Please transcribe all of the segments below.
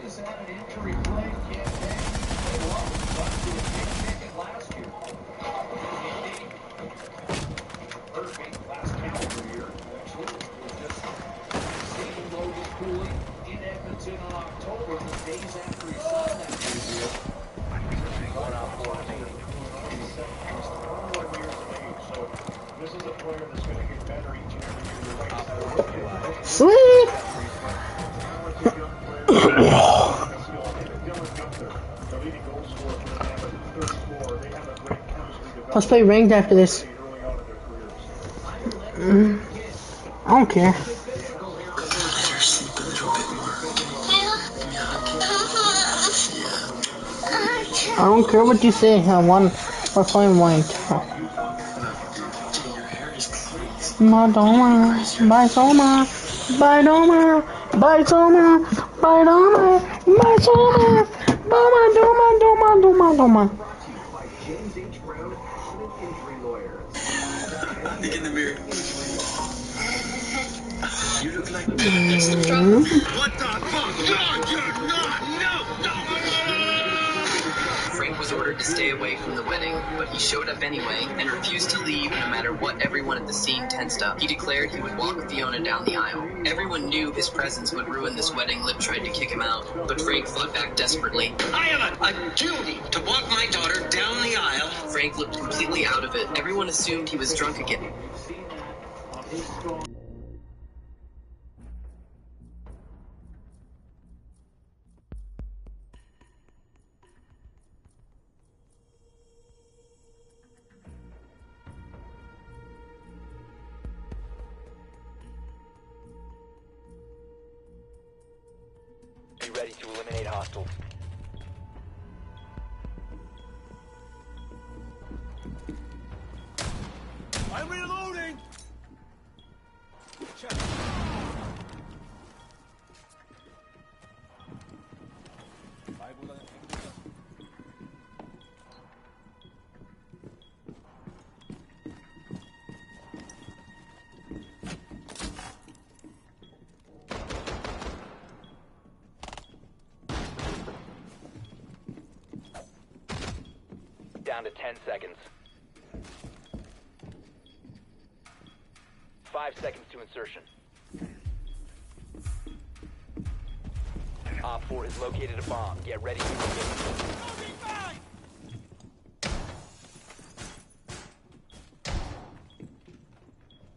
is at an injury plague campaign. They lost to a big ticket last year. Indeed, perfect last calendar year, actually. It was just seeing Logan Cooley in Edmonton on October, just days after he signed that new deal. He's 21 years of age, so this is a player that's going to get better each and every year. You're right. Sweet! Let's play ranked after this. I don't care. I don't care what you say. We're playing ranked. Badoma, Baisoma, Baidoma, Baisoma, Baidoma, Baisoma, Doma, Doma, Doma, Doma, Doma. Look in the mirror. You look like Mr. Trump. What the fuck? No, you're not! No! Frank was ordered to stay away from the wedding, but he showed up anyway and refused to leave no matter what everyone at the scene tensed up. He declared he would walk Fiona down the aisle. Everyone knew his presence would ruin this wedding. Liv tried to kick him out, but Frank fought back desperately. I have a duty to walk my daughter down the aisle. Frank looked completely out of it. Everyone assumed he was drunk again. Be ready to eliminate hostiles. I'm reloading! Check. Down to 10 seconds. 5 seconds to insertion. Op 4 has located a bomb. Get ready to engage.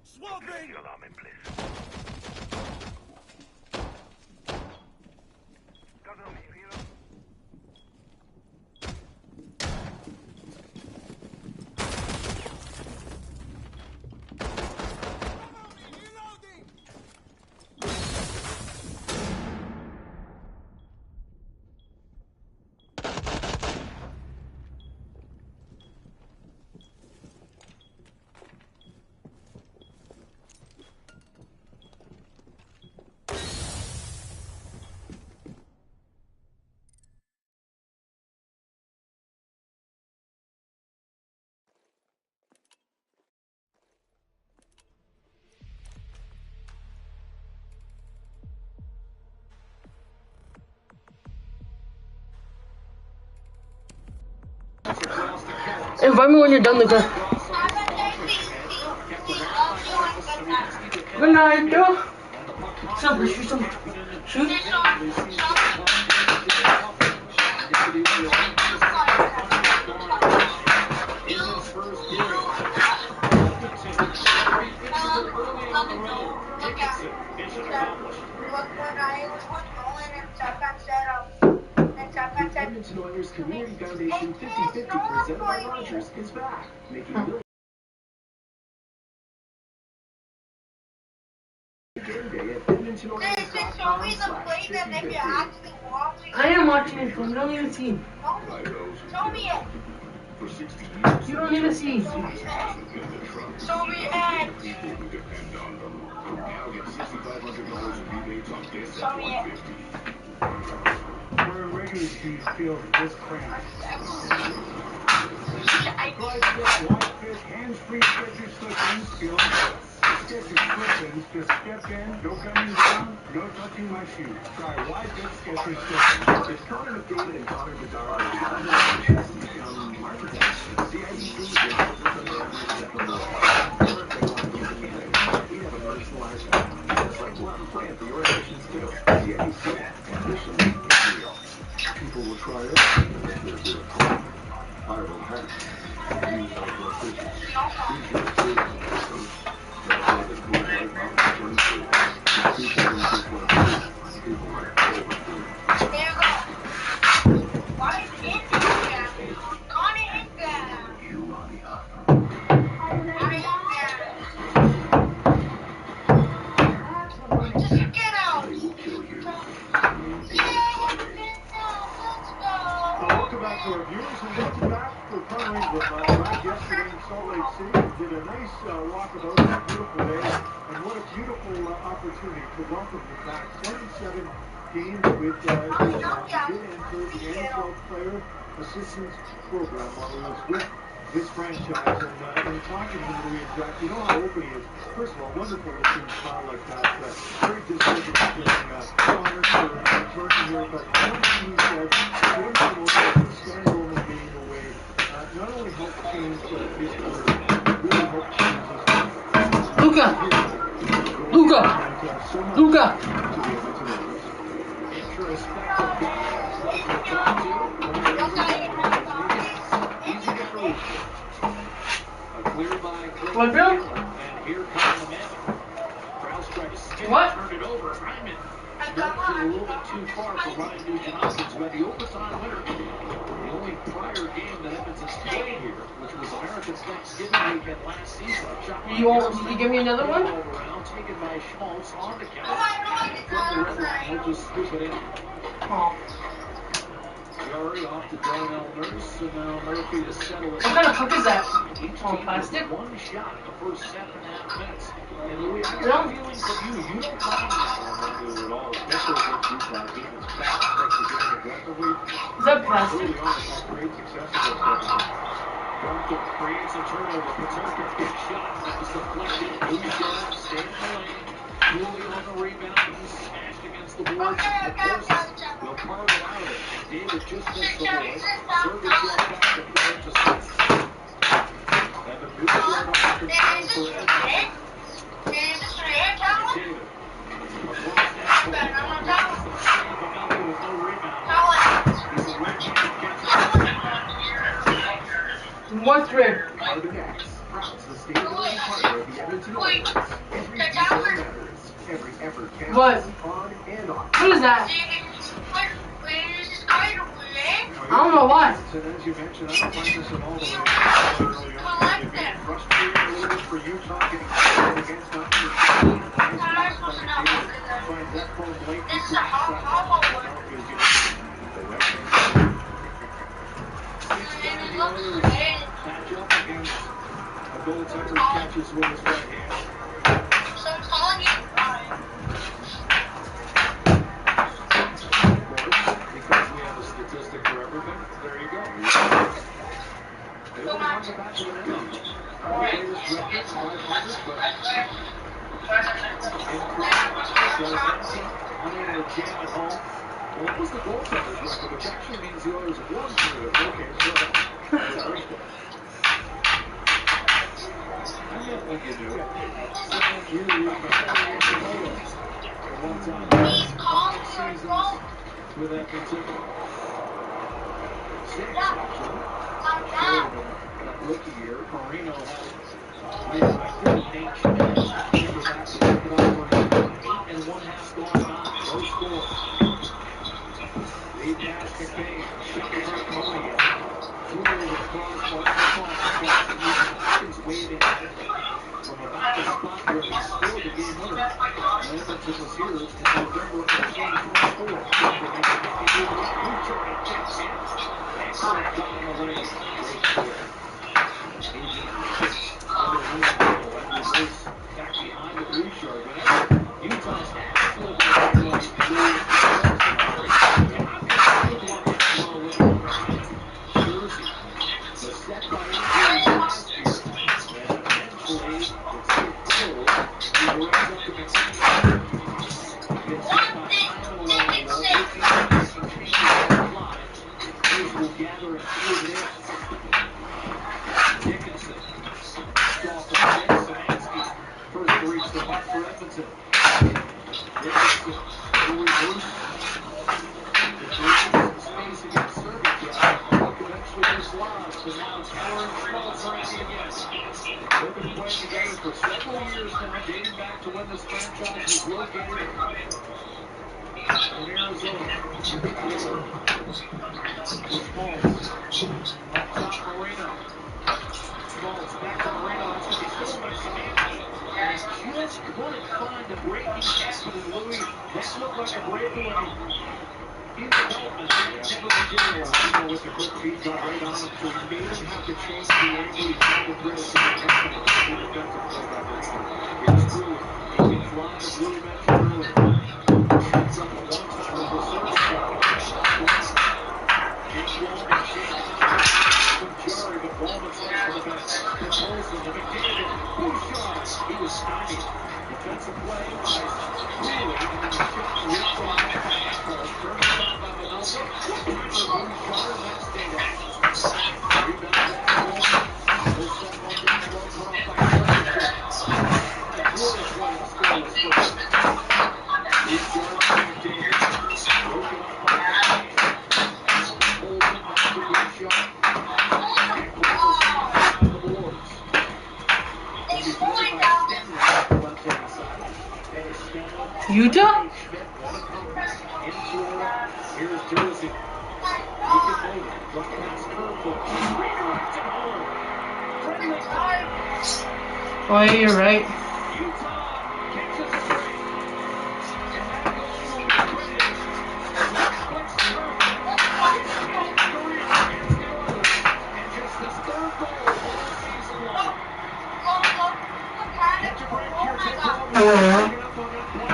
Swapping! Invite me when you're done, Luca. Good night, Joe. Something, shoot something. Shoot. Edmonton Oilers Community Foundation 50/50 presented by Rogers is back, making game day at EdmontonOilers.com/50/50. I am watching it, you don't even see. Show me it. You don't even see. Show me it. Show me it. Where regular teams feel this cramped. Hands-free stretcher slip in, sketchy slippins, just step in, don't cut me down, no touching my shoes. Try wide bit sketchy slippins. It's Connor McDavid and Connor Bedard. Architects. CIBC is open for every step of the way. Or if they want to keep the candidates, we have a personalized plan. Just like we'll have a plan for your ambitions too. CIBC, ambition is real. People will try it, and if they're good at home, I will have it. Use outdoor fridges. Use your freezing systems. That's why the cool white mountain turns blue. It's people don't just want food. People want overfood. There you go. Why is it in there? Connie in there. You money up. Just get out. They will kill you. Welcome back to our viewers, and welcome back for partnering with Brad yesterday in Salt Lake City. Did a nice walkabout on a beautiful day, and what a beautiful opportunity to welcome you back. 27 games with did enter the NHL Player Assistance Program while he was with this franchise, and talking to him, Louis and Jack, you know how open he is. First of all, wonderful to see him smile like that. Very deserving of being honored for joining here, but one thing he said, getting to know the scandal of being away, not only helped change his career, really helped change his life. Luka! To the Edmonton Oilers. Introspective guys, like to talk to. Easy to throw. A clear by What, Bill? and here comes the man. Krause tried to skip What? turn it over. Hyman steps it a little bit too far for Ryan Nugent-Hopkins, but the overtime winner. The only prior game that Edmonton's played here, which was America's Thanksgiving weekend last season. You give me another one? Around, taken by Schmaltz on the count. From the red line, he'll just scoop it in. Oh. Curry off to Darnell Nurse, and now Murphy to settle it. What kind of cup is that? Each Oh, team plastic? with one shot in the first 7.5 minutes. And Louis, I Yeah. got a feeling from you, you don't mind this at all, especially against Utah. Team is back, executing aggressively. Is that plastic? Early on, it's had great success against them. Garfield creates a turnover. Paterka, big shot, that was deflected. Bouchard stayed in the lane. Cooley on the rebound, he's smashed against the boards. The post will carve it out of it. David just missed the board. Sergachev back to Pierre to Smith. And the Bouchard off the control for Edmonton. David. Across that point. That's the save, but now with no rebound. He's a red-handed catcher. What's red? Carbon X, proud sustainability partner of the Edmonton Oilers. Every detail matters. Every effort counts. What? On and off. What is that? I don't know why. So as you mentioned, I don't find this at all the way early on. It'd be frustrating a little bit for Utah getting against us. Finds that phone late. This is a how Match up against a goaltender who catches with his right hand. So I'm calling you. Of course, because we have a statistic for everything. There you go. They don't have the back of the net. Our latest record, 500, but unable to jam at home. Well, what was the goaltender's record, which actually means the Oilers have won 3 of 4 games. So that's a great goal. I meant like you do. 7 years with the Oilers. At one time, 5 seasons with Edmonton. 6, actually. That rookie year, Marino had reelected. Nate Schmidt came back to pick it up for him. 8 1/2 gone by. No score. Lead pass to Kane. Shepard Marconi. Cooley with crossbar. Hopkins waiting from about the spot where he scored the game winner. Edmonton was here in November of 2024. Excellent down the lane. Great score. Back behind the Bouchard, but Utah's absolutely Jersey, the set by injuries last year, and eventually it's a goal Space against Serbic. Eventually dislodged, and now it's Aaron Schmaltz running again. They've been playing together for several years now, dating back to when this franchise was located in Arizona. Schmaltz. Up top, Marino. Schmaltz back to Marino. That's going to be stolen by Samantha. And just couldn't find the breaking happening, Louis. That looked like a breakaway. In development, never materialized. With the quick feet got right on him, so he made him have to change the angle. He tried to thread it to the company. Defensive play by Bristol. Here's Drew. He can fly, as Louis mentioned earlier. Shoots up a one-timer for Sergio. Takes long and shakes from Jari, but Ballman stays for the back. Propulsion to McDavid. Blue shot. He was stymied. Defensive play by Cooley, and then the shot ripped from off by Eckler. Turning it on by Mendoza. One-timer, blue shot, and that stayed off. Rebound back to Ballman. This second one being thrown cut off by Sergio. And Flores won the scoreless first. Here's Jari to McDavid. Broken up by Ballman. Holden off the blue shot. And Cleveland on the boards. Utah? Here's Jersey. He can move it. Just past curveball. Redirects it home. Friendly fire. Oh, yeah, you're right. Utah catches a break. And that goal will be credited as that puts curveball. It's Scott's career against the Oilers. And just his third goal all season long. Catch a break here. Take over.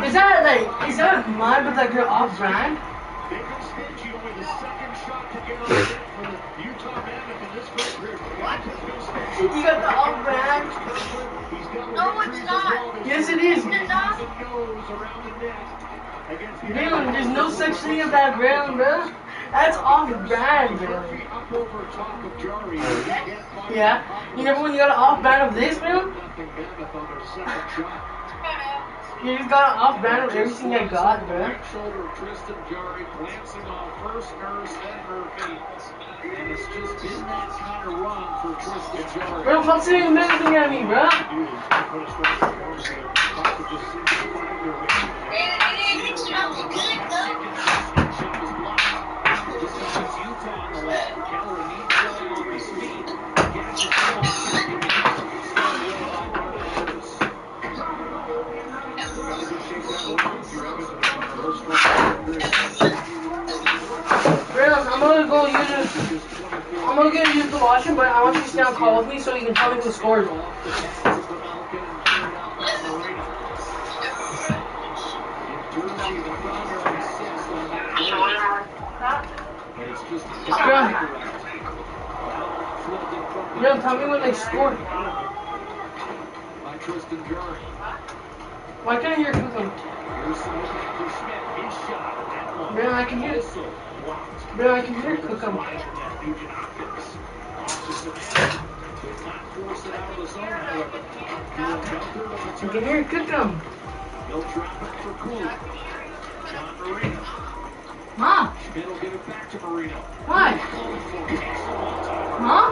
Is that mud but like you're off brand? They go stingy, only the second shot to get on the net for the Utah Mammoth in this first period. What? You got the off brand? No, it's not. Yes, it is. It's not. Damn, there's no such thing as that brand, bro. That's off brand, bro. Yeah. You never when you got an off brand of this, bro? You just got an off brand of everything I got, bro. Right shoulder of Tristan Jarry, glancing off first Nurse, then Murphy. And it's just been that kind of run for Tristan Jarry. Bro, stop saying anything at me, bro. I'm gonna go use the washroom, but I want you to stay on call with me so you can tell me who scored. Yo, tell me when they scored. By Tristan Jarry. Why can't I hear cooking? Man, I can hear. Bro, I can hear cooking. You can hear cooking. No traffic for Cooley. John Marino. Huh? Schmidt will give it back to Marino. Why? Huh?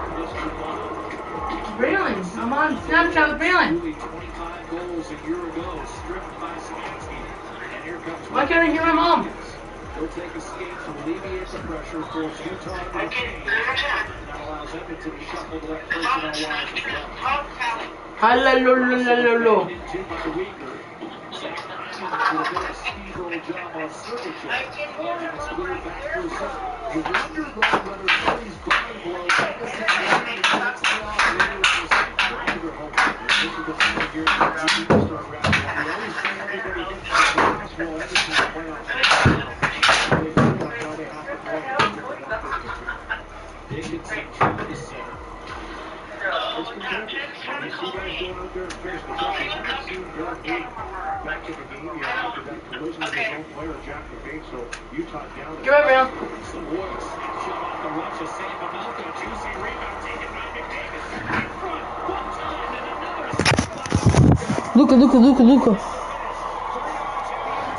Braylon. I'm on Snapchat with Braylon. 25 goals a year ago, stripped by Samansky. And here comes. Why can't I hear my mom? He'll take a skate to alleviate the pressure, force Utah to rotate. That allows Edmonton to shuffle the left personnel wise as well. Hallelujah. Into by Weaker. Zach Hyman with a bit of a steamroll job on Sergachev. And it's cleared back to his side. You wonder, Brad, whether Philly's body blow can take the line and takes the off later in the second round or home. This is the time of year that you need to start wrapping up. We always say everybody gets to the playoffs. Well, Edmonton's the playoffs. Dickinson trying to center. It's been good. You see guys going out there and finish the touches. I've seen Derek Lee back in the game here after that collision with his own player, Jack McBain. So Utah down. Give it, man. Some Boyd snapshot off the rush of Sam Pavelka. Juicy rebound taken by McDavid. In front. One time and another. Luka.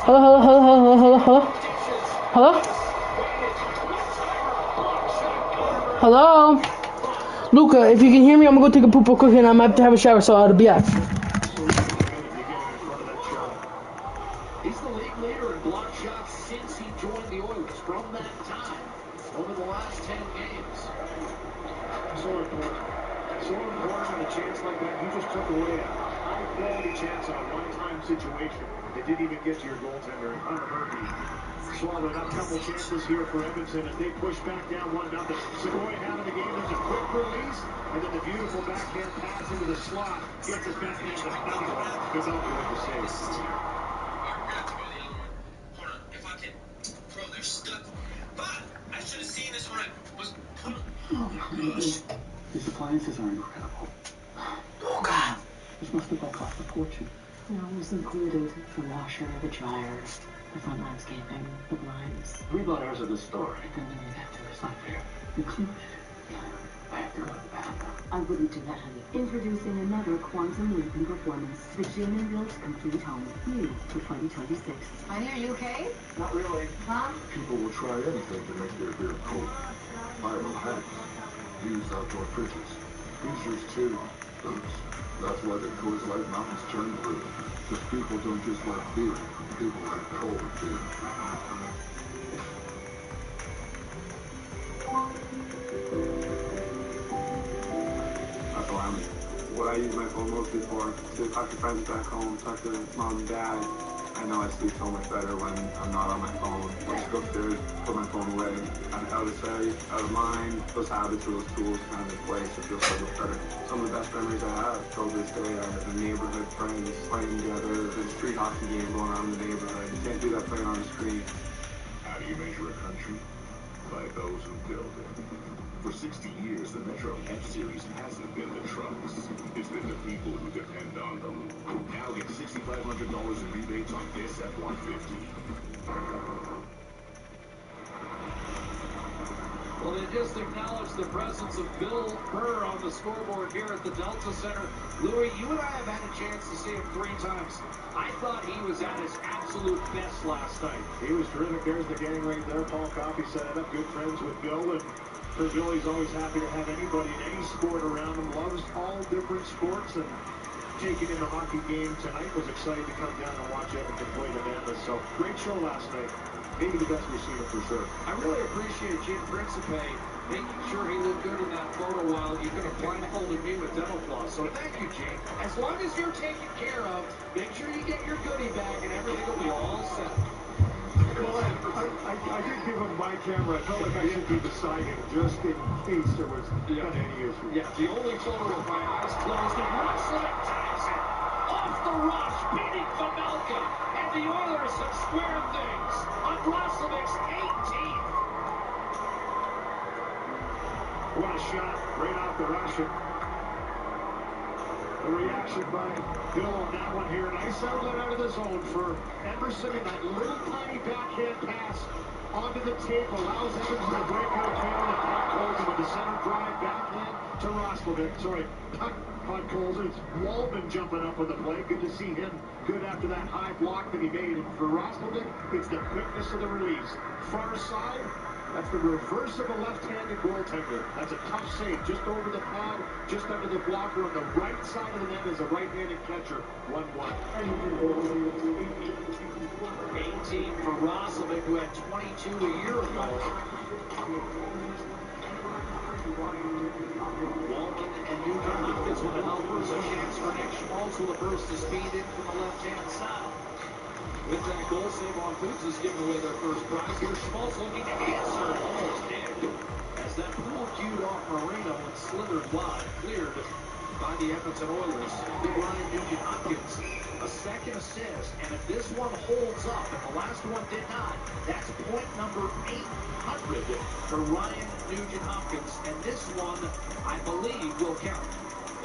Hello, hello, hello, hello, hello, hello, hello? Hello? Luca, if you can hear me, I'm gonna go take a poop real quick and I might have to have a shower, so I'll be back. He's the league leader in block shots since he joined the Oilers. From that time, over the last 10 games. So important. So important on a chance like that. You just took away a high-quality chance on a one-time situation that didn't even get to your goaltender. And Connor Murphy swallowed up a couple chances here for Edmonton as they push back down 1-0. Segoy out of the game. There's a quick release. And then the beautiful backhand pass into the slot gets it back into another one. Good luck with the save. These appliances are incredible. Oh, God. This must have all cost a fortune. It was included the washer, the dryer, the front landscaping, the blinds. We bought ours at the store. And then you have to, it's not fair. Included. I have to go to the bathroom. I wouldn't do that, honey. Introducing another quantum leap in performance. The Jim and Bill's Complete Home. New for 2026. Honey, are you okay? Not really. Huh? People will try anything to make their beer cold. Viral hacks. Use outdoor fridges. Freezers too. Oops. That's why the Coors Light Mountains turn blue. Because people don't just like beer. People like cold beer. That's why what I use my phone mostly for, to talk to friends back home, talk to mom and dad. I know I sleep so much better when I'm not on my phone. I just go upstairs, put my phone away. I'm out of sight, out of mind. Those habits or those tools kind of in place. It feels so much better. Some of the best memories I have till this day are the neighborhood friends playing together. There's a street hockey game going on in the neighborhood. You can't do that playing on the screen. How do you measure a country? By those who build it. For 60 years, the Metro F-Series hasn't been the trucks. It's been the people who depend on them. Now get $6,500 in rebates on this F-150. Well, they just acknowledged the presence of Bill Burr on the scoreboard here at the Delta Center. Louis, you and I have had a chance to see him 3 times. I thought he was at his absolute best last night. He was terrific. There's the gang right there. Paul Coffey set it up. Good friends with Bill. And for Bill, he's always happy to have anybody in any sport around him. Loves all different sports. And taking in the hockey game tonight, was excited to come down and watch Edmonton play the Mammoths. So great show last night. Maybe the best we've seen him for sure. I really appreciate Jim Principe making sure he looked good in that photo while you could have blindfolded me with dental floss. So thank you, Jim. As long as you're taken care of, make sure you get your goodie bag and everything will be all set. Well, I did give him my camera. I felt like I should be beside him just in case there was any issue. Yeah, the only photo with my eyes closed and Russell ties it off the rush, beating Pamelka. And the Oilers have squared things on Roslovic's 18th. What a shot right off the Russian. The reaction by Bill on that one here. Nice outlet out of the zone for Emerson, and that little tiny backhand pass onto the tape allows Emerson to break out down and puck holds him with the center drive backhand to Roslovic. Sorry, puck holds it. It's Waldman jumping up on the play. Good to see him. Good after that high block that he made. And for Roslovic, it's the quickness of the release. Far side. That's the reverse of a left-handed goaltender. That's a tough save. Just over the pad, just under the blocker on the right side of the net is a right-handed catcher. 1-1. 18 for Roslovic, who had 22 a year ago. Waldman and Nugent Hopkins with the helpers. A chance for Nick Schmaltz with a burst of speed in from the left-hand side. With that goal save on Boots is giving away their first prize here. Schmaltz looking to answer. Almost did. As that pool cued off Marino and slithered wide. Cleared by the Edmonton Oilers. Give Ryan Nugent Hopkins a second assist. And if this one holds up, and the last one did not, that's point number 800 for Ryan Nugent Hopkins. And this one, I believe, will count.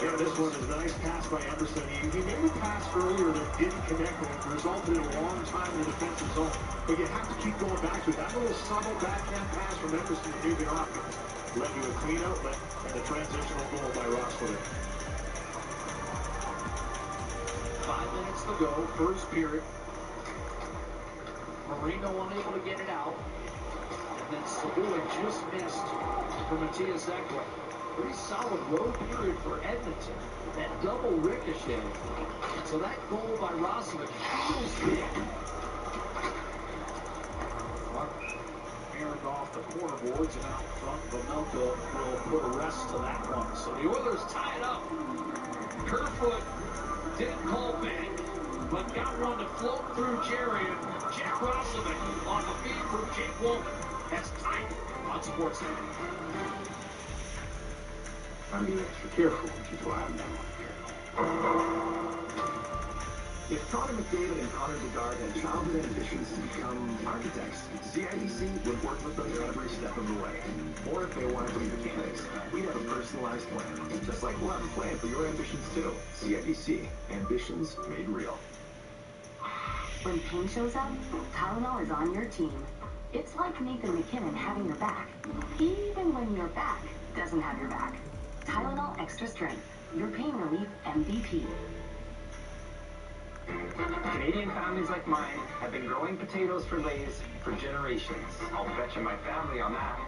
Yeah, this one is a nice pass by Emerson. He made a pass earlier that didn't connect and it resulted in a long time in the defensive zone. But you have to keep going back to it. That little subtle backhand pass from Emerson to Nugent Hopkins led to a clean outlet and a transitional goal by Roslovic. 5 minutes to go, first period. Marino unable to get it out. And then Sabula just missed for Matthias Ekblad. Pretty solid road period for Edmonton. That double ricochet. So that goal by Rosovic feels big. Aired off the corner boards and out front. Vamelka will put a rest to that one. So the Oilers tie it up. Kerfoot didn't call back, but got one to float through Jerry. And Jack Rosovic on the feed from Jake Wolman has tied it on Sportsnet. I'm being extra careful, which is why I'm not on here. If Connor McDavid and Connor Bedard had childhood ambitions to become architects, CIBC would work with them every step of the way. Or if they wanted to be mechanics, we'd have a personalized plan. Just like we'll have a plan for your ambitions too. CIBC, ambitions made real. When pain shows up, Tylenol is on your team. It's like Nathan McKinnon having your back, even when your back doesn't have your back. Tylenol Extra Strength, your pain relief MVP. Canadian families like mine have been growing potatoes for Lay's for generations. I'll bet you my family on that.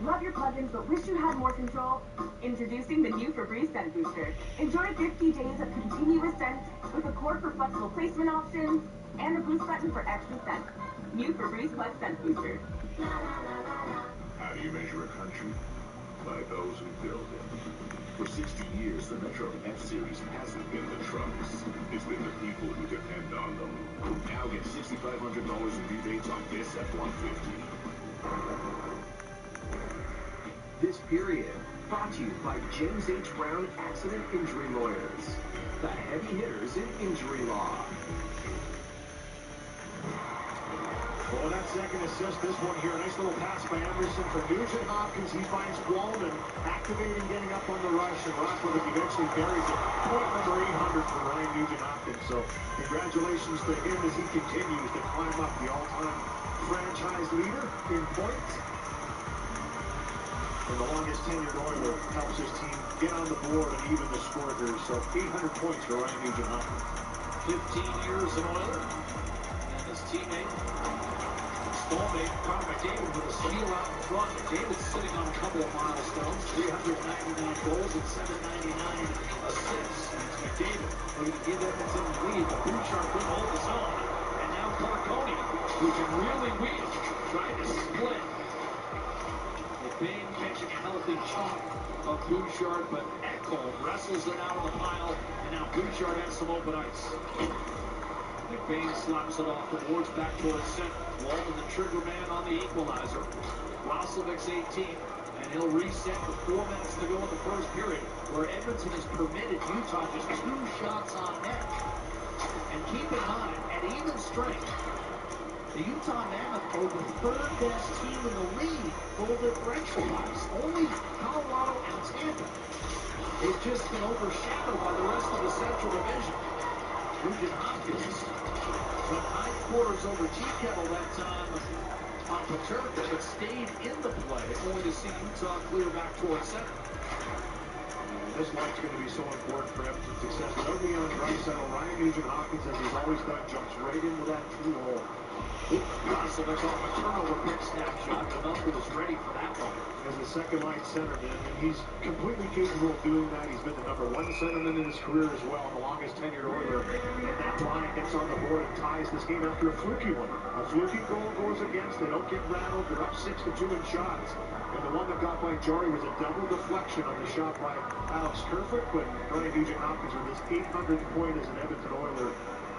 Love your plugins but wish you had more control? Introducing the new Febreze Scent Booster. Enjoy 50 days of continuous scent with a cord for flexible placement options and a boost button for extra scent. New Febreze Plus Scent Booster. How do you measure a country? By those who build it. For 60 years, the Metro F-Series hasn't been the trucks. It's been the people who depend on them. Now get $6,500 in rebates on this F-150. This period brought to you by James H. Brown Accident Injury Lawyers, the heavy hitters in injury law. Well, that second assist, this one here, a nice little pass by Emerson from Nugent Hopkins. He finds Walden activating, getting up on the rush, and Roslovic eventually buries it. Point number 800 for Ryan Nugent Hopkins. So congratulations to him as he continues to climb up the all-time franchise leader in points. And the longest tenured Oiler helps his team get on the board and even the score here. So 800 points for Ryan Nugent Hopkins. 15 years in Oiler. And his teammate, Stallmate, Connor McDavid with a steal out in front. McDavid's sitting on a couple of milestones. 399 goals and 799 assists. And it's McDavid looking to give Edmonton the lead. But Bouchard couldn't hold his own. And now Carcone, who can really wheel, trying to split. McBain catching a healthy chunk of Bouchard, but Ekholm wrestles it out of the pile, and now Bouchard has some open ice. McBain slaps it off the boards back towards center. Walden, the trigger man on the equalizer. Roslovic's 18, and he'll reset with 4 minutes to go in the first period, where Edmonton has permitted Utah just 2 shots on net. And keep in mind, at even strength, the Utah Mammoth are the 3rd best team in the league, goal differential-wise. Only Colorado and Tampa. They've just been overshadowed by the rest of the Central Division. Nugent Hopkins went 9 quarters over Tea-Kettle that time on Paterka, but stayed in the play, only to see Utah clear back towards center. This light's going to be so important for Edmonton's success. Without Leon Draisaitl, Ryan Nugent Hopkins, as he's always done, jumps right into that true hole. Roslovic off a turnover pick snapshot. Vamelka was ready for that one. As a second-line centerman, and he's completely capable of doing that. He's been the #1 centerman in his career as well, the longest tenured Oiler. And that line gets on the board and ties this game after a fluky one. A fluky goal goes against. They don't get rattled. They're up 6-2 in shots. And the one that got by Jari was a double deflection on the shot by Alex Kerfoot, but Ryan Nugent Hopkins with his 800th point as an Edmonton Oiler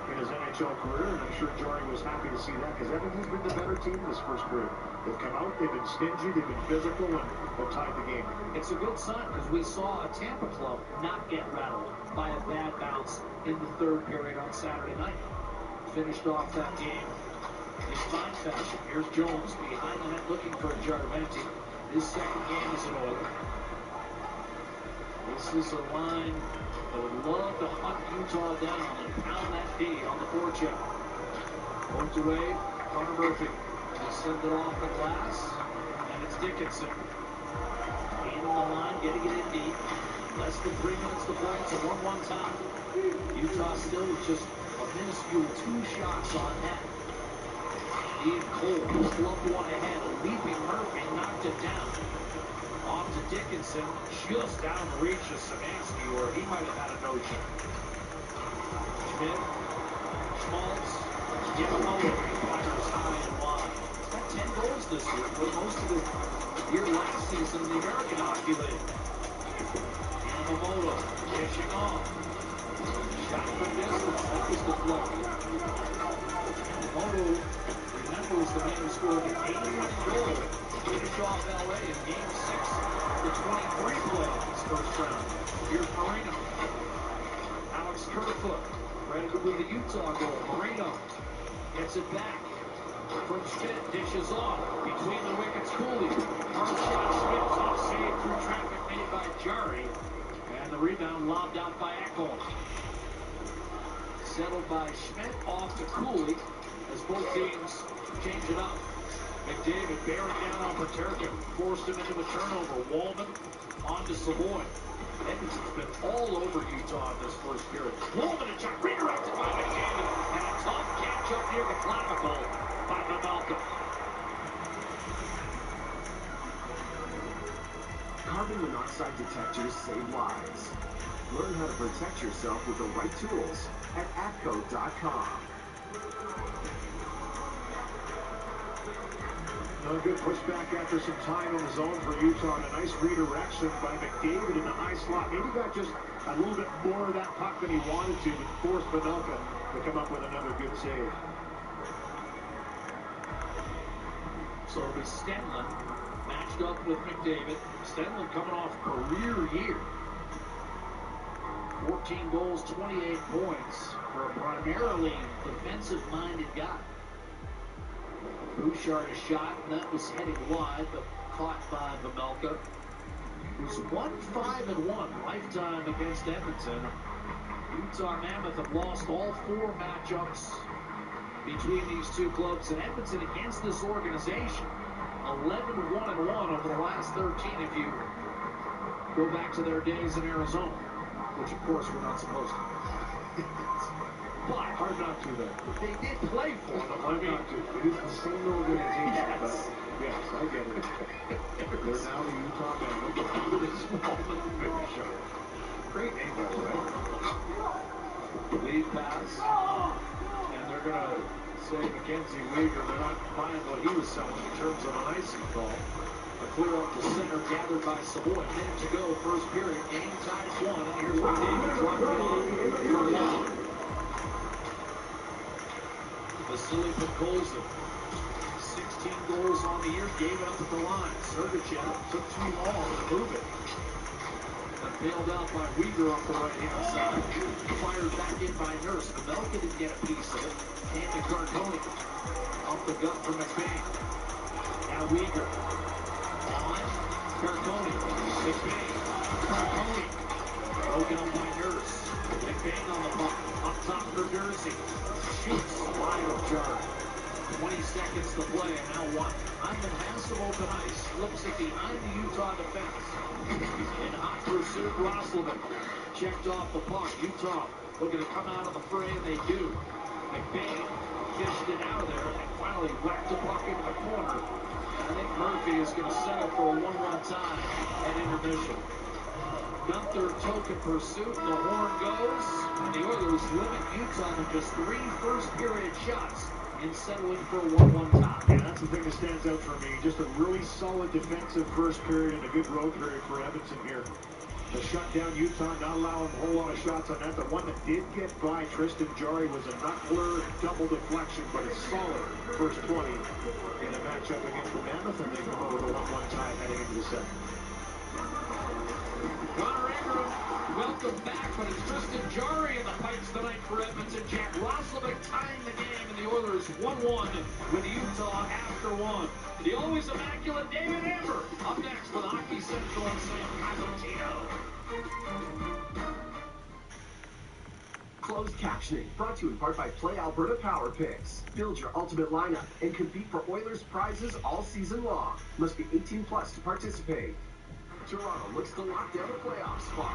in his NHL career, and I'm sure Jari was happy to see that because Edmonton's been the better team this first period. They've come out, they've been stingy, they've been physical, and they've tied the game. It's a good sign because we saw a Tampa club not get rattled by a bad bounce in the 3rd period on Saturday night. Finished off that game in fine fashion. Here's Jones behind the net looking for Jarventi. His 2nd game as an Oiler. This is a line that would love to hunt Utah down and pound that D on the forecheck. Poked away, Connor Murphy. Just send it off the glass, and it's Dickinson. In the line getting it in deep. Less than 3 minutes to play. It's a 1-1 tie. Utah still with just a minuscule 2 shots on net. Ian Cole slumped one ahead. A leaping Murphy knocked it down. Off to Dickinson, just out of reach of Samansky, or he might have had a no-shot. Schmidt, Schmaltz, Yamamoto fires high and wide. He's got 10 goals this year, but most of the year last season in the American Hockey League. Yamamoto catching on. Shot from distance, that was deflected. Yamamoto, remember, was the man who scored the game-winning goal to finish off LA in Game 6 of the 23 playoffs first round. Here's Marino. Alex Kerfoot credited with the Utah goal. Marino gets it back from Schmidt, dishes off between the wickets. Cooley, hard shot. Schmidt, top save through traffic made by Jari, and the rebound lobbed out by Ekholm. Settled by Schmidt, off to Cooley as both teams change it up. McDavid bearing down on Paterka, forced him into a turnover. Wallman on to Savoy. Edmonton's been all over Utah in this first period. Wallman a shot redirected by McDavid, and a tough catch up near the clavicle by Mamalka. Carbon monoxide detectors save lives. Learn how to protect yourself with the right tools at atco.com. A good pushback after some time in the zone for Utah, and a nice redirection by McDavid in the high slot. Maybe got just a little bit more of that puck than he wanted to, but forced Mamalka to come up with another good save. So it'll be Stenlund matched up with McDavid. Stenlund coming off career year. 14 goals, 28 points for a primarily defensive-minded guy. Bouchard a shot, and that was heading wide, but caught by Mamalka. Who's 1-5-1 lifetime against Edmonton. Utah Mammoth have lost all 4 matchups between these two clubs, and Edmonton against this organization 11-1-1 over the last 13 if you go back to their days in Arizona, which of course we're not supposed to. But hard not to, though. They did play for them. Hard not to. It is the same organization. Yes. But yes, I get it. They're now the Utah Mammoth. This moment, big shot. Great name, by the way. Lead pass. And they're going to say Mackenzie Weegar. They're not buying what he was selling in terms of an icing call. A clear up the center gathered by Savoy. Minute to go, first period. Game tied 1. And here's McDavid dropping it on for one. Vasily Podkolzin, 16 goals on the year, gave it up at the line. Sergachev took too long to move it. And bailed out by Weegar off the right-hand side. Fired back in by Nurse. Mamalka didn't get a piece of it. And to Carconi. Off the gut for McBain. Now Weegar. On. Carconi. McBain. Carconi. Broken up by Nurse. McBain on the puck. Up top for Jersey. Shoots wide of Jar. 20 seconds to play, and now one. Hyman has some open ice. Flips it behind the Utah defense. In hot pursuit, Roslovic checked off the puck. Utah looking to come out of the fray, and they do. McBain fished it out of there, and finally whacked the puck in the corner. I think Murphy is going to settle for a 1-1 tie at intermission. Gunther token pursuit, the horn goes, and the Oilers limit Utah to just 3 first-period shots in settling for a 1-1 tie. Yeah, that's the thing that stands out for me. Just a really solid defensive first period and a good road period for Edmonton here. To shut down Utah, not allowing a whole lot of shots on net. The one that did get by Tristan Jari was a knuckler double deflection, but a solid first 20 in a matchup against the Mammoth, and they come out with a 1-1 tie heading into the second. Connor Ingram, welcome back, but it's Tristan Jari in the pipes tonight for Edmonton. Jack Roslovic tying the game, and the Oilers 1-1 with Utah after 1. The always immaculate David Amber up next with Hockey Central and Sam Cosentino. Closed captioning brought to you in part by Play Alberta Power Picks. Build your ultimate lineup and compete for Oilers prizes all season long. Must be 18 plus to participate. Toronto looks to lock down a playoff spot.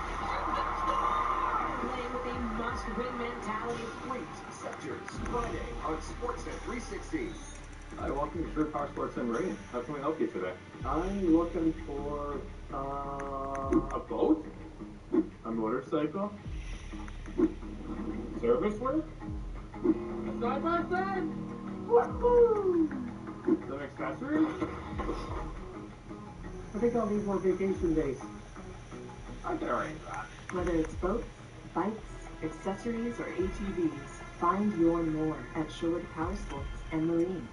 Playing with a must-win mentality. Wait, Sectors, Friday on Sportsnet 360. Hi, welcome to True Power Sports and Marine. How can we help you today? I'm looking for a boat, a motorcycle, service work, a side by side, some accessories. I think I'll need more vacation days. I can arrange that. Whether it's boats, bikes, accessories, or ATVs, find your more at Sherwood Power Sports and Marine.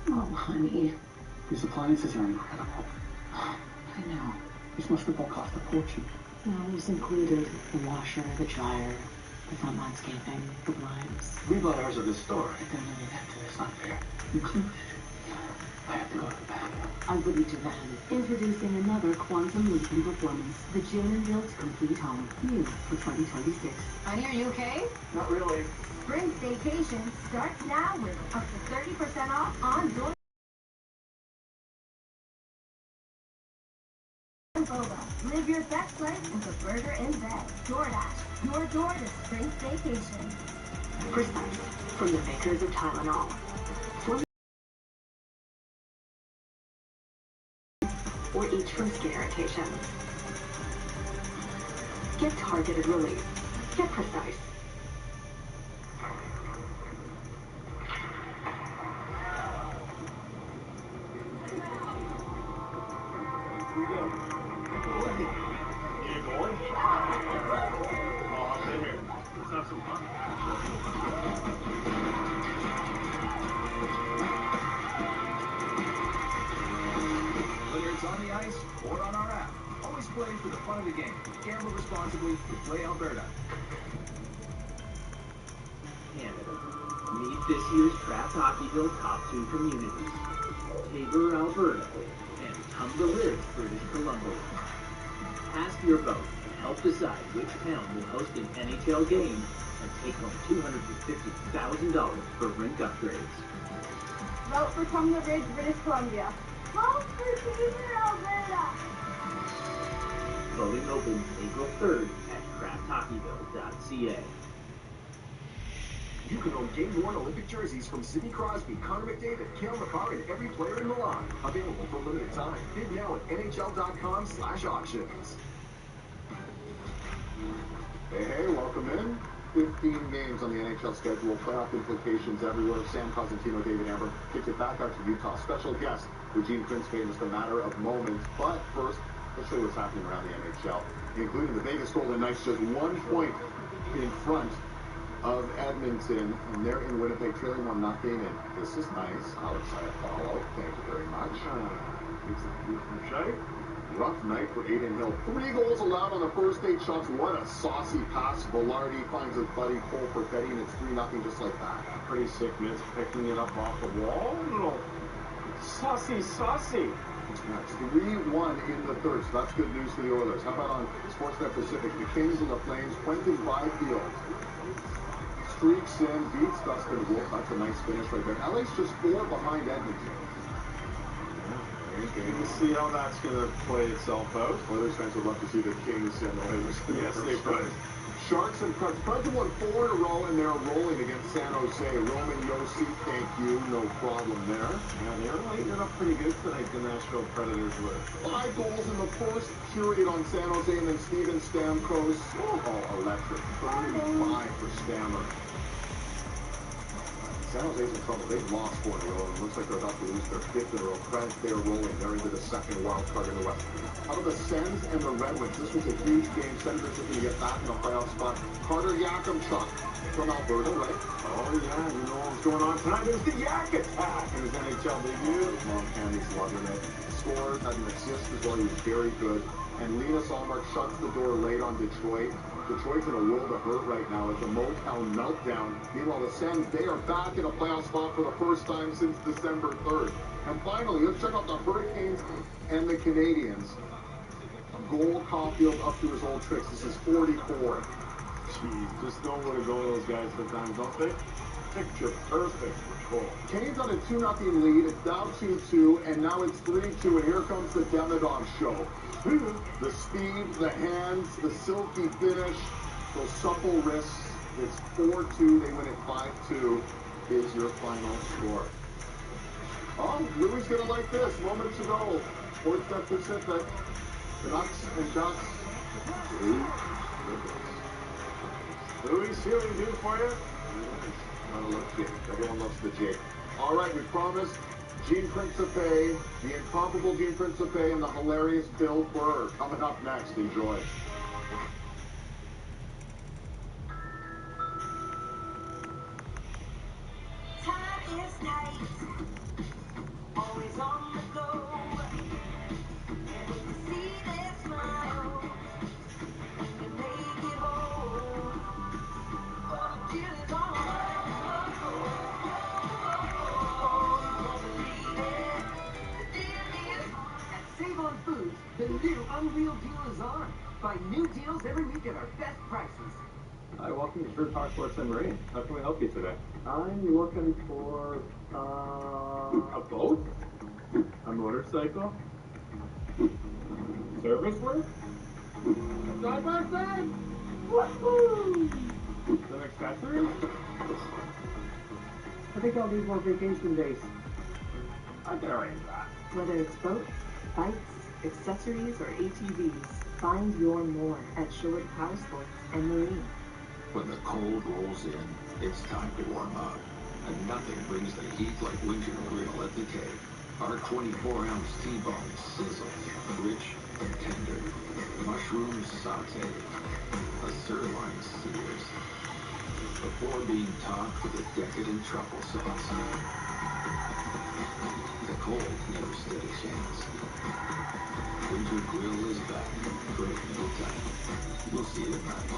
Oh, honey. These appliances are incredible. I know. This must have all cost a fortune. No, it was included the washer, the dryer, the front landscaping, the blinds. We bought ours at the store. I don't know that to this unfair. Included. I have to go to the bathroom. I wouldn't do that. Introducing another quantum leap in performance. The Jane & Built Complete Home. New for 2026. Honey, are you okay? Not really. Spring vacation starts now with up to 30% off on Door Boba. Live your best life with a burger in bed. DoorDash, your door to spring vacation. Precise. From the makers of Tylenol. Or each from skin irritation. Get targeted relief. Get Precise. Whether it's on the ice or on our app, always play for the fun of the game. Gamble responsibly with Play Alberta. Canada. Meet this year's Trapped Hockeyville top two communities. Taber, Alberta, and Tumbalid, British Columbia. Cast your vote and help decide which town will host an NHL game and take home $250,000 for rink upgrades. Vote for Tumblr Ridge, British Columbia. Vote for Taber, Alberta. Voting opens April 3rd at crafthockeyville.ca. You can own Game Worn Olympic jerseys from Sidney Crosby, Connor McDavid, Cale Makar, and every player in Milan. Available for a limited time. Bid now at NHL.com/auctions. Hey, welcome in. 15 games on the NHL schedule, playoff implications everywhere. Sam Cosentino, David Amber kicks it back out to Utah. Special guest, Eugene Prince, in just a matter of moments. But first, let's show you what's happening around the NHL, including the Vegas Golden Knights just 1 point in front of Edmonton, and they're in Winnipeg trailing 1-0, and this is nice. Alex Iafallo, thank you very much. Rough night for Aiden Hill. 3 goals allowed on the first 8 shots. What a saucy pass. Velarde finds his buddy Cole Perfetti, and it's 3-0 just like that. Pretty sick miss, picking it up off the wall. A little saucy. Yeah, it's 3-1 in the third, so that's good news for the Oilers. How about on Sportsnet Pacific? The Kings and the Flames. Quentin Byfield streaks in, beats Dustin Wolf. That's a nice finish right there. LA's just 4 behind Edmonton. We'll see how that's going to play itself out. Oilers fans would love to see the Kings and Oilers. Yes, they could. Sharks and Preds. Preds have won 4 in a row, and they're rolling against San Jose. Roman Josi, thank you. No problem there. Yeah, they're lighting it up pretty good tonight, the Nashville Predators were. 5 goals in the first period on San Jose, and then Steven Stamkos. Oh, electric. 35 for Stammer. San Jose's in trouble. They've lost 4 in a row, and it looks like they're about to lose their 5th in a row. Preds, they're rolling. They're into the second wild card in the West. How about the Sens and the Red Wings? This was a huge game. Sens are looking to get back in a playoff spot. Carter Yakimchuk from Alberta, right? Oh, yeah, you know what's going on tonight. There's the Yak attack in his NHL debut. Long Candy's loving it. Scored, had an assist as well. He was very good. And Linus Ullmark shuts the door late on Detroit. Detroit's in a world of hurt right now. It's a Motown meltdown. Meanwhile, the Sens, they are back in a playoff spot for the first time since December 3rd. And finally, let's check out the Hurricanes and the Canadiens. Goal Caulfield up to his old tricks. This is 44. Jeez, just know where to go those guys sometimes, don't they? picture perfect for Cole. Kane's on a 2-0 lead. It's now 2-2, and now it's 3-2, and here comes the Demidov show. The speed, the hands, the silky finish, those supple wrists. It's 4-2. They win it 5-2 is your final score. Oh, Louis going to like this. Moments ago, Sportsnet Pacific, Canucks and Ducks. Louis, see what he did for you? Gotta love Jake. Everyone loves the Jake. All right, we promised Gene Principe, the incomparable Gene Principe, and the hilarious Bill Burr coming up next. Enjoy. Time is tight, always on the go. And when you see their smile, when you make it home, but the deal is on. At Save on Foods, the new Unreal Deal is on. Find new deals every week at our best prices. Hi, welcome to True Talk Sports and Marine. How can we help you today? I'm looking for A boat? A motorcycle? Service work? Side by side? Woohoo! Some accessories? I think I'll need more vacation days. I can arrange that. Whether it's boats, bikes, accessories, or ATVs, find your more at Shore Power Sports and Marine. When the cold rolls in, it's time to warm up. And nothing brings the heat like winter grill at the cave. Our 24-ounce T-bone sizzles, rich and tender. Mushrooms sauteed. A sirloin sears. Before being topped with a decadent truffle sauce. The cold never stood a chance. Winter Grill is back for a limited time. We'll see you tonight.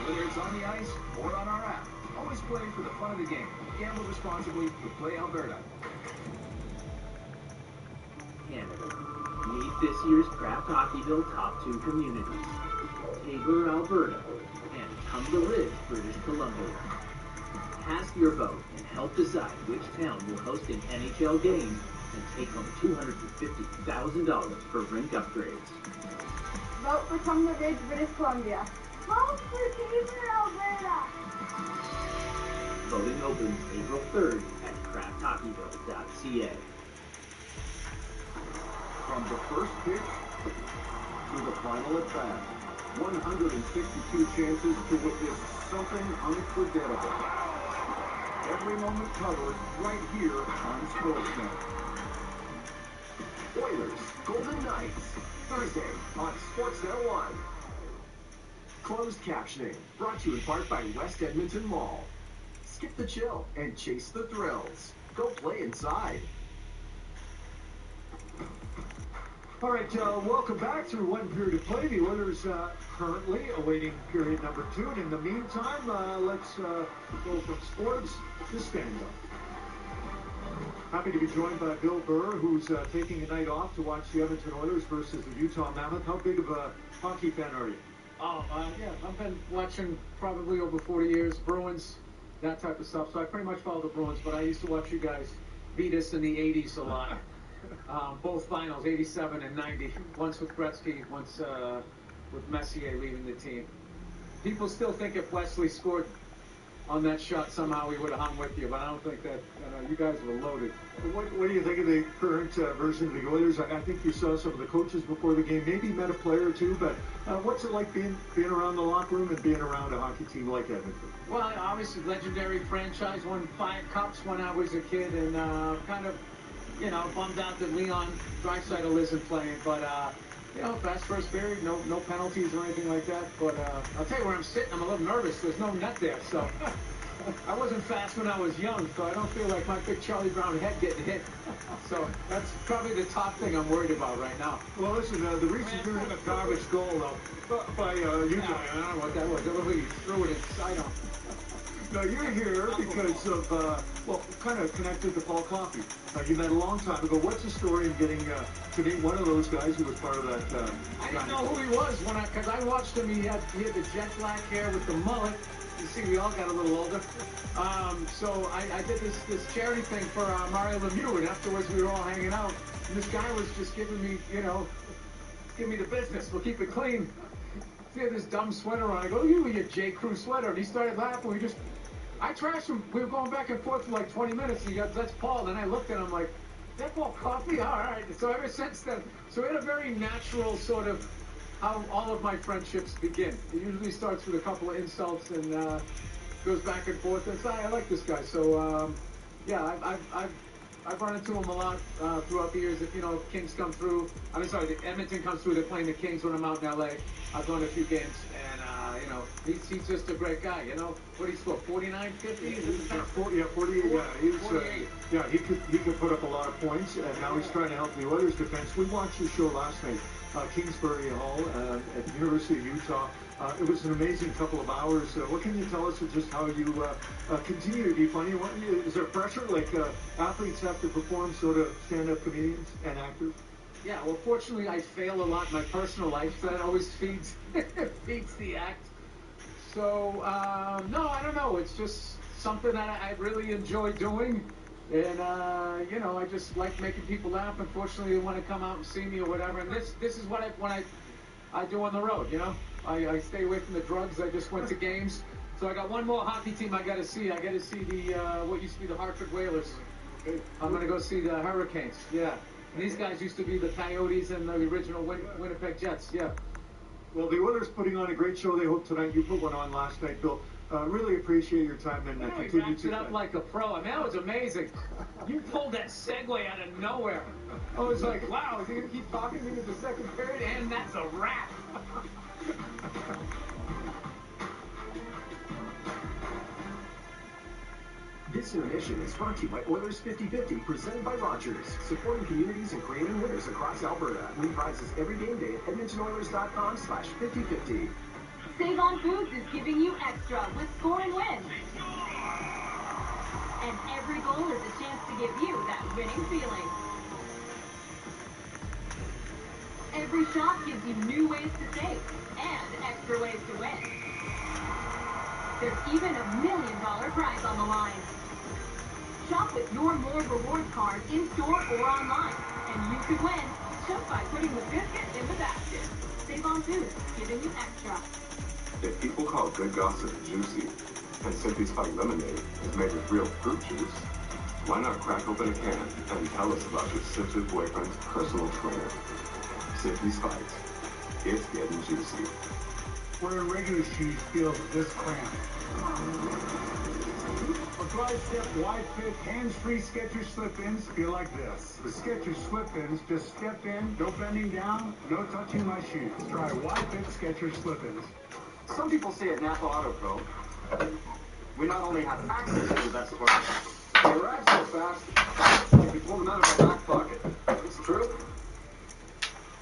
Whether it's on the ice or on our app, always play for the fun of the game. Gamble responsibly with Play Alberta. Canada. Meet this year's Craft Hockeyville top 2 communities. Taber, Alberta, and Tumba Ridge, British Columbia. Cast your vote and help decide which town will host an NHL game and take home $250,000 for rink upgrades. Vote for Tumba Ridge, British Columbia. Vote for Taber, Alberta. Voting opens April 3rd at crafthockeyville.ca. From the first pitch to the final at bat, 162 chances to witness something unforgettable. Every moment covered right here on Sportsnet. Oilers, Golden Knights, Thursday on Sportsnet 1. Closed captioning, brought to you in part by West Edmonton Mall. Skip the chill and chase the thrills. Go play inside. All right, welcome back through one period of play. The Oilers currently awaiting period number 2. And in the meantime, let's go from sports to stand-up. Happy to be joined by Bill Burr, who's taking a night off to watch the Edmonton Oilers versus the Utah Mammoth. How big of a hockey fan are you? Yeah, I've been watching probably over 40 years, Bruins, that type of stuff. So I pretty much follow the Bruins, but I used to watch you guys beat us in the 80s a lot. Both finals, 87 and 90. Once with Gretzky, once with Messier leaving the team. People still think if Wesley scored on that shot, somehow he would have hung with you, but I don't think that, you guys were loaded. What do you think of the current version of the Oilers? I think you saw some of the coaches before the game, maybe met a player or two, but what's it like being around the locker room and being around a hockey team like Edmonton? Well, obviously, legendary franchise, won 5 cups when I was a kid, and kind of, bummed out that Leon Draisaitl isn't playing, but, fast first period, no penalties or anything like that, but I'll tell you where I'm sitting, I'm a little nervous, there's no net there, so I wasn't fast when I was young, so I don't feel like my big Charlie Brown head getting hit. So that's probably the top thing I'm worried about right now. Well, listen, the reason you're in a garbage goal by Utah. I don't know what that was. It looked like he threw it inside him. No, you're here because of, well, kind of connected to Paul Coffey. You met a long time ago. What's the story in getting to meet one of those guys who was part of that? I didn't know who he was because I watched him. He had the jet black hair with the mullet. You see, we all got a little older. So I did this charity thing for Mario Lemieux, and afterwards we were all hanging out. And this guy was just giving me, give me the business. We'll keep it clean. He had this dumb sweater on. I go, you with your J. Crew sweater. And he started laughing. I trashed him. We were going back and forth for like 20 minutes. And he goes, that's Paul. And I looked at him like, is that Paul Coffey? All right. So ever since then, we had a very natural sort of how all of my friendships begin. It usually starts with a couple of insults and goes back and forth. And I like this guy. So, yeah, I've run into him a lot throughout the years. If, Kings come through, the Edmonton comes through, they're playing the Kings when I'm out in L.A. I've gone to a few games, and, he's just a great guy, What he scored, 49, 50? Yeah, 48. Yeah, he could put up a lot of points, and now he's trying to help the Oilers defense. We watched your show last night, Kingsbury Hall at the University of Utah. It was an amazing couple of hours. What can you tell us of just how you continue to be funny? Is there pressure, like athletes have to perform sort of stand-up comedians and actors? Yeah, well, fortunately, I fail a lot in my personal life, so that always feeds the act. So, no, I don't know. It's just something that I really enjoy doing. And, I just like making people laugh. Unfortunately, they want to come out and see me or whatever. And this is what I do on the road, I stay away from the drugs. I just went to games. So I got one more hockey team I got to see. I got to see the what used to be the Hartford Whalers. Okay. I'm going to go see the Hurricanes. Yeah. And these guys used to be the Coyotes and the original Winnipeg Jets. Yeah. Well, the Oilers putting on a great show. They hope tonight. You put one on last night, Bill. Really appreciate your time and he wraps it up like a pro. I mean, that was amazing. You pulled that segue out of nowhere. I was like, wow, is he going to keep talking to me in the second period? And that's a wrap. This intermission is brought to you by Oilers 50-50, presented by Rogers, supporting communities and creating winners across Alberta. Win prizes every game day at EdmontonOilers.com/50-50. Save on Foods is giving you extra with Score and Win. And every goal is a chance to give you that winning feeling. Every shot gives you new ways to save and extra ways to win. There's even $1 million prize on the line. Shop with your More Rewards card in-store or online, and you could win just by putting the biscuit in the basket. Save on Foods, giving you extra. If people call good gossip juicy, and Simply Spiked lemonade is made with real fruit juice, why not crack open a can and tell us about your Simply boyfriend's personal trainer? Simply Spiked. It's getting juicy. Wearing regular shoes feels this cramped. A glide-step, wide-fit, hands-free Skechers slip-ins feel like this. The Skechers slip-ins just step in, no bending down, no touching my shoes. Try wide-fit Skechers slip-ins. Some people say at Napa Auto Pro, we not only have access to the best parts, but we're out so fast, it's like we pulled them out of our back pocket. It's true.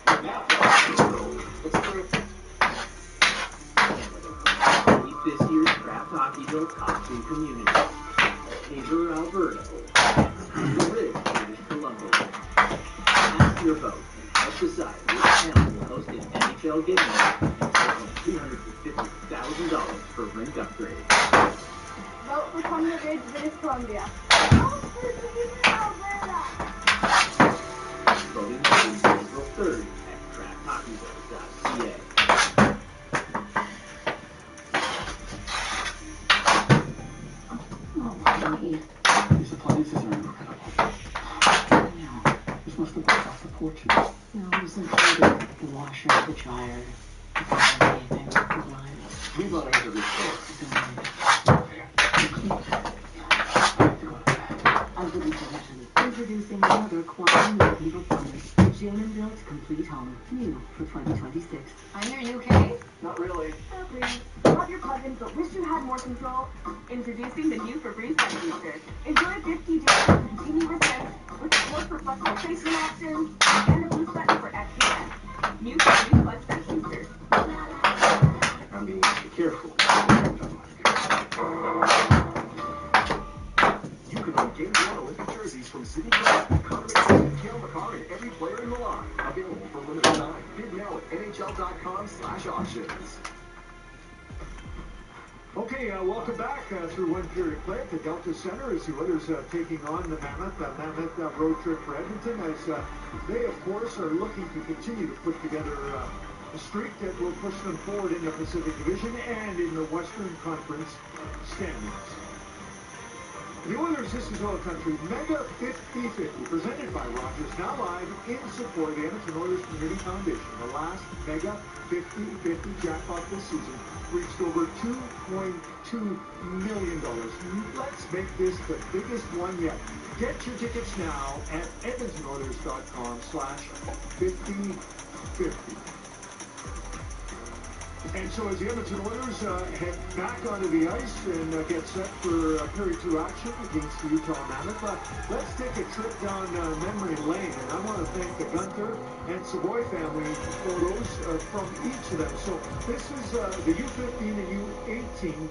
Napa Auto Pro. It's true. Meet this year's Craft Hockey Bill top 2 communities. Taber, Alberta, and Thunder Ridge, British Columbia. Cast your vote and help decide which town will host an NHL game night and take home $250,000 for rink upgrade. Vote for Thunder Ridge, British Columbia. Vote for Taber, Alberta. Voting ends April 3rd at crafthockeybill.ca. These appliances are incredible. This must have cost a fortune. No, it was included. The washer, the dryer, the everything, the blinds. We bought it at the store. I wouldn't imagine. Introducing another quantum leaping performance. Jamin built complete home. New for 2026. Anya, are you okay? Not really. Oh, please. Love your plugins, but wish you had more control? Introducing the new Febreze Scent Booster. Enjoy 50 days of continuous scent with support for flexible placement options and a boost button for extra scent. New Febreze Plus Scent Booster. I'm being careful. You can win Game 1 Olympic jerseys from Sidney Crosby, Connor McDavid, and Cale Makar, and every player in the line. Available for limited time. Bid now at NHL.com/auctions. Okay, welcome back through one period play at the Delta Center as the Oilers taking on the Mammoth. Mammoth road trip for Edmonton as they, of course, are looking to continue to put together a streak that will push them forward in the Pacific Division and in the Western Conference standings. The Oilers, this is Oil Country, Mega 50-50, presented by Rogers, now live in support of the Edmonton Oilers Community Foundation. The last Mega 50-50 jackpot this season reached over $2.2 million. Let's make this the biggest one yet. Get your tickets now at edmontonoilers.com/50-50. And so as the Edmonton Oilers head back onto the ice and get set for period 2 action against the Utah Mammoth, let's take a trip down memory lane. And I want to thank the Gunther and Savoy family photos from each of them. So this is the U15 and U18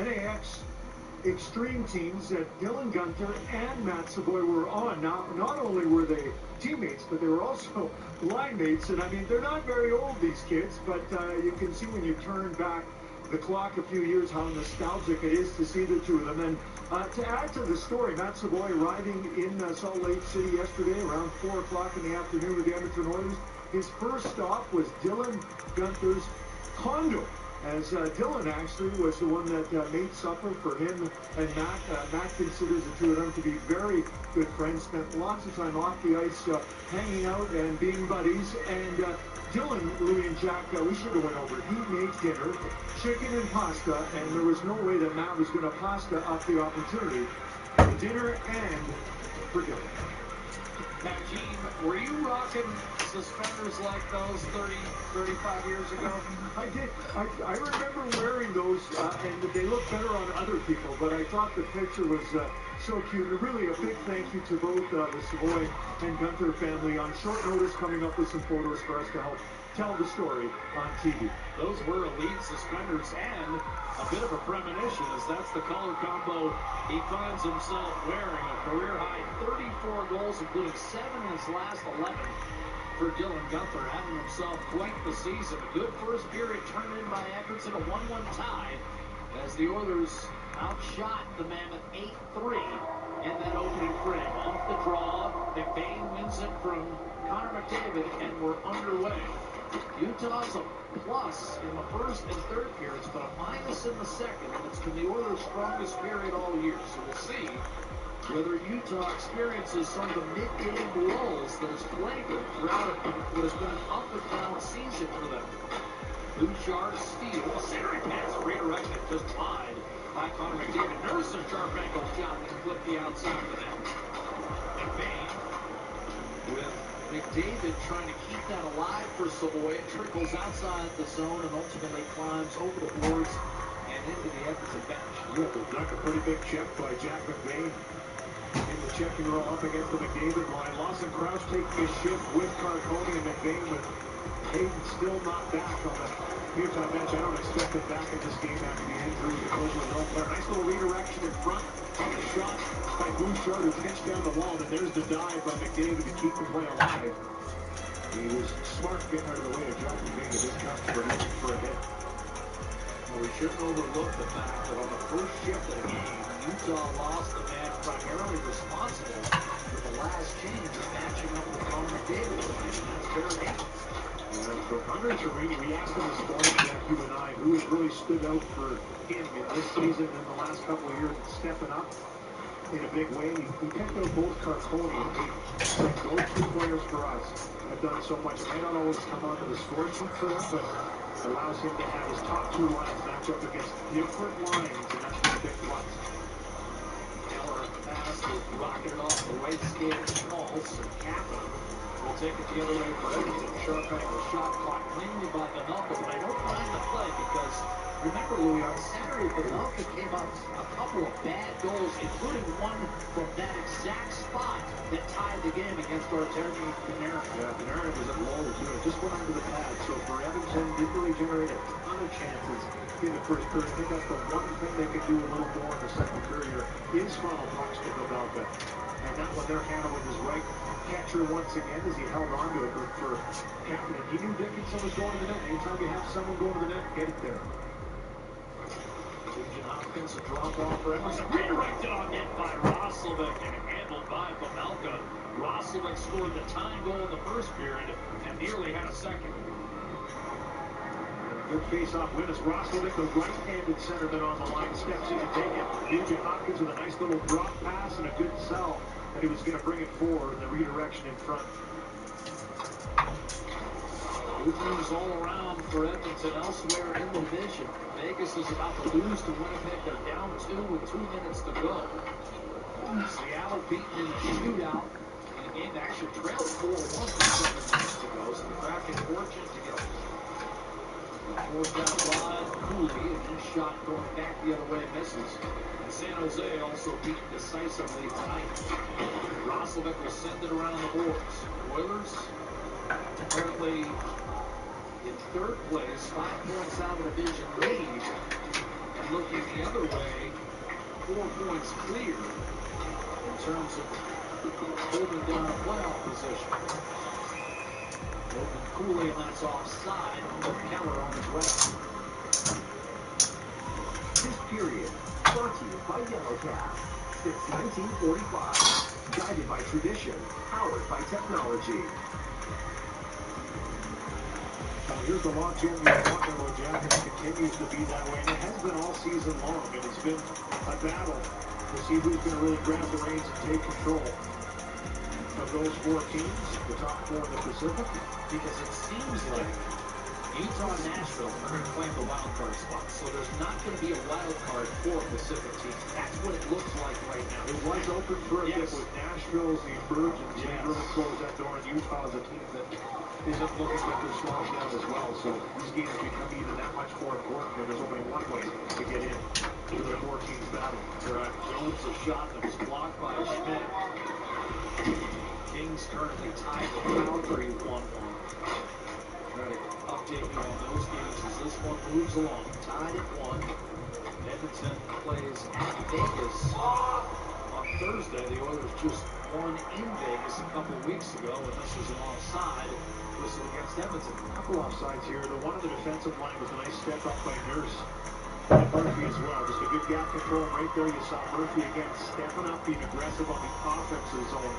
NAX Extreme teams that Dylan Gunther and Matt Savoy were on. Now, not only were they teammates, but they were also line mates. And I mean, they're not very old, these kids, but you can see when you turn back the clock a few years how nostalgic it is to see the two of them. And to add to the story, Matt Savoy arriving in Salt Lake City yesterday around 4 o'clock in the afternoon with the Edmonton Oilers. His first stop was Dylan Gunther's condo, as Dylan actually was the one that made supper for him and Matt. Matt considers the two of them to be very good friends, spent lots of time off the ice hanging out and being buddies. And Dylan, Louie and Jack, we should have went over. He made dinner, chicken and pasta, and there was no way that Matt was going to pasta up the opportunity for dinner and for Dylan. Now, Gene, were you rocking suspenders like those 30, 35 years ago? I did. I remember wearing those, and they look better on other people, but I thought the picture was so cute. And really a big thank you to both the Savoy and Gunther family on short notice coming up with some photos for us to help tell the story on TV. Those were elite suspenders and a bit of a premonition, as that's the color combo he finds himself wearing. A career-high 34 goals, including 7 in his last 11 for Dylan Gunther, having himself quite the season. A good first period turned in by Edmonton, a 1-1 tie, as the Oilers outshot the Mammoth 8-3 in that opening frame. Off the draw, McBain wins it from Connor McDavid, and we're underway. Utah's a plus in the first and third periods, but a minus in the second, and it's been the Oilers' strongest period all year. So we'll see whether Utah experiences some of the mid-game lulls that has plagued them throughout what has been an up-and-down season for them. Bouchard steal, centering pass redirected, just wide by Connor McDavid. Nurse a sharp ankle shot that flipped the outside of the net. McBain with McDavid trying to keep that alive for Savoy. It trickles outside the zone and ultimately climbs over the boards and into the Edmonton bench. You have to duck a pretty big check by Jack McBain in the checking row up against the McDavid line. Lawson Crouch taking his shift with Carcone and McBain, but Hayden still not back on the Utah bench. I don't expect him back in this game after the injury to Copeland. No player. Nice little redirection in front on the shot by Bouchard, who pitched down the wall. And there's the dive by McDavid to keep the play alive. He was smart getting out of the way of Jack McBain. It just comes for a hit. Well, we shouldn't overlook the fact that on the first shift of the game, Utah lost the man primarily responsible for the last change of matching up with Connor McDavid. That's Barry Hayden. So Andre Torini, we asked him this morning, Jack, you and I, who has really stood out for him in this season and the last couple of years, stepping up in a big way. He picked out both Carcone and Hayden. Like, those two players for us have done so much. It may not always come onto the score sheet for them, but allows him to have his top two lines match up against different lines, and that's been a big plus. Eller pass was rocketed off the right skate, Schmaltz, and Kappa We'll take it the other way for Edmonton. Sharp angle shot caught cleanly by Pavelka, but I don't mind the play because remember, Louis, on Saturday, Pavelka came up a couple of bad goals, including one from that exact spot that tied the game against Artemi Panarin. Yeah, Panarin was at low too. It just went under the pad. So for Edmonton, didn't really generate a ton of chances in the first period. I think that's the one thing they could do a little more in the second period is funnel pucks to Pavelka. And that one they're handling his right catcher once again as he held on to it. But for Captain, he knew Dickinson was going to the net. Anytime you have someone going to the net, get it there. Nugent Hopkins, a drop off for Emerson. Redirected on net by Roslovic and handled by Pavelka. Roslovic scored the tying goal in the first period and nearly had a second. Good face-off win as Roslovic, the right-handed centerman on the line, steps in to take it. Nugent Hopkins with a nice little drop pass and a good sell. And he was going to bring it forward in the redirection in front. Good news all around for Edmonton elsewhere in the division. Vegas is about to lose to Winnipeg. They're down 2 with 2 minutes to go. Seattle beaten in a shootout in a game that actually trailed 4-1 with 7 minutes to go. So the Kraken fortunate to get forced out wide. Cooley, and his shot going back the other way misses. And San Jose also beaten decisively tonight. Roslovic will send it around the boards. Oilers currently in third place, 5 points out of the division lead. And looking the other way, 4 points clear in terms of holding down a playoff position. Logan Cooley, and that's offside. But Keller on his way. This period brought to you by Yellow Cab. Since 1945. Guided by tradition. Powered by technology. Well, here's the logjam you're talking about, Jack, and it continues to be that way. And it has been all season long, and it's been a battle to see who's going to really grab the reins and take control of those 4 teams, the top 4 in the Pacific. Because it seems like Utah and Nashville are going to claim the wild card spot. So there's not going to be a wild card for Pacific teams. That's what it looks like right now. It was open for a bit with Nashville's emergence. Yes. They really closed that door, and Utah is a team that isn't looking like they're slowing down as well. So these games become even that much more important when there's only one way to get in to the 4 teams battle. Jones, a shot that was blocked by Schmidt. Kings currently tied with Calgary 1-1. Try to update you on those games as this one moves along. Tied at 1. Edmonton plays at Vegas on Thursday. The Oilers just won in Vegas a couple weeks ago, and this is an offside whistle against Edmonton. A couple offsides here. The one on the defensive line was a nice step up by Nurse. And Murphy as well. Just a good gap control right there. You saw Murphy again stepping up, being aggressive on the offensive zone.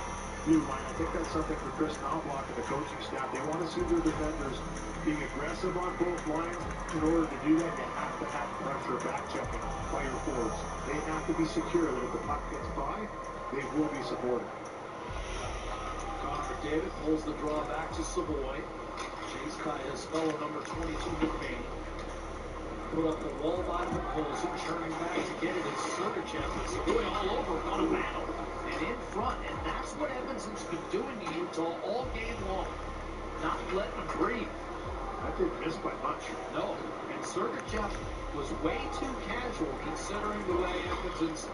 Blue line. I think that's something for Chris Knobloch and the coaching staff. They want to see their defenders being aggressive on both lines. In order to do that, you have to have pressure back checking by your forwards. They have to be secure that if the puck gets by, they will be supported. Connor McDavid pulls the draw back to Savoy. Chased by his fellow number 22 McBain. Put up the wall by McColson, turning back to get it as Sergachev, but Savoy all over, won a battle. And in front, and that's what Edmonton's been doing to Utah all game long. Not letting them breathe. That didn't miss by much. No, and Sergachev was way too casual considering the way Edmonton's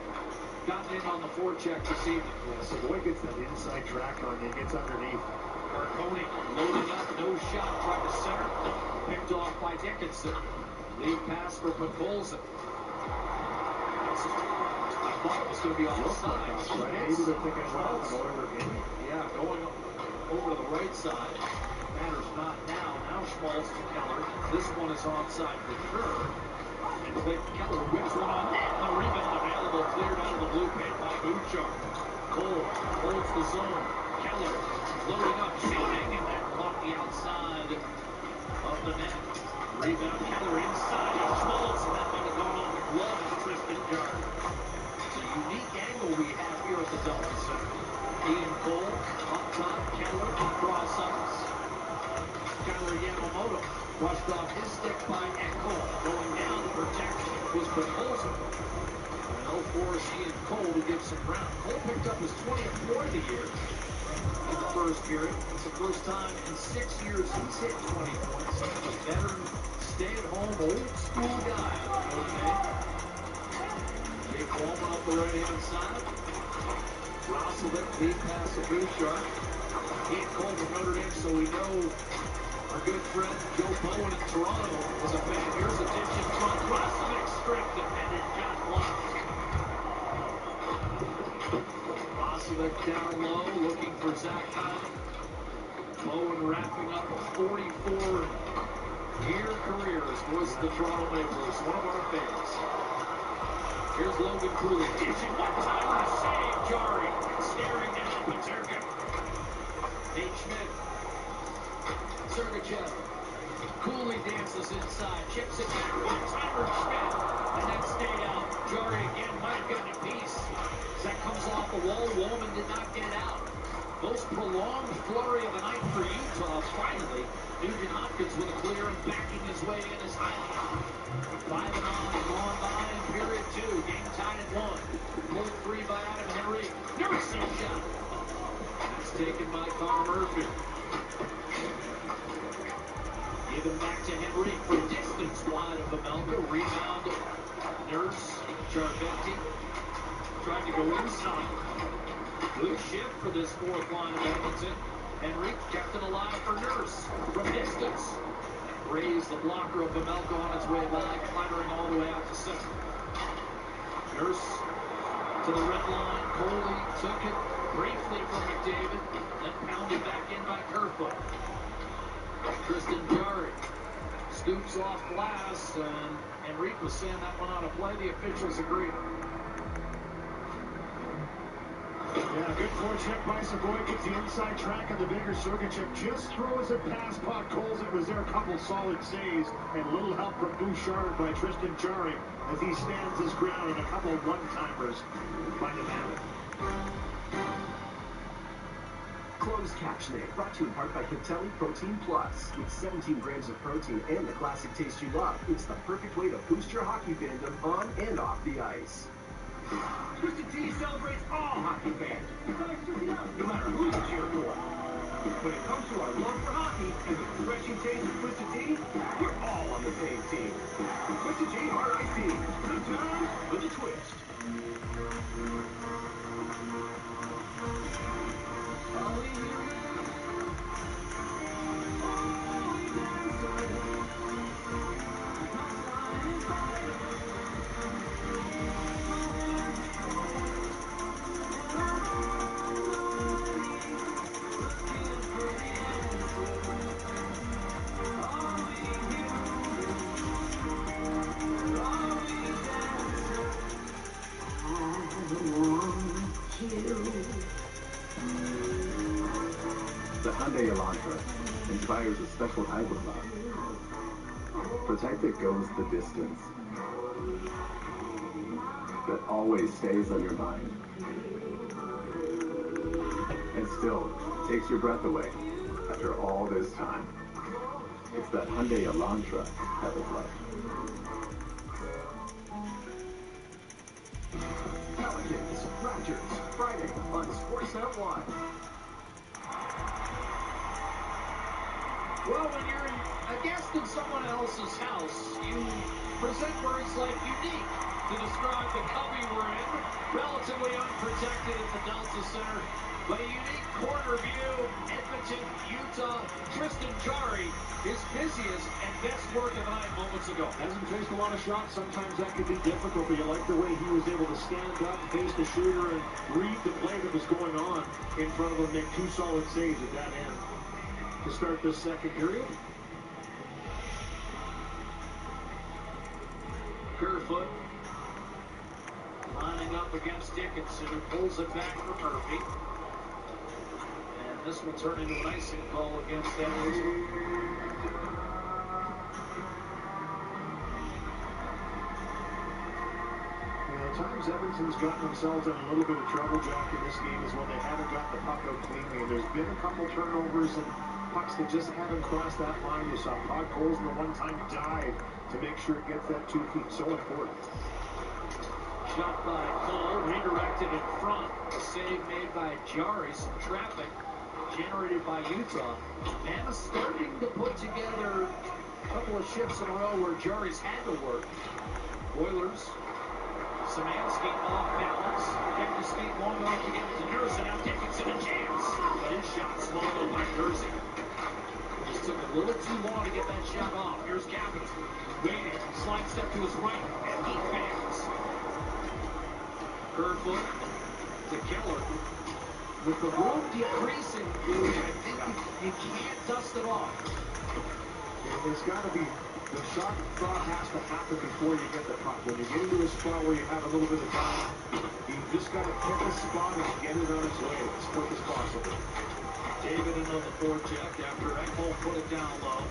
gotten in on the forecheck this evening. Yeah, Savoy gets that inside track on you, gets underneath. Marconi loading up, no shot, tried to center, picked off by Dickinson. Lead pass for McColson. I thought it was going to be offside. Maybe they're thinking, well, an Oiler in. Yeah, going over to the right side. Matters not now. Now Schmaltz to Keller. This one is onside for sure. And Clayton Keller whips one on net. The rebound available, cleared out of the blue paint by Bouchard. Cole holds the zone. Keller loading up, shooting, and that caught the outside of the net. Rebound Keller inside of Schmaltz, and that might have gone on the glove of Tristan Jarry. It's a unique angle we have here at the Delta Center. Ian Cole, up top, Keller, cross ups. Skyler Yamamoto brushed off his stick by Ekholm. Going down to protect was Proposal. And they'll force Ian Cole to give some ground. Cole picked up his 20th point of the year in the first period. It's the first time in 6 years he's hit 20 points. A veteran, stay-at-home, old-school guy out of Notre Dame. Jake Coleman up the right-hand side. Roslovic, lead pass to Bouchard. Kate Cole from Notre Dame, so we know our good friend Joe Bowen in Toronto is a fan. Here's a ditch in front. Roslovic stripped, defended, shot blocked. Roslovic down low, looking for Zach Hyman. Bowen wrapping up a 44-year career as voice of the Toronto Maple Leafs, one of our favorites. Here's Logan Cooley, dishing one-timer to save Jari, staring down Paterka. Nate Schmidt, Sergachev, Cooley dances inside, chips it back, one-timer Schmidt, and then stayed out. Jari again might have gotten a piece. As that comes off the wall, Woolman did not get it out. Most prolonged flurry of the night for Utah. Finally, Nugent Hopkins with a clear and backing his way in his highlight. 5 and on, gone by in period 2. Game tied at 1. Pulled free by Adam Henry. Nurse no shot. That's taken by Connor Murphy. Given back to Henry for distance wide of Pavelka. Rebound. Nurse. Jarventi. Tried to go inside. Good shift for this fourth line of Edmonton. Henry kept it alive for Nurse from distance. Raised the blocker of Pavelka on its way by, clattering all the way out to center. Nurse to the red line. Coley took it briefly from McDavid, then pounded back in by Kerfoot. Tristan Jari scoops off glass, and Henrique was saying that one out of play. The officials agreed. Yeah, good forecheck by Savoy. Gets the inside track of the bigger Sergachev. Just throws it past Podkolzin. Was there a couple solid saves and a little help from Bouchard by Tristan Jari as he stands his ground and a couple one-timers by the Mammoth. Closed captioning brought to you in part by Cantelli Protein Plus. With 17 grams of protein and the classic taste you love, it's the perfect way to boost your hockey fandom on and off the ice. Twisted Tea celebrates all hockey fans. No matter who you cheer for. When it comes to our love for hockey and the refreshing taste of Twisted Tea, we're all on the same team. Twisted Tea Hard Iced Tea. Good times with a twist. The Hyundai Elantra inspires a special type of love. The type that goes the distance. That always stays on your mind. And still takes your breath away after all this time. It's that Hyundai Elantra type of love. Pelicans, Raptors, Friday on Sportsnet 1. Well, when you're a guest in someone else's house, you present words like unique to describe the cubby we're in. Relatively unprotected at the Delta Center, but a unique corner view. Edmonton, Utah. Tristan Jari, his busiest and best work of the night moments ago. Hasn't faced a lot of shots. Sometimes that could be difficult, but you like the way he was able to stand up, face the shooter, and read the play that was going on in front of him, make 2 solid saves at that end to start this second period. Kerfoot lining up against Dickinson, who pulls it back for Murphy. And this will turn into an icing call against Edmonton. At times, Edmonton's gotten themselves in a little bit of trouble, Jack, in this game is when they haven't gotten the puck out cleanly. And there's been a couple turnovers and pucks that just haven't crossed that line. You saw Podkolzin the one-time dive to make sure it gets that 2 feet. So important. Shot by Cole, redirected in front. A save made by Jari, some traffic. generated by Utah. And is starting to put together a couple of shifts in a row where Jari's had to work. Oilers. Szymanski off balance. Kept his feet long enough to get it to Nurse, and now Dickinson a chance. But his shot swallowed by Jersey. It just took a little too long to get that shot off. Here's Gavin. Waiting. Slide step to his right, and he fails. Kerfoot to Keller. With the room decreasing, I think you can't dust it off. There's got to be, the shot thought has to happen before you get the puck. When you get into a spot where you have a little bit of time, you just got to pick a spot and get it on its way as quick as possible. David in on the forecheck after Ekholm put it down low.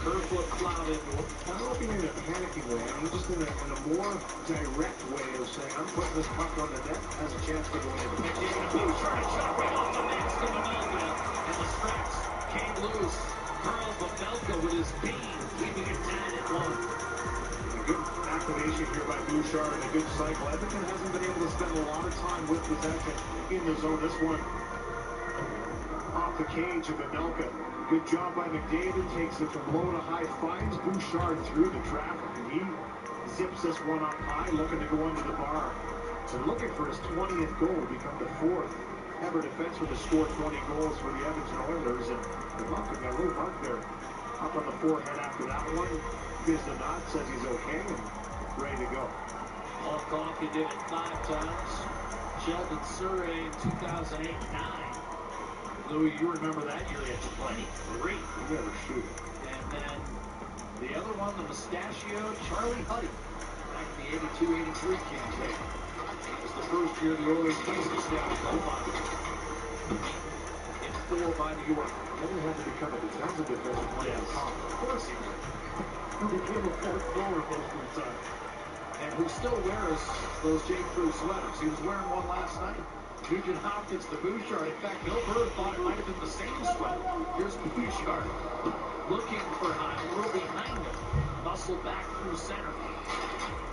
Kerfoot plowed into it. I'm not being in a panicking way. I mean, just in a more direct way of saying, I'm putting this puck on the net, has a chance to go in. McDavid moves, trying to shot right off the mask of Pavelka. And the straps came loose. Carl Pavelka with his beam, keeping it tied at 1. A good activation here by Bouchard and a good cycle. Edmonton hasn't been able to spend a lot of time with possession in the zone. This one off the cage of Anelka. Good job by McDavid. Takes it from low to high. Finds Bouchard through the traffic. And he zips this one up high, looking to go under the bar. And looking for his 20th goal. Become the 4th ever defenseman to score 20 goals for the Edmonton Oilers. And Anelka got a little bump there. Up on the forehead after that one. Gives the nod, says he's okay, and ready to go. Paul Coffey did it 5 times. Sheldon Surrey in 2008-9. Louis, you remember that year? He had 23. You never shoot. And then the other one, the mustachioed Charlie Huddy, back in the 82-83 campaign. It was the first year the Oilers faced the Stanley Cup Final. In 4 by New York. Huddy had to become a defensive defensive player. Yes. Of course he did. Who became a fourth forward most of the time. And who still wears those J. Crew sweaters. He was wearing one last night. Nugent Hopkins to Bouchard. In fact, Bill Burr thought it might have been the same sweater. Here's Bouchard looking for Heim, a little behind him. Muscle back through center.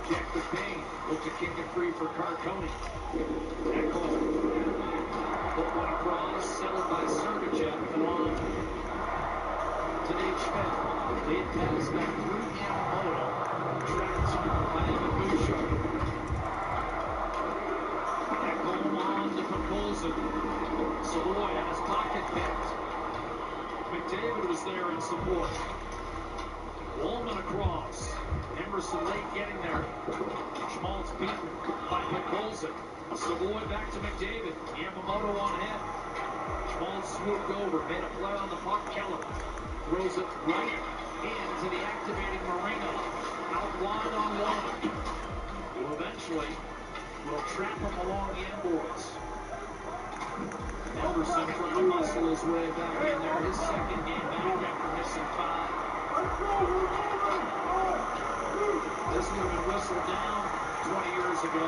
Jack the Payne looked to kick it free for Carcone. Ekholm. Put one across, settled by Sergachev, and on to Nate Schmidt. Lead pass back through Yamamoto. Trapped by Evan Bouchard. Ekholm on to Pokolzin. Savoy had his pocket picked. McDavid was there in support. Wallman across. Emerson late getting there. Schmaltz beaten by Pokolzin. Savoy back to McDavid. Yamamoto on ahead. Schmaltz swooped over, made a play on the puck. Keller throws it right into the activating Marino. Out wide on Wallman, who eventually will trap him along the end boards. Emerson trying to muscle his way back in there. His second game back after missing 5. This would have been whistled down 20 years ago.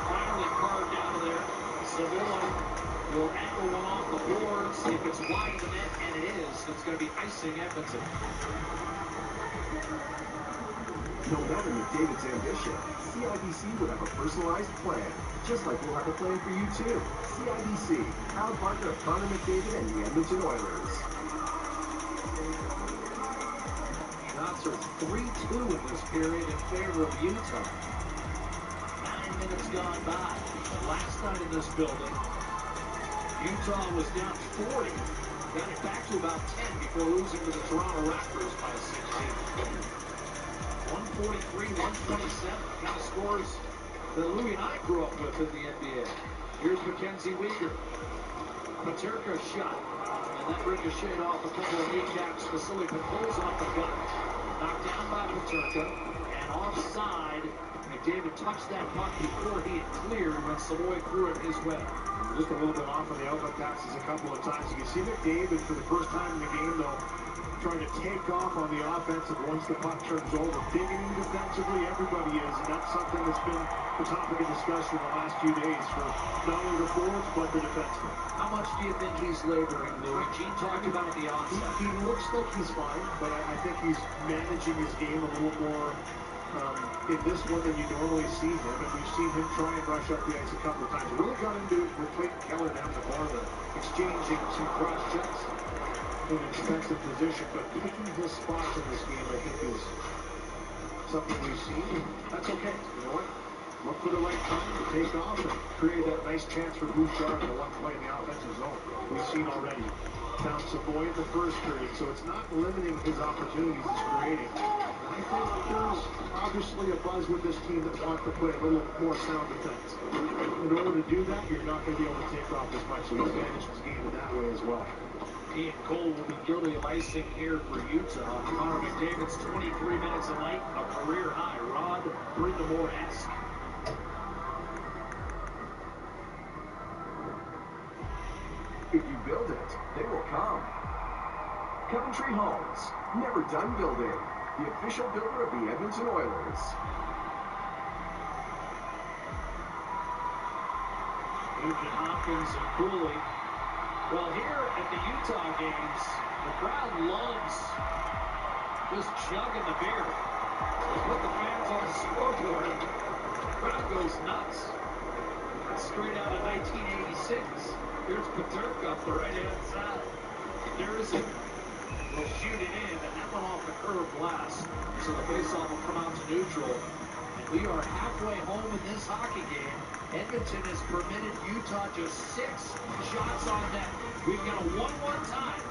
Finally carved out of there. Savoy will angle one off the boards. If it's wide of the net, and it is, it's going to be icing Edmonton. No matter McDavid's ambition, CIBC would have a personalized plan, just like we'll have a plan for you too. CIBC, proud partner of Connor McDavid and the Edmonton Oilers. Shots are 3-2 in this period in favor of Utah. 9 minutes gone by. Last night in this building, Utah was down 40. Got it back to about 10 before losing to the Toronto Raptors by 16. 143-127. Kind of scores that Louis and I grew up with in the NBA. Here's Mackenzie Weegar. Paterka's shot. And that ricocheted off a couple of kneecaps. Vasily Pokolzin up the gut. Knocked down by Paterka. And offside. McDavid touched that puck before he had cleared when Savoy threw it his way. Just a little bit off on the outlet passes a couple of times. You can see McDavid for the first time in the game, though, trying to take off on the offensive once the puck turns over. Digging in defensively, everybody is, and that's something that's been the topic of discussion in the last few days for not only the forwards, but the defensemen. How much do you think he's laboring, Louis? Gene talked about the onset. He looks like he's fine, but I think he's managing his game a little more in this one than you normally see him, and we've seen him try and rush up the ice a couple of times. Really got into it with Clayton Keller down the corner. exchanging some cross checks in a defensive position, but picking his spots in this game, I think, is something we've seen. That's okay. You know what? Look for the right time to take off and create that nice chance for Bouchard in the one play in the offensive zone. We've seen already. Found Savoy in the first period, so it's not limiting his opportunities he's creating. I think there's obviously a buzz with this team that wants to play a little more sound defense. In order to do that, you're not going to be able to take off as much, so he's managed his game in that way as well. Ian Cole will be guilty of icing here for Utah. Connor McDavid's 23 minutes a night, a career high. Rod Brindamore-esque. If you build it, they will come. Coventry Homes, never done building. The official builder of the Edmonton Oilers. Nugent Hopkins and Cooley. Well, here at the Utah games, the crowd loves just chugging the beer. They put the fans on the scoreboard. The crowd goes nuts. That's straight out of 1986. Here's Paterka up the right-hand side. Harrison will shoot it in, and that one off the curve blast. So the faceoff will come out to neutral. And we are halfway home in this hockey game. Edmonton has permitted Utah just 6 shots on net. We've got a 1-1 tie.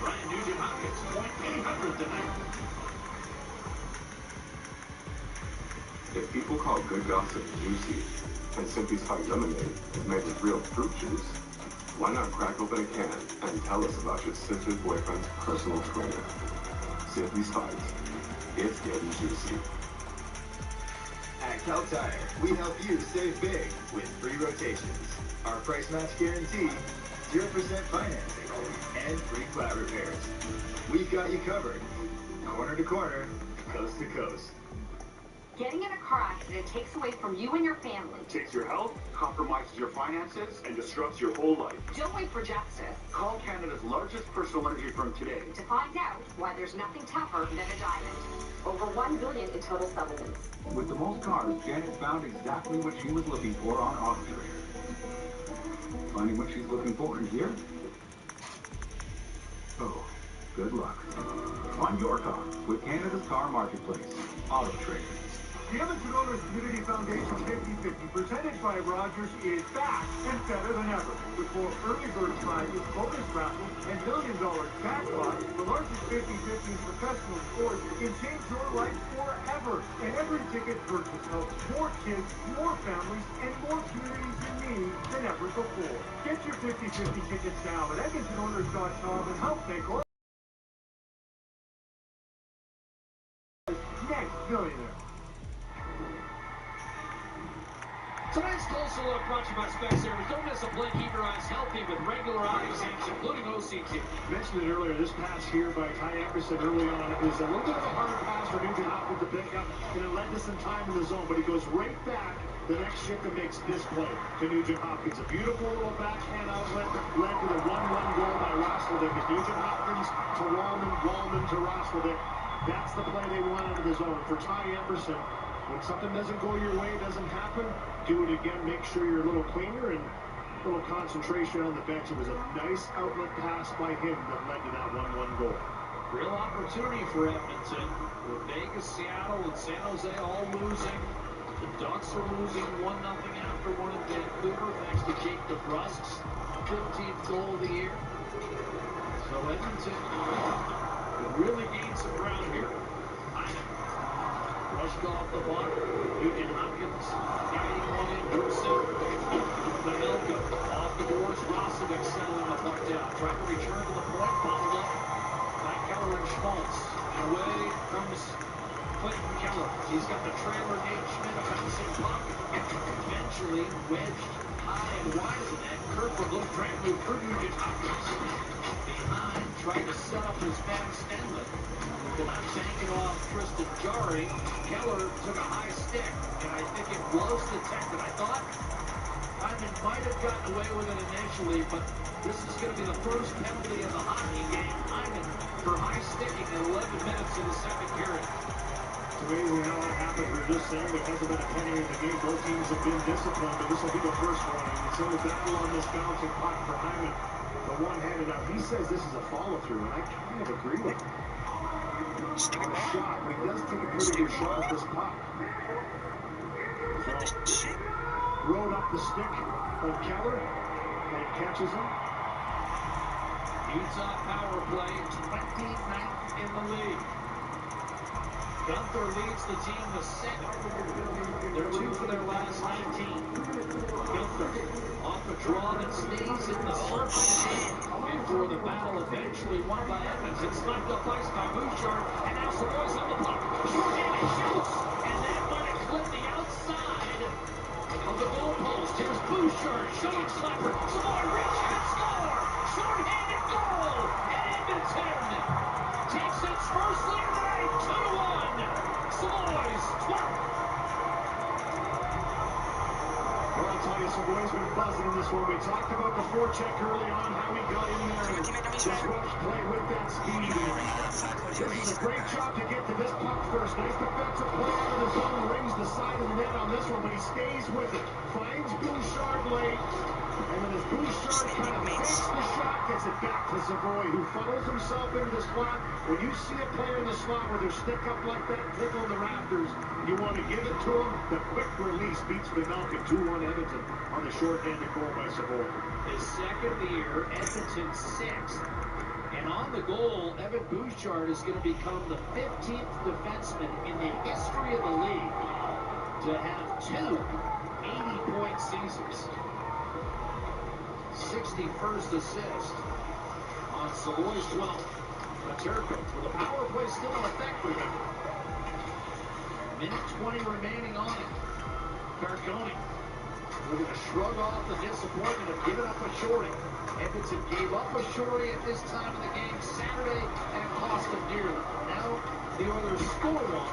Ryan Nugent-Hopkins, .800 tonight. If people call good gossip juicy, and Simply Spiked lemonade is made with real fruit juice, why not crack open a can and tell us about your sister's boyfriend's personal trainer? Simply Spiked. It's getting juicy. At Cal Tire, we help you save big with free rotations. Our price match guarantee, 0% financing, and free flat repairs. We've got you covered, corner to corner, coast to coast. Getting in a car accident takes away from you and your family. Takes your health, compromises your finances, and disrupts your whole life. Don't wait for justice. Call Canada's largest personal injury firm today To find out why there's nothing tougher than a diamond. Over $1 billion in total settlements. With the most cars, Janet found exactly what she was looking for on AutoTrader. Finding what she's looking for in here? Oh, good luck. Find your car with Canada's car marketplace, AutoTrader. The Edmonton Oilers Community Foundation 50-50 presented by Rogers is back and better than ever. With both early bird prizes, bonus raffles, and $1 million jackpots, the largest 50-50 in professional sports can change your life forever. And every ticket purchase helps more kids, more families, and more communities in need than ever before. Get your 50-50 tickets now at EdmontonOilers.com and help make Oilers next millionaire. Tonight's Tulsa Look brought to you by Specsavers. Don't miss a play. Keep your eyes healthy with regular eye exams, including OCT. Mentioned it earlier, this pass here by Ty Emerson early on. It was a little bit of a hard pass for Nugent Hopkins to pick up, and it led to some time in the zone, but he goes right back the next shift and makes this play to Nugent Hopkins. A beautiful little backhand outlet led to the 1-1 goal by Roslovic. It's Nugent Hopkins to Wallman to Roslovic. That's the play they wanted in the zone. For Ty Emerson, when something doesn't go your way, doesn't happen, do it again. Make sure you're a little cleaner and a little concentration on the bench. It was a nice outlet pass by him that led to that 1-1 goal. Real opportunity for Edmonton with Vegas, Seattle, and San Jose all losing. The Ducks are losing 1-0 after one in Vancouver thanks to Jake DeBrusk's 15th goal of the year. So Edmonton can really gain some ground here. Rushed off the block. Nugent Hopkins guiding one in. Wilson. Pavelka off the boards. Roslovic settling the puck down. Trying to return to the point. Followed up by Keller and Schmaltz. And away comes Clayton Keller. He's got the trailer. Nate Schmidt a bouncing puck. Eventually wedged high and wide of the net. Kerfoot little drag move for Nugent Hopkins. Behind, trying to set up his man Stenley. Not tanking off Tristan Jarry. Keller took a high stick, and I think it was detected. I thought Hyman might have gotten away with it initially, but this is going to be the first penalty of the hockey game. Hyman for high sticking at 11 minutes in the second period. It's amazing how it happened. We're just saying there hasn't been a penalty in the game. Both teams have been disciplined, but this will be the first one. And it's So battle on this bouncing puck for Hyman. The one-handed out. He says this is a follow-through, and I kind of agree with him. On a shot, but he does take a pretty good shot at this puck. So, rode up the stick of Keller and catches him. Utah power play, 29th in the league. Gunther leads the team with 7. They're 2 for their last 19. Gunther off a draw that stays in the circle before the battle eventually won by Edmonton. Slapped up ice by Bouchard, and now Savoy's on the puck. Short-handed shoots, and that might have clipped the outside of the goalpost. Here's Bouchard, showing Slapper. Savoy reach and score! Short-handed goal, and Edmonton takes its first lead of the night, 2-1. Savoy's 12th. Well, I'll tell you, Savoy's been buzzing in this one. We talked about the forecheck early on, how he got in there and disrupts play with that speed. This is a great job to get to this puck first. Nice defensive play out of the zone, rings the side of the net on this one, but he stays with it. Finds Bouchard late, and then as Bouchard kind of fakes the shot, gets it back to Savoy, who funnels himself into the slot. When you see a player in the slot with their stick up like that, tickling the rafters, you want to give it to him. The quick release beats Vanelka 2-1 Edmonton on the short-handed goal by Savoy. His second of the year, Edmonton 6th. And on the goal, Evan Bouchard is going to become the 15th defenseman in the history of the league to have 2 80-point seasons. 61st assist on Savoy's 12th. Paterka with a power play still in effect for him. Minute 20 remaining on it. Carcone moving to shrug off the disappointment of giving up a shorty. Edmonton gave up a shorty at this time of the game Saturday, and it cost them dearly. Now the Oilers score one,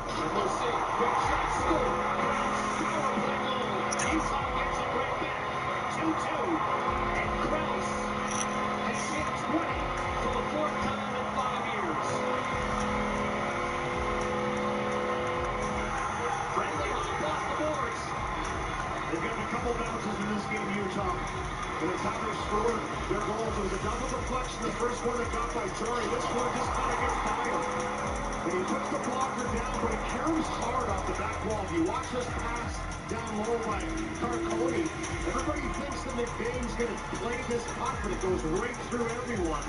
and we'll see. Quick shot, score. Power play goal. Utah gets it right back. 2-2, and Krause has hit 20 for the 4th time in 5 years. Friendly hop off the boards. They've gotten a couple bounces in this game, Utah. And it's how they scored their goals. It was a double deflection. The first one that got by Jari. This one just kind of gets by him. And he puts the blocker down, but it caroms hard off the back wall. If you watch this pass down low by Carcone, everybody thinks that McBain's going to play this puck, but it goes right through everyone.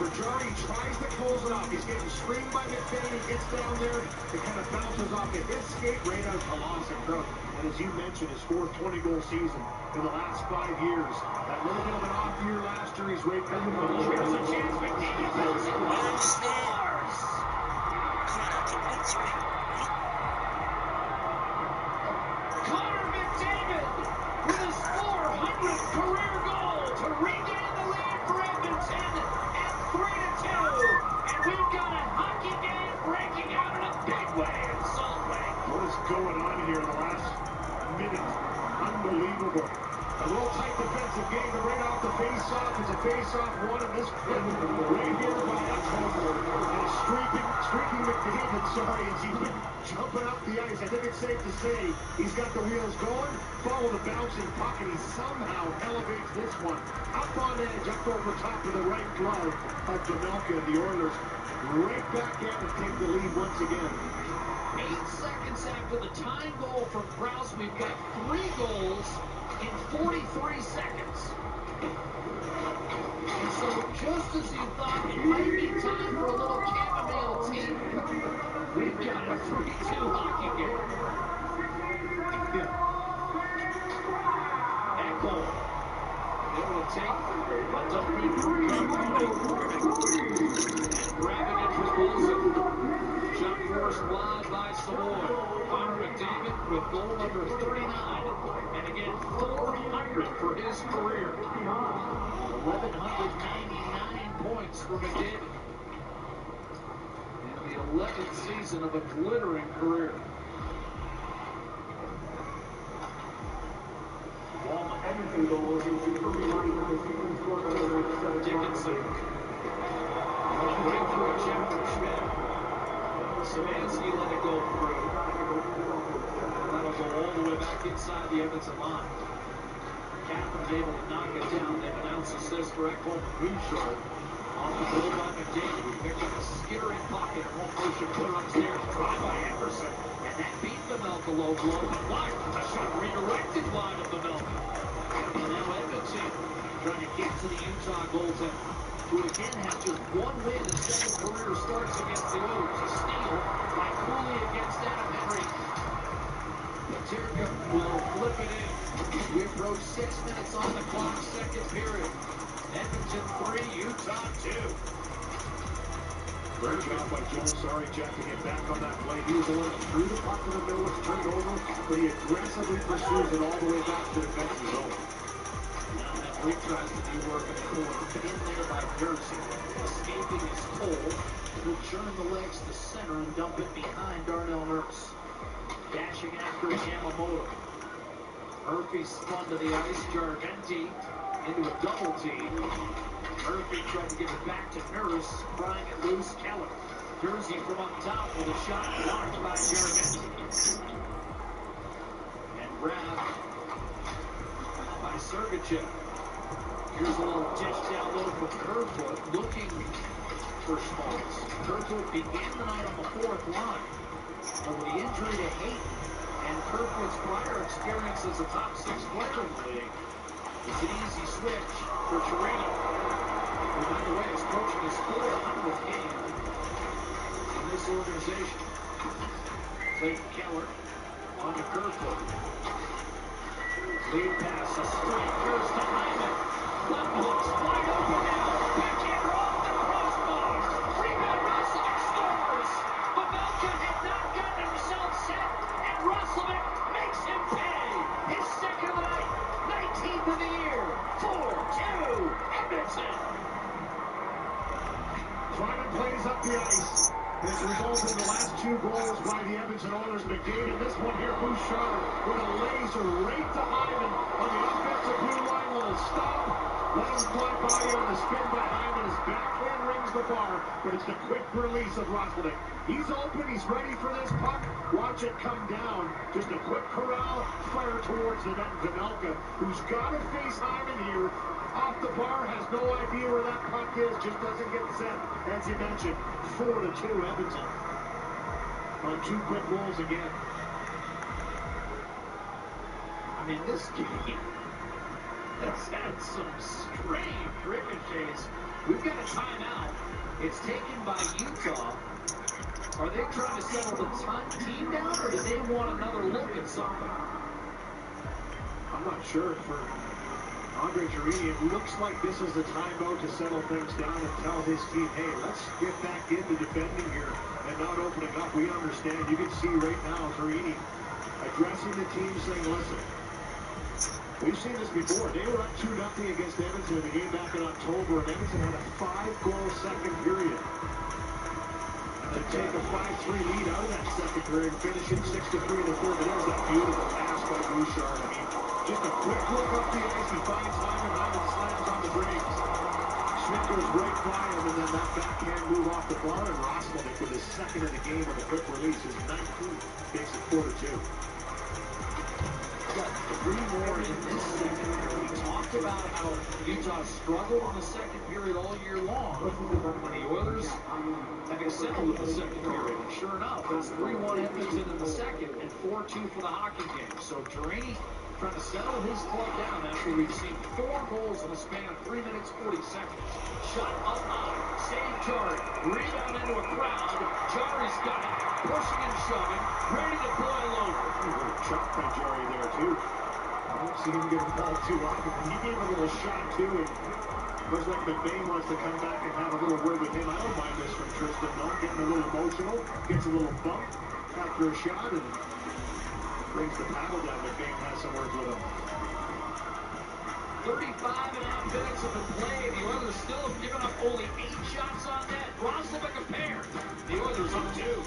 Jari tries to close it off. He's getting screened by McBain. He gets down there. It kind of bounces off of his skate right out to Lawson Crook. And as you mentioned, his 4th 20-goal season in the last 5 years. That little bit of an off year last year, he's right back. Here's a chance. McDavid pulls it back and scores! Connor McDavid with his 400th career goal to regain the lead for Edmonton at 3-2. And we've got a hockey game breaking out in a big way in Salt Lake. What is going on here in the last minute? Unbelievable. A little tight defensive game, but right off the face-off is a face-off one, and this clip right here by andtelll. And streaking McDavid, sorry, as he's been jumping up the ice. I think it's safe to say he's got the wheels going, follow the bouncing puck, and he somehow elevates this one. Up on edge, up over top of the right glove of Vanelka, and the Oilers right back in and take the lead once again. 8 seconds after the tying goal from Krause, we've got 3 goals in 43 seconds. And so just as you thought it might be time for a little chamomile tea, we've got a 3-2 hockey game. Echo able to take a dumping from Carcone and grabbing it for Wilson. Shot forced wide by Savoy. Connor McDavid with goal number 39. And again, 400 for his career. 1,199 points for McDavid. In the 11th season of a glittering career. Edmonton goals in Dickinson. Looking for a check from Schmidt. Szymanski let it go through. That'll go all the way back inside the Edmonton line. Cap able to knock it down. They've announced assist for Ekholm and Bouchard. Off the goal by McDavid, who picked up a skittering puck and won't motion clear upstairs. Try by Emerson, and that beat Pavelka low blow. But wide, a shot redirected wide of Pavelka. And now Edmonton trying to get to the Utah goaltender, who again has just one win in 7 career starts against the Oilers. A steal by Cooley against Adam Henry. Paterka will flip it in. We approach 6 minutes on the clock, second period. Edmonton 3, Utah 2. Great job by Joel Saricek to get back on that play. He was the one that threw the puck to the middle, it's turned over, but he aggressively pursues it all the way back to the defensive zone. Now Henry tries to do work in the corner. In there by Jersey. Escaping his Cole. He'll churn the legs to center and dump it behind Darnell Nurse. Dashing after Yamamoto. Murphy spun to the ice. Jarventi into a double team. Murphy tried to give it back to Nurse, prying it loose. Keller. Jersey from up top with a shot blocked by Jarventi. And grabbed by Sergachev. Here's a little dish down low from Kerfoot, looking for Schmaltz. Kerfoot began the night on the 4th line. But with the injury to Hayton and Kerfoot's prior experience as a top 6 player in the league, it's an easy switch for Chirino, who, by the way, is coaching his 400th game in this organization. Clayton Keller on to Kerfoot. Lead pass, a straight curse to Hyman. Left looks wide open now. Backhander off the crossbar. Rebound, Roslovic scores. Pavelka had not gotten himself set, and Roslovic makes him pay. His second of the night, 19th of the year. 4-2, Edmonton. Tryman plays up the ice. This results in the last 2 goals by the Edmonton Oilers. McDavid, this one here, Bouchard with a laser right to Hyman on the offensive blue line. Little stop. Let him fly by on the spin by Hyman. His backhand rings the bar, but it's the quick release of Roslovic. He's open. He's ready for this puck. Watch it come down. Just a quick corral. Fire towards the net. Pavelka, who's got to face Hyman here. Off the bar, has no idea where that puck is, just doesn't get set. As you mentioned, 4-2 Edmonton. On 2 quick goals again. I mean, this game has had some strange ricochets. We've got a timeout. It's taken by Utah. Are they trying to settle the team down, or do they want another look at something? I'm not sure. For Andre Chiarini, it looks like this is the timeout to settle things down and tell his team, hey, let's get back into defending here and not opening up. We understand. You can see right now Chiarini addressing the team, saying, listen, we've seen this before. They were up 2-0 against Edmonton in the game back in October, and Edmonton had a 5-goal second period to take a 5-3 lead out of that second period, finishing 6-3 in the third. But there's that beautiful pass by Bouchard. I mean, just a quick look up the ice. He finds Hyman. Hyman slams on the brakes. Schmidt goes right by him, and then that backhand move off the bar, and Roslovic with his second of the game with a quick release is 19, makes it 4-2. Got 3 more in this second period. We talked about how Utah struggled in the second period all year long, when the Oilers have excelled in the second period. And sure enough, it's 3-1 Edmonton in the second and 4-2 for the hockey game. So Chiarini's trying to settle his club down after we've seen 4 goals in a span of 3 minutes 40 seconds. Shot up high, save Jari, rebound into a crowd. Jari's got it, pushing and shoving, ready to boil over. A little chop by Jari there too. I don't see him get a ball too often. He gave a little shot too, and looks like McBain wants to come back and have a little word with him. I don't mind this from Tristan, though. Getting a little emotional, gets a little bump after a shot, and brings the paddle down. McBain has some words with him. 35.5 minutes have been played. The Oilers still have given up only 8 shots on net. Roslovic a pair. The Oilers up 2.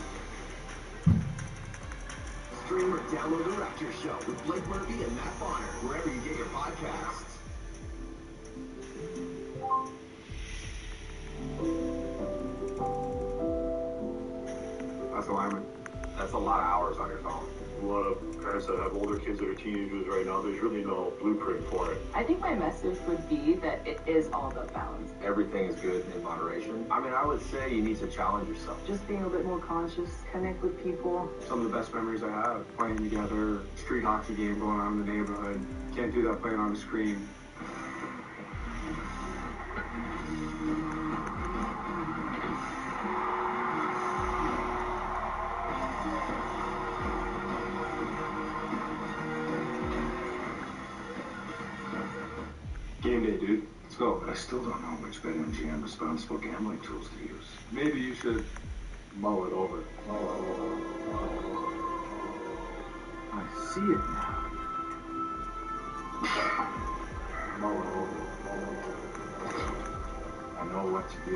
Stream or download the Raptor Show with Blake Murphy and Matt Bonner, wherever you get your podcasts. That's a lot of hours on your phone. A lot of parents that have older kids that are teenagers right now, there's really no blueprint for it. I think my message would be that it is all about balance. Everything is good in moderation. I mean, I would say you need to challenge yourself. Just being a bit more conscious, connect with people. Some of the best memories I have, playing together, street hockey game going on in the neighborhood. Can't do that playing on a screen. Game day, dude. Let's go. But I still don't know which BetMGM responsible gambling tools to use. Maybe you should mull it over. I see it now. Mull it over. I know what to do.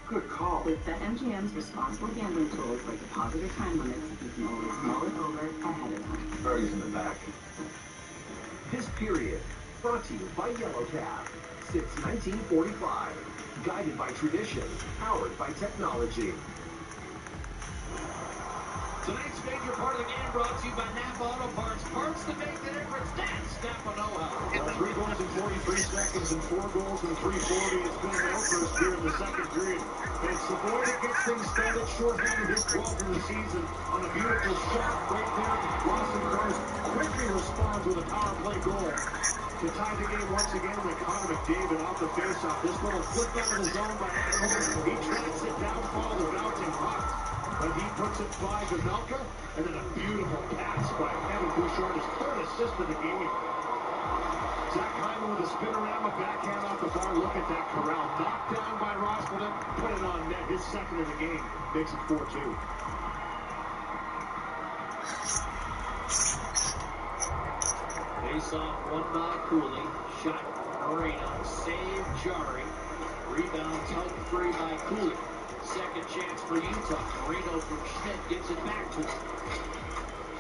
Good call. With BetMGM's responsible gambling tools like deposit or time limits, you can always mull it over ahead of time. Birdie's in the back. This period, brought to you by Yellow Cab. Since 1945, guided by tradition, powered by technology. Tonight's major part of the game brought to you by Napa Auto Parts. Parts that make the difference. That's Napa know-how. 3 goals in 43 seconds and 4 goals in 3:40. It's been an outburst here in the second period. It's the boy that gets things started, shorthanded his 12th of the season on a beautiful shot right there. Boston Cars quickly responds with a power play goal to tie the game once again with Connor McDavid off the faceoff. This little flip out of the zone by Anderson. He tracks it down, follow the bouncing puck. But he puts it by Gamelka, and then a beautiful pass by Evan Bouchard, his third assist of the game. Zach Hyman with a spinorama backhand off the bar. Look at that corral. Knocked down by Rosselin, put it on net. His second of the game makes it 4-2. Face off one by Cooley. Shot Marino. Save Jari. Rebound tugged free by Cooley. Second chance for Utah. Marino from Schmidt gives it back to him.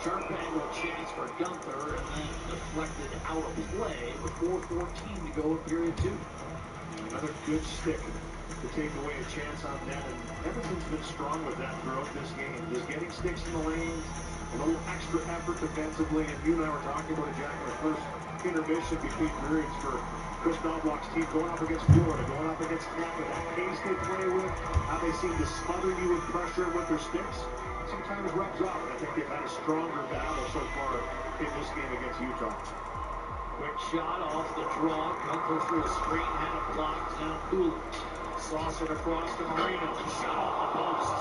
Sharp angle chance for Gunther, and then deflected out of play with 4:14 to go in period 2. Another good stick to take away a chance on net, and Edmonton's been strong with that throughout this game. Just getting sticks in the lanes, a little extra effort defensively, and you and I were talking about it, Jack, in the first intermission between periods for Chris Knobloch's team going up against Florida, going up against Canada, that pace they play with, how they seem to smother you with pressure with their sticks, sometimes rubs off. And I think they've had a stronger battle so far in this game against Utah. Quick shot off the draw. Gunther through a screen, had it blocked. Now Cooley. Sauce it across to Marino. Shot off the post.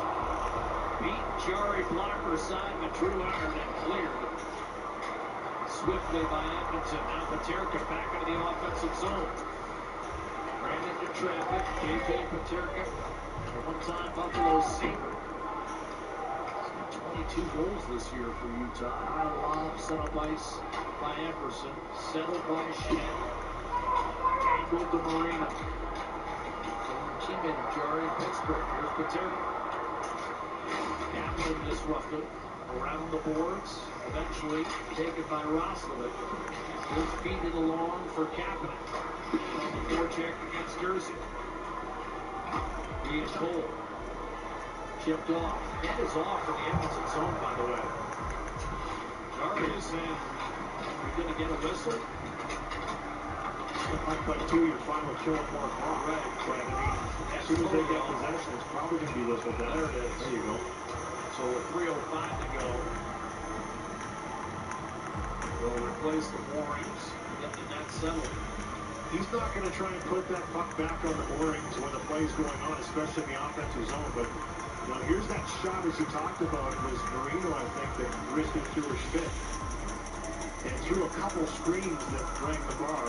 Beat Jari blocker side, but Drew iron and cleared. Swiftly by Edmonton. Now Paterka back into the offensive zone. Ran into traffic. KJ Paterka. One-time Buffalo Sabre. 22 goals this year for Utah. High lob, set up ice by Epperson. Settled by Schmidt. Angled to Marino. Former teammate of Jari in Pittsburgh. Here's Paterka. Kaplan disrupted. Around the boards. Eventually taken by Roslovic. Still feeding along for Kapanen. On the forecheck against Jersey. Ian Cole. Chipped off. That is off for the Edmonton zone, by the way. Jari is saying, you're going to get a whistle? Up by 2, you're fine with killing more clock. Right. But, I mean, as soon as they get possession, it's probably going to be whistled down. There it is. There you go. So with 3:05 to go, they'll replace the moorings, get the net settled. He's not going to try and put that puck back on the moorings when the play's going on, especially in the offensive zone. But now here's that shot, as you talked about. It was Marino, I think, that risked it through a Schmidt. And through a couple screens that rang the bar.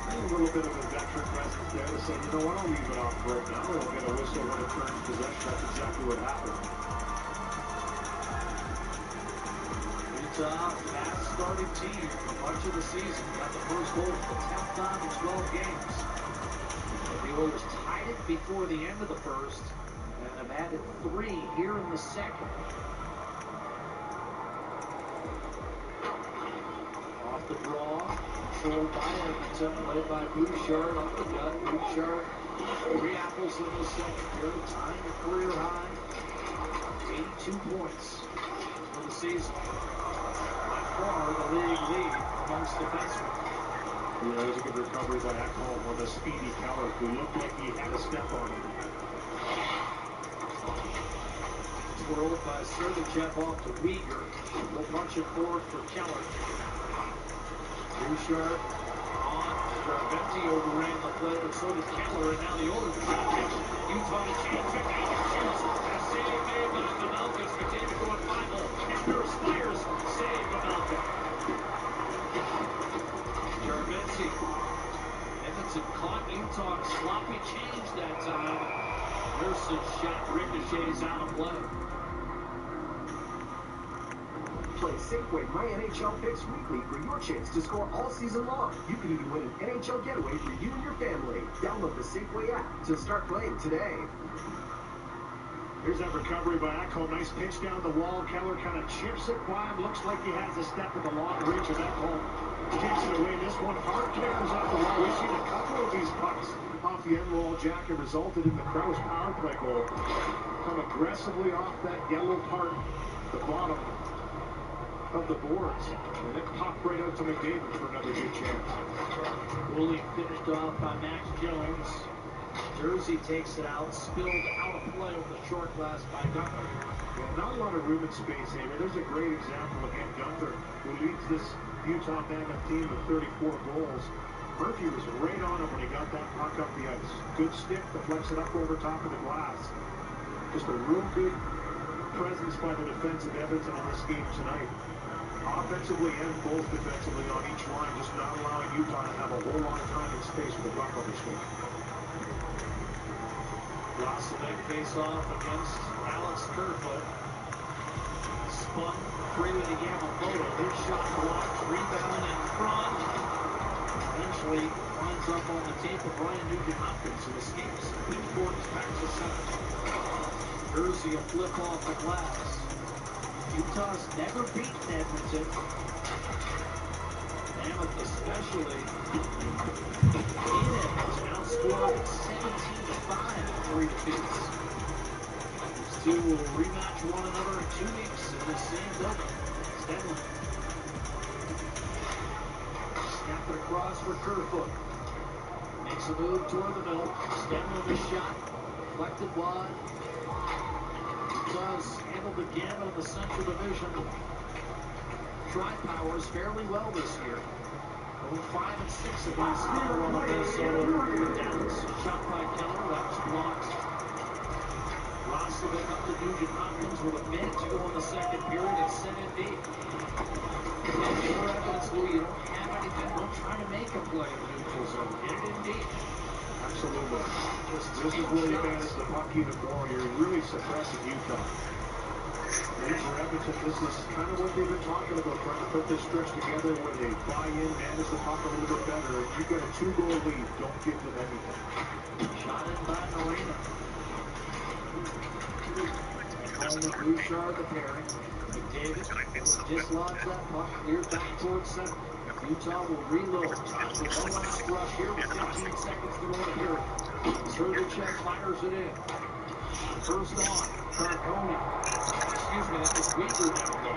And a little bit of a veteran presence there to say, you know what, I'll leave it off right now. We'll get a whistle when it turns possession. That's exactly what happened. Utah, fast-starting team for much of the season. Got the first goal for the 10th time in 12 games. But the Oilers tied it before the end of the first, and have added 3 here in the second. Off the draw, controlled by Edmonton, led by Bouchard up the gut. Bouchard, 3 apples in the second period, tying a career high. 82 points for the season. By far the league lead amongst defensemen. Yeah, there's a good recovery by Ekholm on the speedy Keller, who looked like he had a step on him. Twirled by Sergachev off to Uyghur. We'll punch it forward for Keller. Bouchard on. Garventi overran the play, but so did Keller, and now the Oilers shot pitch. Utah to chance. McDavid shoots. A save made by Pavelka. McDavid going 5-0. Counters, fires. Save Pavelka. Garventi. Edmonton caught Utah sloppy change that time. Nurse's shot ricochets out of play. Play Safeway My NHL Picks weekly for your chance to score all season long. You can even win an NHL getaway for you and your family. Download the Safeway app to start playing today. Here's that recovery by Ekholm. Nice pitch down the wall. Keller kind of chips it by him. Looks like he has a step at the long reach of Ekholm. Kicks it away. This one hard caroms off the wall. We've seen a couple of these pucks off the end wall jacket resulted in the Kraus power play goal. Come aggressively off that yellow part, the bottom of the boards, and it popped right out to McDavid for another good chance. Woolley finished off by Max Jones. Jersey takes it out, spilled out of play with the short glass by Gunther. Yeah, not a lot of room and space here. There's a great example again. Gunther, who leads this Utah Mammoth team with 34 goals. Murphy was right on him when he got that puck up the ice. Good stick to flex it up over top of the glass. Just a real good presence by the defense of Edmonton in this game tonight. Offensively and both defensively on each line, just not allowing Utah to have a whole lot of time and space with the puck on their stick. Roslovic face off against Alex Kerfoot. Spun freely to Yamamoto. His shot blocked, rebound in front. Eventually winds up on the tape of Ryan Nugent-Hopkins, who escapes. Pinford's back to center. Jersey a flip off the glass. Utah's never beaten Edmonton. Mammoth especially in Edmonton outscored 17-5 in 3 defeats. These two will rematch one another in 2 weeks in the same building. Stenley. Snap it across for Kerfoot. Makes a move toward the middle. Stenley with a shot. Deflected wide. Utah's handled the gamut of the Central Division. Tri-Powers fairly well this year. 5-6 against Colorado, Minnesota, and Dallas. Shot by Keller, that was blocked. Roslovic up to Nugent-Hopkins with a minute to go in the second period. It's set in deep. And more evidence, Lou, you don't have anything. Don't try to make a play in the neutral zone. Get it in deep. Absolutely. This is where you manage the puck even more. You're really suppressing Utah. And for Edmonton, this is kind of what they've been talking about, trying to put this stretch together where they buy in, manage the puck a little bit better. If you've got a 2-goal lead, don't give them anything. Shot in by Marina. Home with Bouchard, the pairing. McDavid will dislodge that puck, clear back towards center. Utah will reload. With one last rush here with 15 seconds to go in the period. Sergachev fires it in. First on, Carcone. Excuse me, that was Uyghur down low.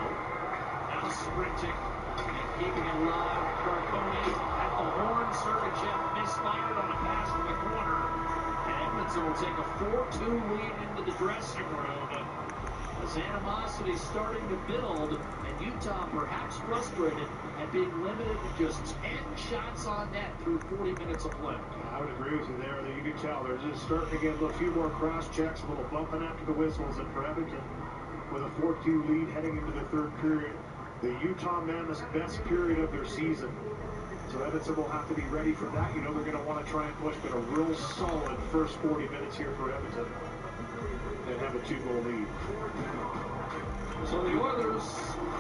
Now sprinting and keeping it alive. Carcone at the horn. Sergachev misfired on a pass from the corner. And Edmonton will take a 4-2 lead into the dressing room. As animosity starting to build, and Utah perhaps frustrated at being limited to just 10 shots on net through 40 minutes of play. I would agree with you there. You can tell they're just starting to get a few more cross checks, a little bumping after the whistles, and for Edmonton, with a 4-2 lead heading into the third period, the Utah Mammoth's best period of their season. So Edmonton will have to be ready for that. You know they're going to want to try and push, but a real solid first 40 minutes here for Edmonton. And have a 2-goal lead. So the Oilers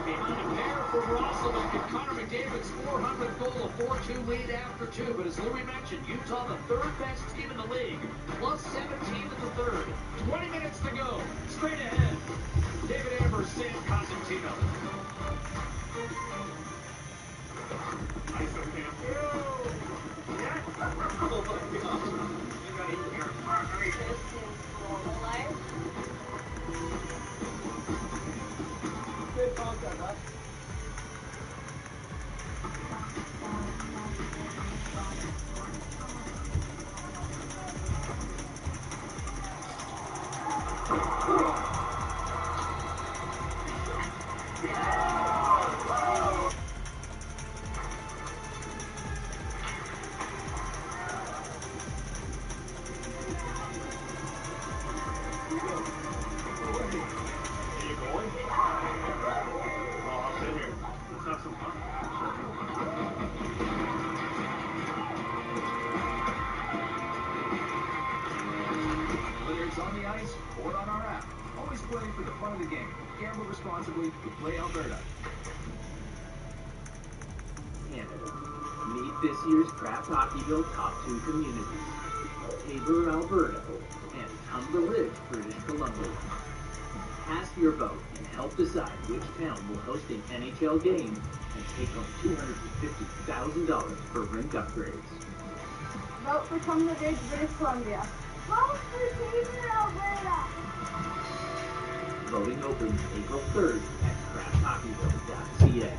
behind a pair from Roslovic and Connor McDavid's 400th goal, a 4-2 lead after 2. But as Louis mentioned, Utah the third best team in the league, plus 17 in the third. 20 minutes to go. Straight ahead. David Amber, Sam Cosentino. ISO cam. Yes. Oh my God. You ready for your partner? This is normal life. some fun. Whether it's on the ice or on our app, always play for the fun of the game. Gamble responsibly with Play Alberta. Canada. Meet this year's Craft Hockeyville top 2 communities. Taber, Alberta, and Tunbridge Ridge, British Columbia. Cast your vote and help decide which town will host an NHL game and take home $250,000 for rink upgrades. Vote for Tunbridge Ridge, British Columbia. Vote for Taber, Alberta. Voting opens April 3rd at crafthockeyville.ca.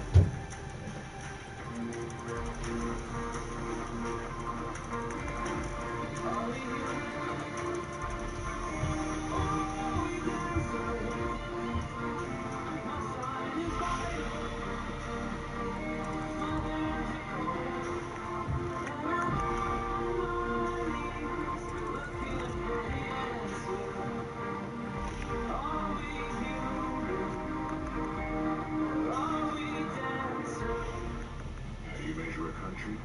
How do you measure a country?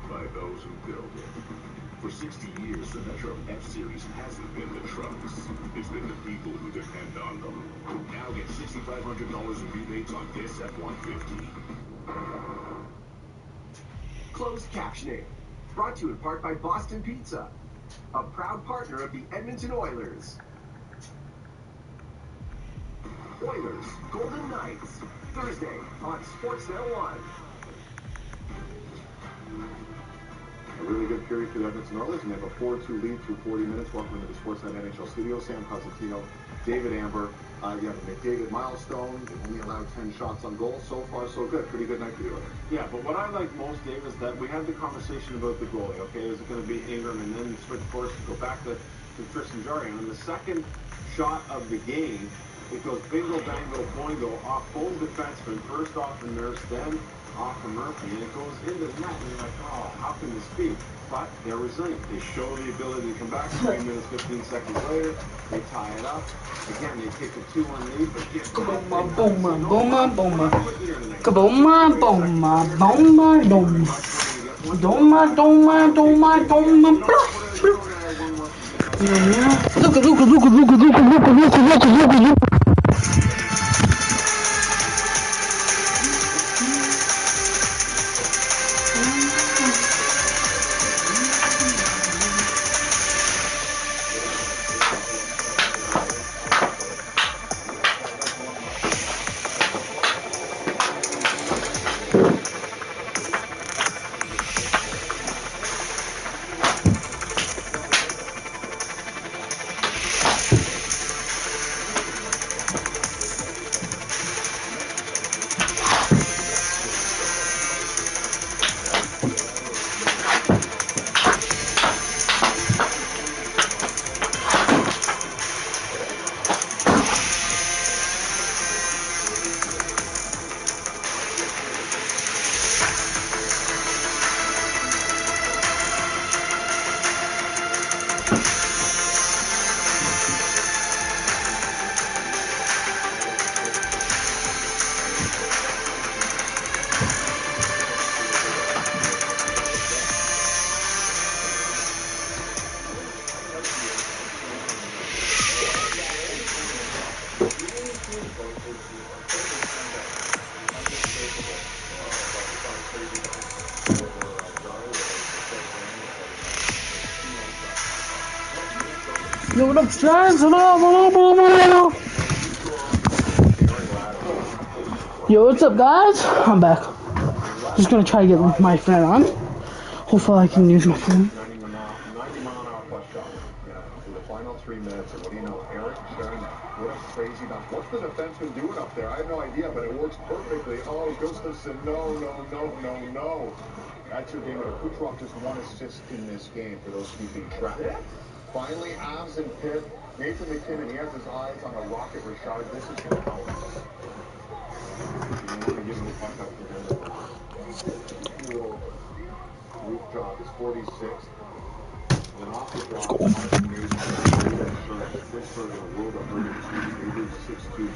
By those who build it. For 60 years, the Metro F-Series hasn't been the trucks. It's been the people who depend on them. Now get $6,500 in rebates on this F-150. Closed captioning. Brought to you in part by Boston Pizza, a proud partner of the Edmonton Oilers. Oilers, Golden Knights, Thursday on Sportsnet 1. A really good period for the Edmonton Oilers, and they have a 4-2 lead through 40 minutes. Welcome to the Sportsnet NHL studio. Sam Cosentino, David Amber. You have a McDavid milestone. They've only allowed 10 shots on goal. So far, so good. Pretty good night for the Oilers. Yeah, but what I like most, Dave, is that we had the conversation about the goalie, okay? Is it going to be Ingram, and then switch course to go back to Tristan Jarry. And in the second shot of the game, it goes bingo, bango, boingo, off both defensemen, first off the Nurse, then off of Murphy, and it goes into the net, and you're like, oh, how can this be? But they're resilient. They show the ability to come back 3 minutes, 15 seconds later. They tie it up. Again, they take a 2-1 lead, but get Booma, booma, booma, booma. Kabooma, booma, booma, boom. Doma, doma, doma, doma. Luka, Luka, Luka, Luka, Luka, Luka, Luka, Luka, Luka, Luka. Yo, what up, guys? Yo, what's up, guys? I'm back. Just gonna try to get my friend on. Hopefully, I can use my phone. 90-mile-an-hour plus shot. For the final 3 minutes, and what do you know? Eric Stern, what a crazy bounce. What's the defenseman doing up there? I have no idea, but it works perfectly. Oh, Gustafsson, no. That's your game. Kucherov just 1 assist in this game for those keeping track. Finally, Avs and Pitt. Nathan McKinnon, he has his eyes on a rocket Richard. This is going to help. You want to give him the puck up to him. Rooftop is 46. And off the Let's drop, go. Martin Mason, Pittsburgh in a world of hurting speed. They lose 6-2.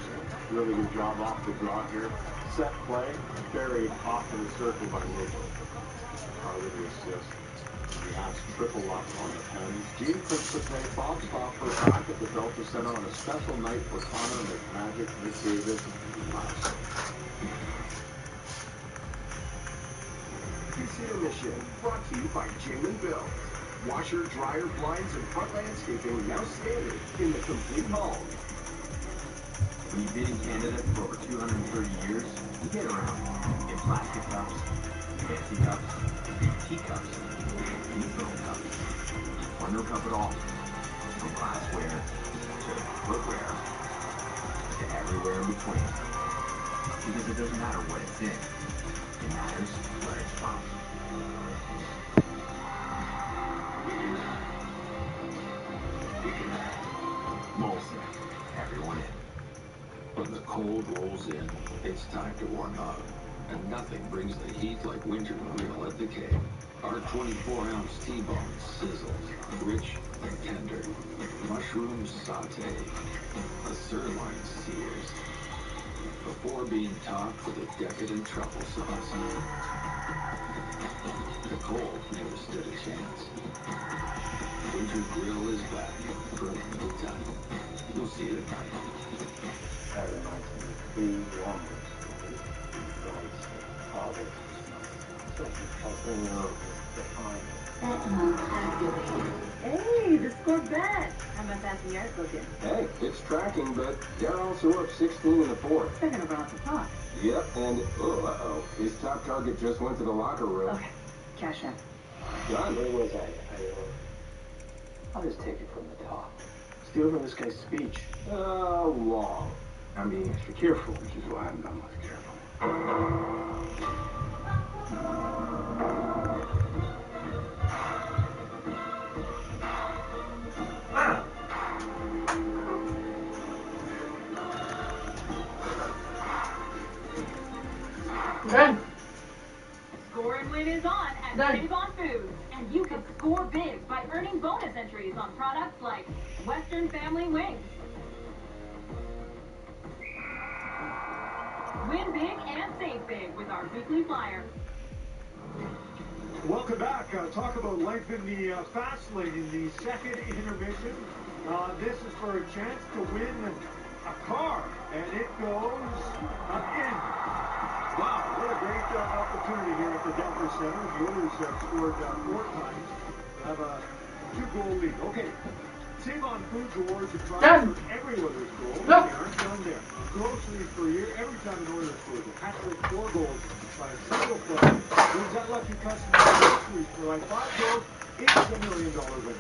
Really good job off the draw here. Set play, buried off of the circle by Luka. Part of the assist. He has triple up on the pens. Gene Principe, Bob Stauffer back at the Delta Center on a special night for Connor McMagic, McDavid, Mouse. This intermission brought to you by Jalen Bill. Washer, dryer, blinds, and front landscaping now standard in the complete home. When you've been in Canada for over 230 years, you get around in plastic cups, fancy cups, teacups, little cups, or no cup at all. From glassware to footwear to everywhere in between. Because it doesn't matter what it's in, it matters where it's from. Molson, everyone in. When the cold rolls in, it's time to warm up. And nothing brings the heat like winter grill at the Cave. Our 24-ounce T-bone sizzles, rich and tender. Mushrooms sauteed. A sirloin sears. Before being topped with a decadent truffle sauce. The cold never stood a chance. Winter Grill is back for a limited time. You'll see it at night. Saturday night in the big longest nights of August. Hey, the score bet. How about that the yards looking? Hey, it's tracking, but they're also up 16 in the fourth. They're gonna run off the clock. Yep, and uh-oh, his top target just went to the locker room. Okay, cash in. Done. Where was I? I'll just take it from the top. Steal from this guy's speech. Wrong. I'm being extra careful, which is why I'm not much careful. Good. Score and Win is on at Save On Foods, and you can score big by earning bonus entries on products like Western Family Wings. Win big and save big with our weekly flyer. Welcome back. Talk about life in the fast lane in the second intermission. This is for a chance to win a car, and it goes in. Wow, what a great opportunity here at the Delta Center. The Oilers have scored 4 times. They have a 2-goal lead. Okay, Save On Foods awards a prize for every Oilers goal. They aren't done there. Groceries per year, every time an Oilers scores a hat-trick, 4 goals by a single player. Wins that lucky customer groceries for like 5 goals, it's $1 million winner.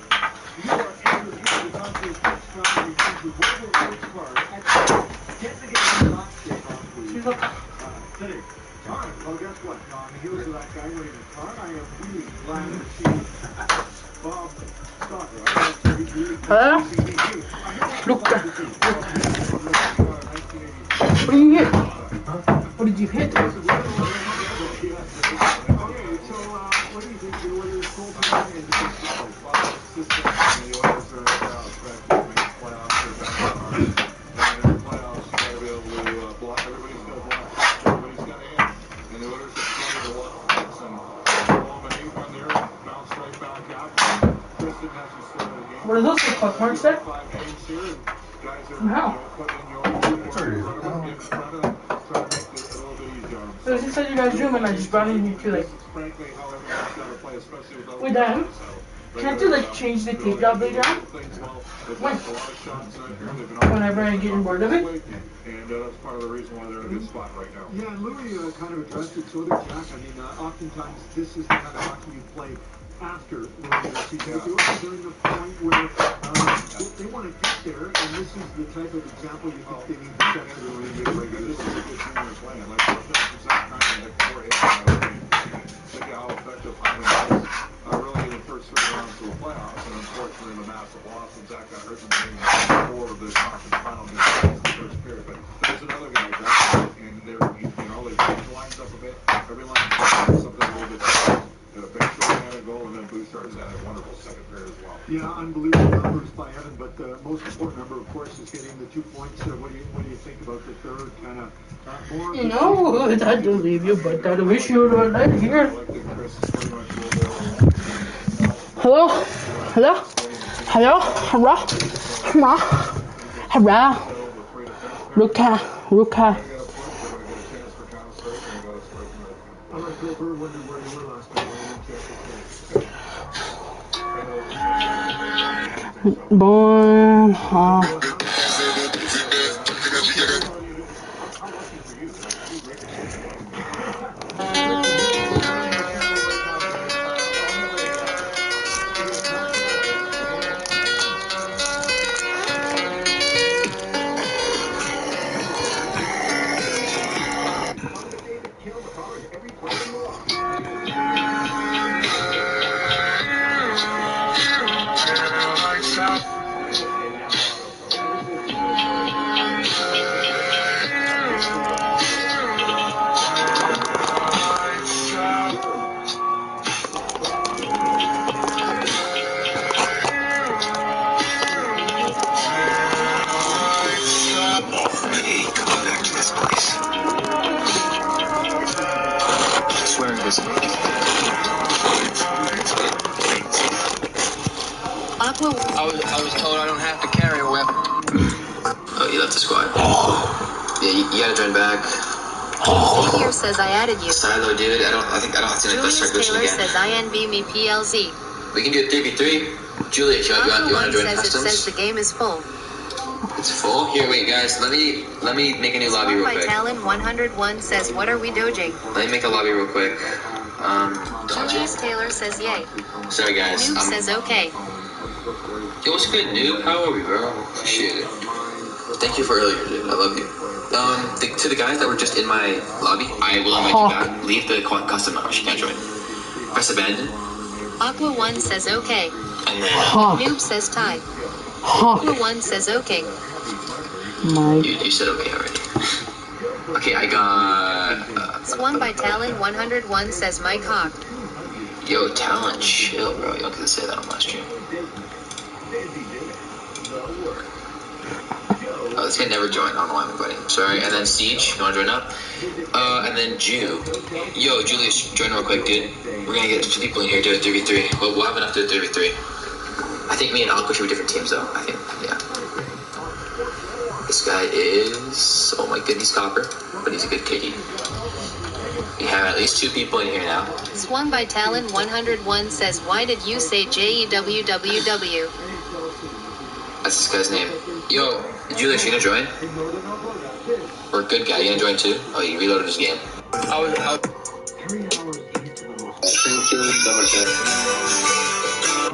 You are entered into the contest each time you choose the Volvo Rewards card at get the game not Save On Foods. Today. All right, well, guess what? On the heels of that guy winning the car, I am really glad to see Bob Stauffer. Look. What do you hit? What did you hit? Okay, so what do you think the Oilers goal tonight and the Oilers are expected to make playoffs or better. And in the playoffs, they're going to be able to block. Everybody's going to block. Everybody's going to hit. And the Oilers have struggled a lot of points and eliminate one there and bounce right back out. Kristen has just started a game. What are those for? Corn set? 5 games here, and guys are Wow. putting in your work in front of them, trying to make it a little bit easier on So themselves. he said you guys zoom and I just brought in here too, like, This is frankly how everyone's got to play, especially without with them. so Can I do like change the tape job later on? When? Whenever I get bored of it. And that's part of the reason why they're in a good spot right now. Yeah, and Louis kind of addressed it so did Jack. I mean, oftentimes this is the kind of hockey you play after the season. They're in the point where they want to get there, and this is the type of example you think they need to set for the really good regular. This is a good team they're playing. Like, like 4 hits in that game. Think of how effective Hyman was really in the first 3 rounds of the playoffs, and unfortunately the massive loss when Zach got hurt in the game 4 of the conference final games in the first period. But there's another guy, Zach, and they're, you know, they change the lines up a bit. Every line is something a little bit different. A big short-handed goal, and then Bouchard's had a wonderful second pair as well. Yeah, unbelievable numbers by Evan, but the most important number, of course, is getting the 2 points. What do you think about the third kind of more? You know, I don't leave you, but I wish you were right here. Hello? Hello? Hello? Hello? Hello? Hello? Ruka? Ruka? I like Bill Burr wondering where they were last night. Born, I was told I don't have to carry a weapon. Oh, you left the squad. Yeah, you gotta join back. Here says I added you. Silo, dude. I don't have to. Let's start glitching Taylor again. says INV me PLZ. We can do a 3v3. Juliet, you want to join customs? It says the game is full. It's full? Here, wait, guys. Let me make a new lobby real quick. Talon 101 says, what are we dodging? Let me make a lobby real quick. Julius Taylor says yay. Sorry, guys. Noob says okay. Yo, what's good, Noob? How are we, bro? Appreciate it. Thank you for earlier, dude. I love you. To the guys that were just in my lobby, I will invite you back. Leave the custom member. She can't join. Press abandon. Aqua 1 says okay. And then Noob says tie. Aqua 1 says okay. You said okay already. Okay, I got... Swung by Talon 101 says Mike Hawk. Yo, Talon, chill, bro. You don't get to say that on my stream. Oh, this guy never joined. I don't know why I'm inviting him. Sorry. And then Siege, you want to join up? And then Jew. Yo, Julius, join real quick, dude. We're going to get people in here to do a 3v3. Well, we'll have enough to do a 3v3. I think me and Alco should be different teams, though. I think, yeah. This guy is... Oh my goodness, Copper. But he's a good kitty. We have at least 2 people in here now. Swung by Talon 101 says, why did you say JEWWW? That's this guy's name. Yo, Julius, you gonna join? Or good guy, you gonna join too? Oh, you reloaded his game.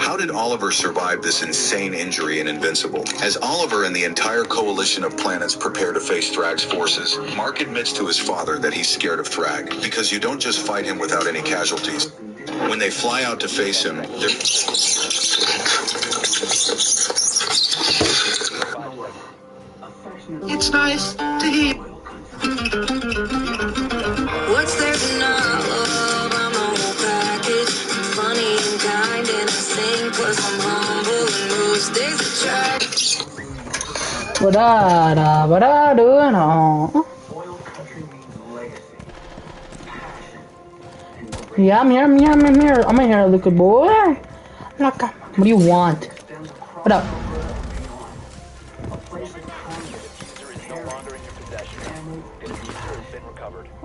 How did Oliver survive this insane injury in Invincible? As Oliver and the entire coalition of planets prepare to face Thrag's forces, Mark admits to his father that he's scared of Thrag, because you don't just fight him without any casualties. When they fly out to face him, they're... It's nice to hear. What's there to know? I'm a whole package. I'm funny and kind and I sing. Plus I'm humble and most days I try. Yeah, I'm here. I'm here, little boy. What do you want? What up?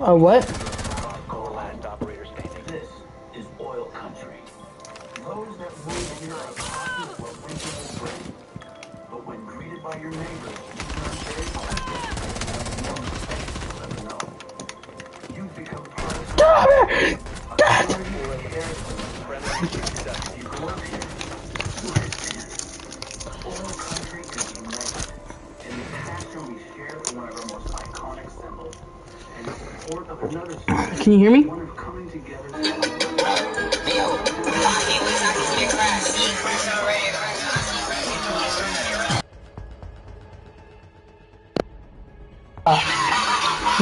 Oh, what? Last operator standing. This is oil country. Those that move here are happy with what winter will bring. But when greeted by your neighbors, you turn very quick. Let them know. You've become part of Stop it! God! You work here. Oil country is united. And the passion we share for one of our most iconic symbols. And the support of another symbol. Can you hear me? One of coming together.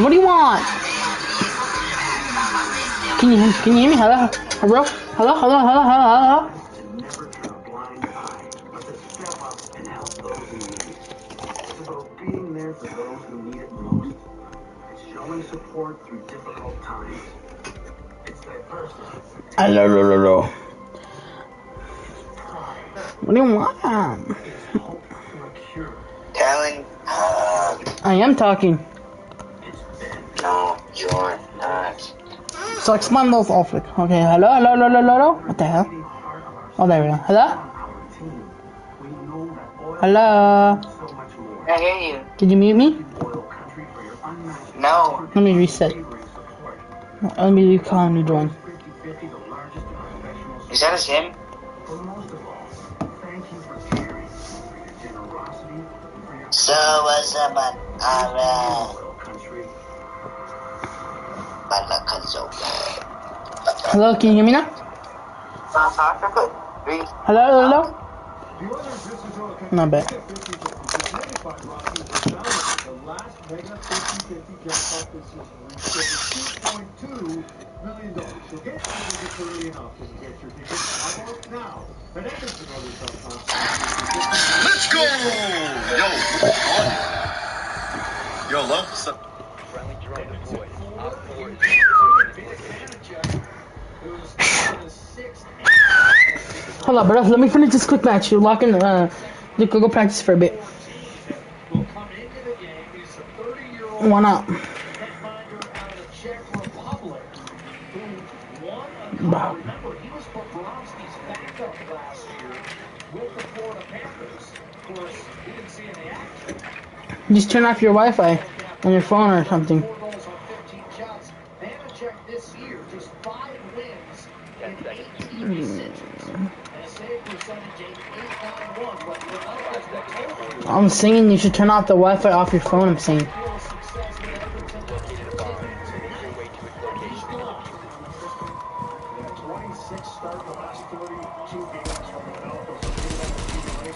What do you want? Can you hear me? Hello? Hello? Hello? Hello? Hello? Hello? Never turn a blind eye, but to step up and help those in need. It's about being there for those who need it most. It's showing support through difficult times. It's diversity. Hello. What do you want? Telling. I am talking. No, you're not. So expand those off it. Okay, hello? What the hell? Oh, there we go. Hello? Hello? I hear you. Did you mute me? No. Let me reset. Let me call a new join. Is that him? So what's up, Hello, can you hear me now? Hello? Not bad. The last mega 50-50 jackpot this season reached over $2.2 million. So get your tickets early enough and get your tickets. How about now? At andtelll.com. Let's go! Yo, love some. Friendly drone deployed. Op 4. Hold on, bro. Let me finish this quick match. You lock in. Luke, go practice for a bit. Why not? Wow. Remember, he was Bobrovsky's backup last year with the Florida Panthers. Of course, he didn't see any action. Just turn off your Wi-Fi on your phone or something. 4 goals on 15 shots. Vanacek this year, just 5 wins in 8 TV situations. And a save percentage 8.91. But without this, the total. I'm saying you should turn off the Wi-Fi off your phone. I'm saying.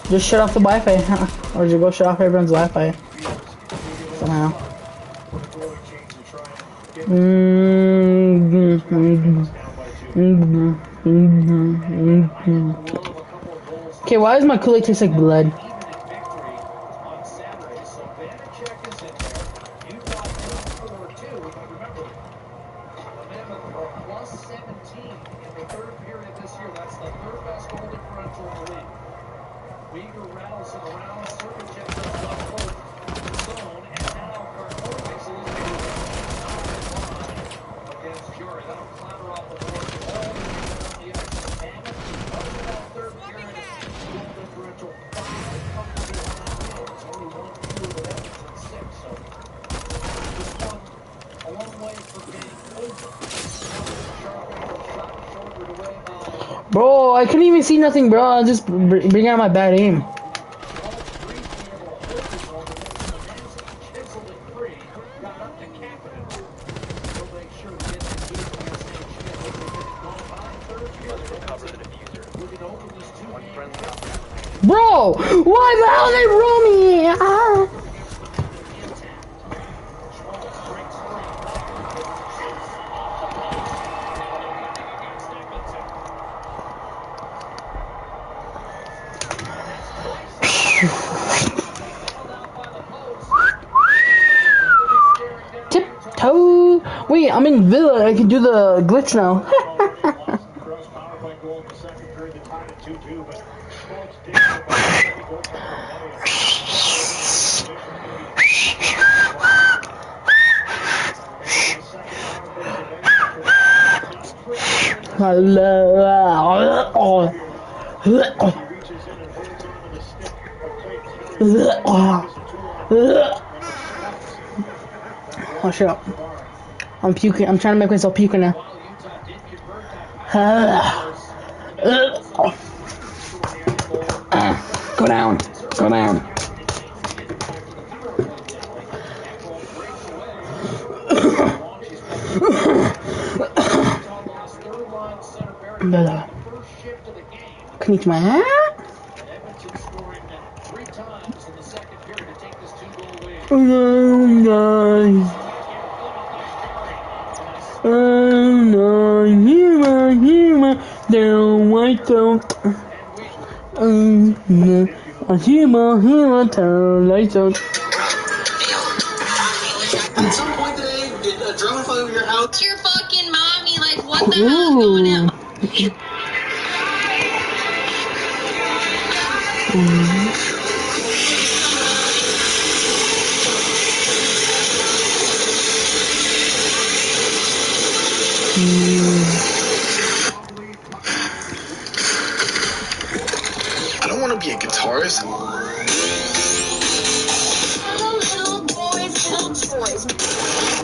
Just shut off the Wi-Fi, or just go shut off everyone's Wi-Fi somehow. Okay, why does my Kool-Aid taste like blood? Bro, I couldn't even see nothing, bro. I just bring out my bad aim. Bro, why the hell they roll me? Ah. Tiptoe. Wait, I'm in Villa. I can do the glitch now. Oh, shut up. I'm puking. I'm trying to make myself puking now. Go down. Go down. Can you eat my hat? Oh, nice. Oh, lights out. I see my turn lights out. At some point today, did a drone fly over your house? Your fucking mommy, like, what the hell is going on? I don't want to be a guitarist.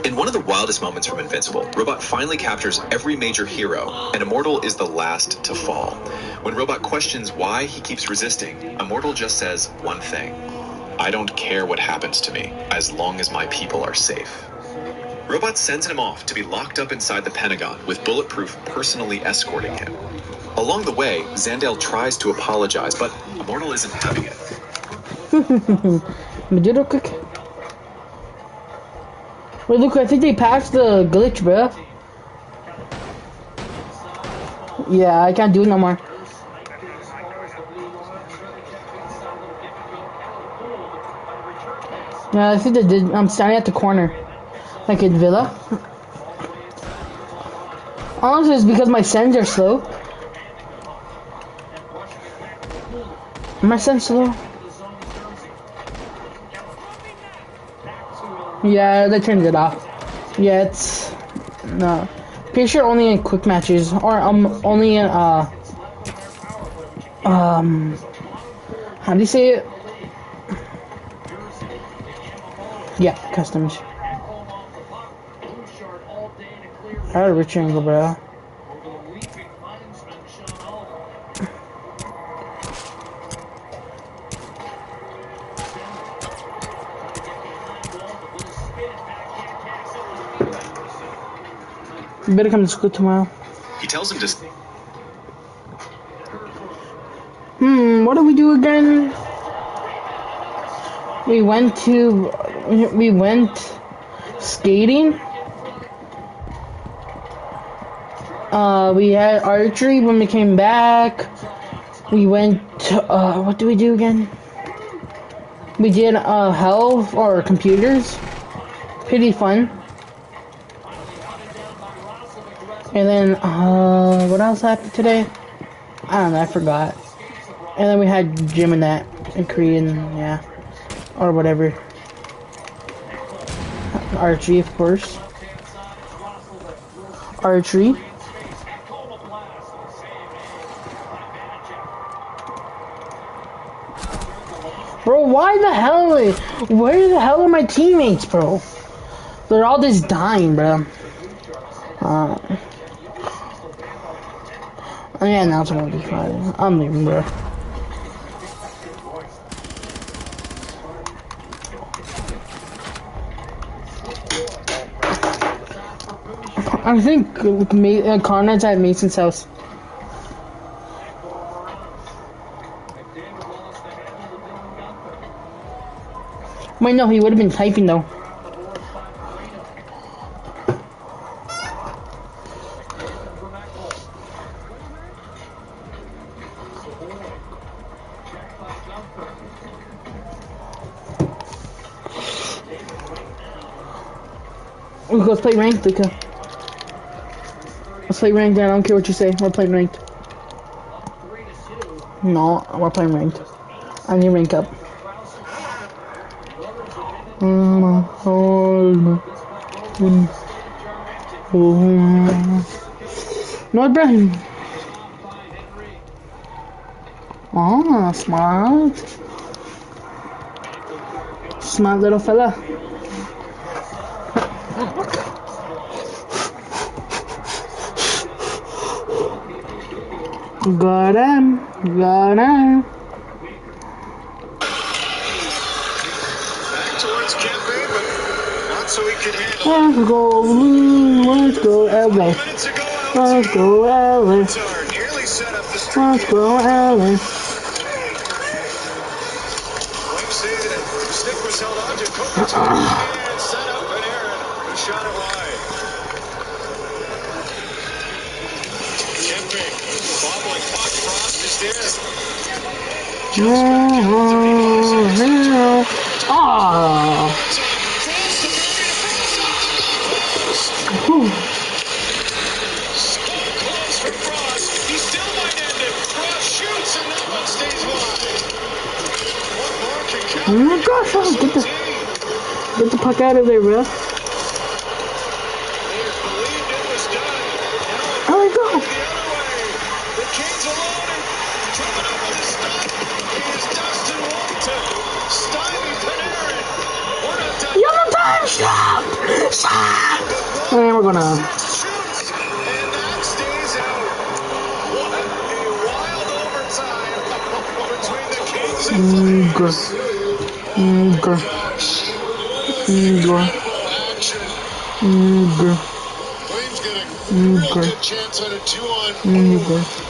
In one of the wildest moments from Invincible, Robot finally captures every major hero, and Immortal is the last to fall. When Robot questions why he keeps resisting, Immortal just says one thing: I don't care what happens to me, as long as my people are safe. Robot sends him off to be locked up inside the Pentagon, with Bulletproof personally escorting him. Along the way, Zandale tries to apologize, but Immortal isn't having it. Wait, look, I think they patched the glitch, bro. Yeah, I can't do it no more. Yeah, I think they did. I'm standing at the corner, like in Villa. Honestly, it's because my sends are slow. My sends slow. Yeah, they turned it off. Yeah, it's no. Pretty sure only in quick matches, or only in how do you say it? Yeah, customs. I had a rich angle, bro. You better come to school tomorrow. He tells him to... What did we do again? We went skating. We had archery when we came back. We went what did we do again? We did health or computers. Pretty fun. And then what else happened today? I don't know, I forgot. And then we had gym and that in Korean, yeah. Or whatever. Archery, of course. Archery. Bro, why the hell? Where the hell are my teammates, bro? They're all just dying, bro. Yeah, now it's gonna be fine. I'm leaving, bro. I think Conrad's at Mason's house. Wait, no, he would have been typing though. Let's play ranked, Luca. Let's play ranked, Dad. I don't care what you say. We're playing ranked. No, we're playing ranked. I need rank up. No, Ibrahim. Oh, smart. Smart little fella. Got him. Got him. Back towards campaign, but not so he could handle Let's go, LA. Let's go, LA. Let's go, LA. Stick was held on to and set up an error. He shot it wide. terrific. Bobbling puck, Frost is there. Close for Frost. He still might end it. Frost shoots and that one stays wide. One more can count. Oh my gosh, get the puck out of there, bro. Oh my god. The Kings alone and coming up with a stop is Dustin Walton. Stymie Panarin. We're not done. You're the time. Stop. Stop. And we're gonna. And that stays out. What a wild overtime between the Kings and Flames. Flames get a real good chance on a 2-on-0.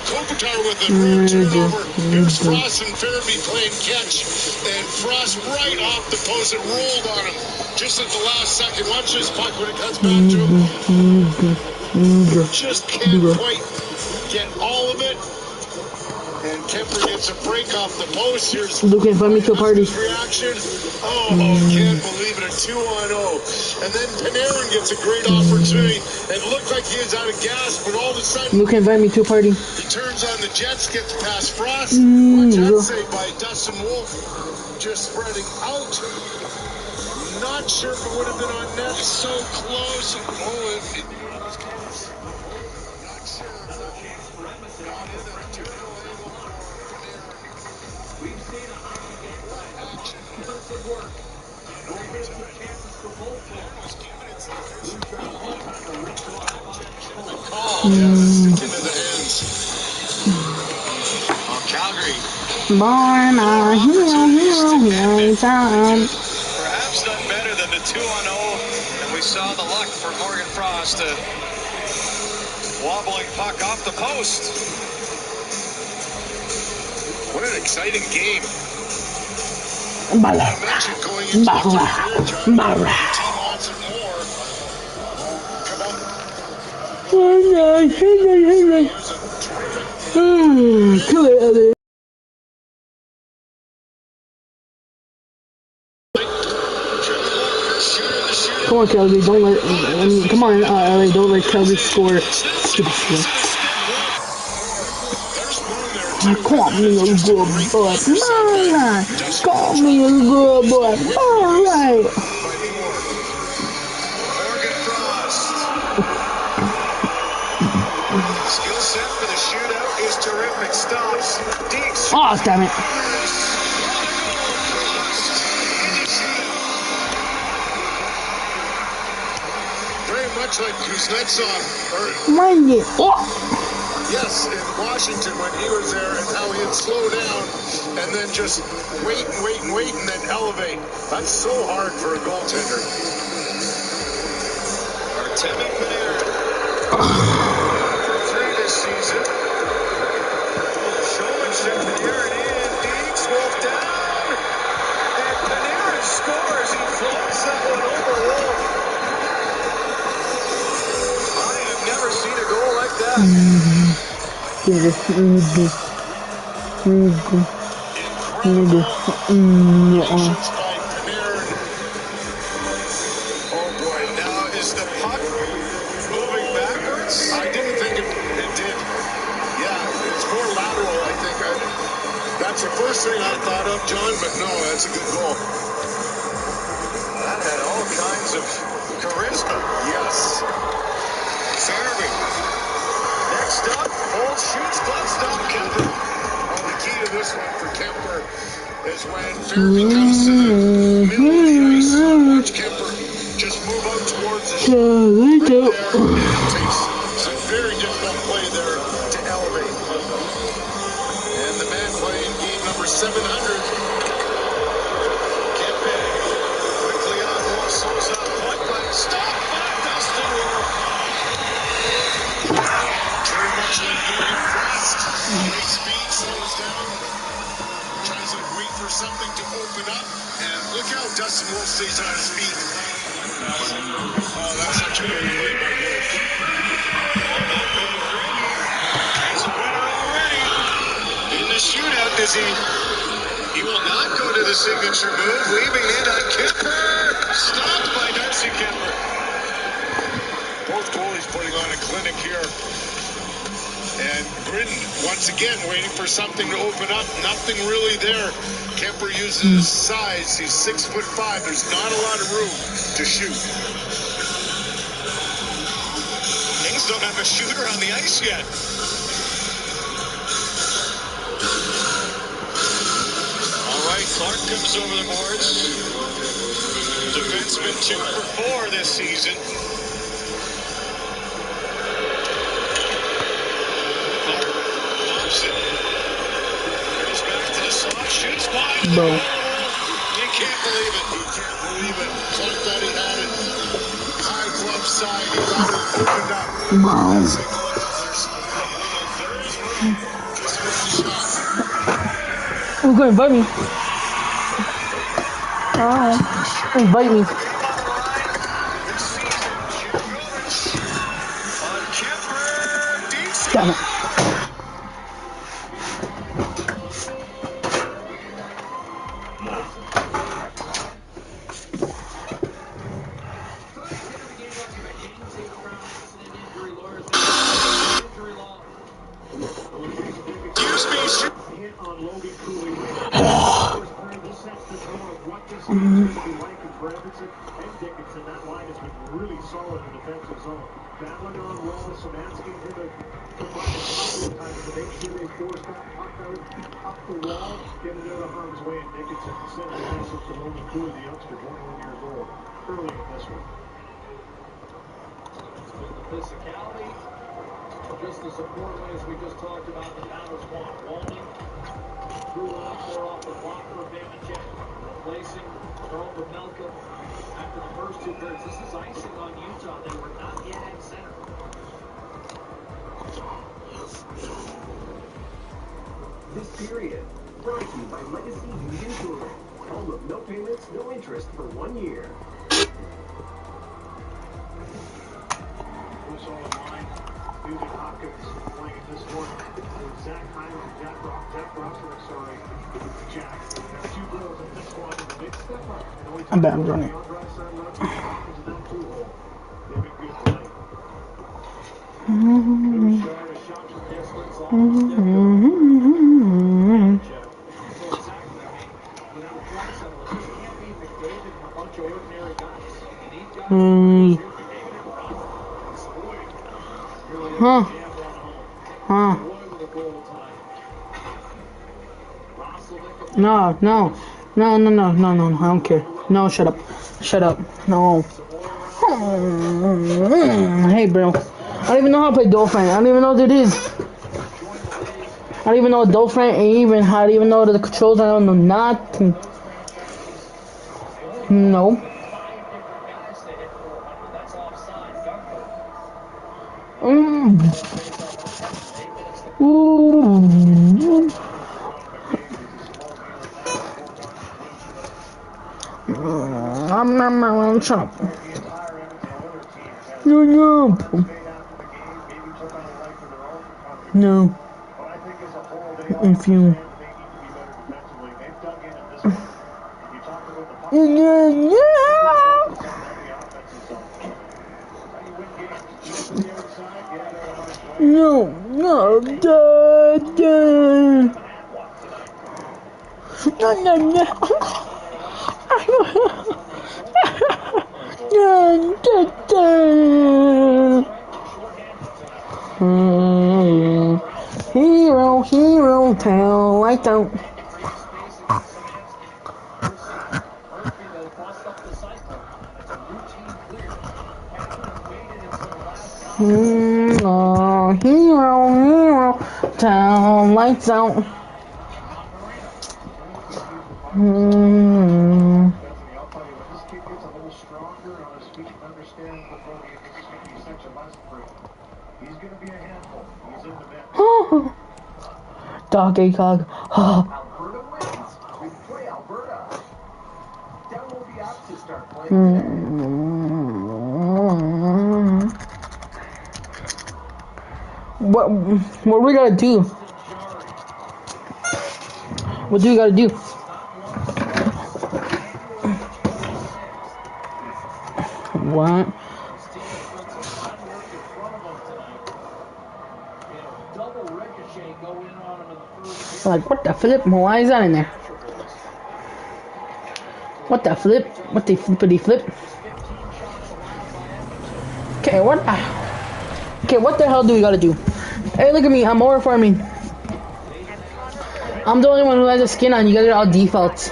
Kopitar with a rare turnover. Here's Frost and Fairby playing catch. And Frost right off the post. It rolled on him just at the last second. Watch this puck when it comes back to him. Just can't quite get all of it. And Kemper gets a break off the post. Here's Luke, invite me to a party. Reaction. Can't believe it. A 2-on-0. And then Panarin gets a great opportunity. It looked like he was out of gas, but all of a sudden, Luke, invite me to a party. he turns on the Jets, gets past Frost. Watch that save by Dustin Wolf. Just spreading out. Not sure if it would have been on net. So close. Calgary. Perhaps done better than the 2-on-0, and we saw the luck for Morgan Frost. A wobbling puck off the post. What an exciting game. I mentioned going into the third period, John, the team wants it more. Come on. Come on, Calgary, don't let. Come on, LA, don't let Calgary score. Stupid shit. Call me a good boy. Alright. Call me a good boy. Alright. Skill set for the shootout is terrific. Stops. Deep. Oh, damn it. Very much like Kuznetsov. Yes, in Washington when he was there, and how he'd slow down and then just wait and then elevate. That's so hard for a goaltender. Artemi Panarin. For 3 this season. Showmanship, Panarin in. Deeks, Wolf down. And Panarin scores. He floats that one over Wolf. I have never seen a goal like that. Oh boy, now is the puck moving backwards? I didn't think it did. Yeah, it's more lateral, I think. That's the first thing I thought of, John, but no, that's a good goal. That had all kinds of charisma. Yes. Fairby. Next up, Cole shoots, glove stop, Kemper. Well, the key to this one for Kemper is when Fairby comes to the middle of the ice. Watch Kemper just move out towards the shot. Right there. And it takes some very difficult play there to elevate. And the man playing game number 700. Kempe quickly on Wolf, slows up, point blank, stop by Dustin Wolf. Very much like Morgan Frost. Great speed, slows down. Tries to wait for something to open up. And look how Dustin Wolf stays on his feet. Oh, that's such a great play by Wolf. Does he? He will not go to the signature move, leaving it on Kemper. Stopped by Darcy Kemper. Both goalies putting on a clinic here. And Britton, once again, waiting for something to open up. Nothing really there. Kemper uses his size. He's 6'5". There's not a lot of room to shoot. Kings don't have a shooter on the ice yet. All right, Clark comes over the boards. Defenseman 2 for 4 this season. Clark pops it. Goes back to the slot, shoots wide. Bro. You can't believe it. You can't believe it. Clark thought he had it. High glove side. He thought it opened up. Who's gonna invite me? Invite me. Damn it. Really solid in the defensive zone. Battling on Wallace, some asking him to come up a couple of times to make sure they force that puck out up the wall, get it out of harm's way, and Dickinson sent a message to Logan Cooley, the youngster, 21 years old, early in this one. The physicality, just the support way as we just talked about, the battles won. Walden threw one up there off the blocker of Damacek, replacing Earl Pavelka. After the first two periods, this is icing on Utah. They were not yet at center. This period brought to you by Legacy Union Touring. Home of no payments, no interest for 1 year. Who's on the line? Nugent Hopkins playing in this one. Zach Hyman, Jack Rosser, sorry. Jack. Got 2 goals in this one. Big step up. I'm bad, I'm running. No, I don't care. No, shut up. No. Hey, bro. I don't even know how to play Dolphin. I don't even know what it is. I don't even know what Dolphin even. I don't even know the controls. I don't know nothing. No. Ooh. Shut up. No. If you. No. Hero, tell like don't. Hero, tell lights out. Dog ACOG. Alberta wins. We play Alberta. Download the app to start playing What we gotta do? What do we gotta do? What? Like, what the flip? Why is that in there? What the flip? What the flippity flip? Okay, what? Okay, what the hell do we gotta do? Hey, look at me. I'm over farming. I'm the only one who has a skin on. You guys are all defaults.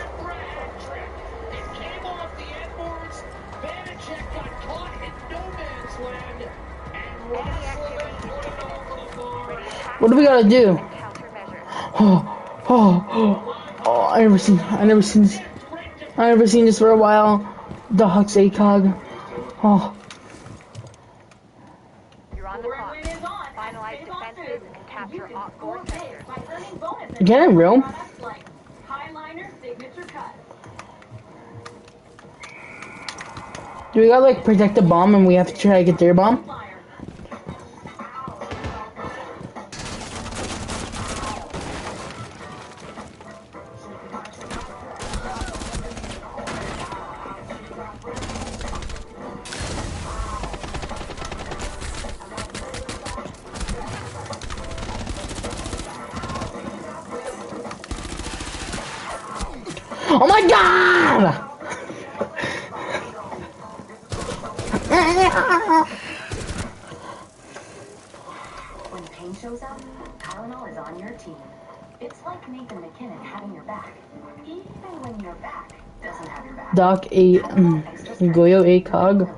What do we gotta do? Oh, I never seen this for a while. The Hux ACOG. Oh. You're on the clock. Finalize defenses and capture all 4 sectors. Get it, real? Do we gotta like protect the bomb and we have to try to get their bomb? Oh my god! When pain shows up, Tylenol is on your team. It's like Nathan McKinnon having your back, even when your back doesn't have your back. Doc A Goyo ACOG.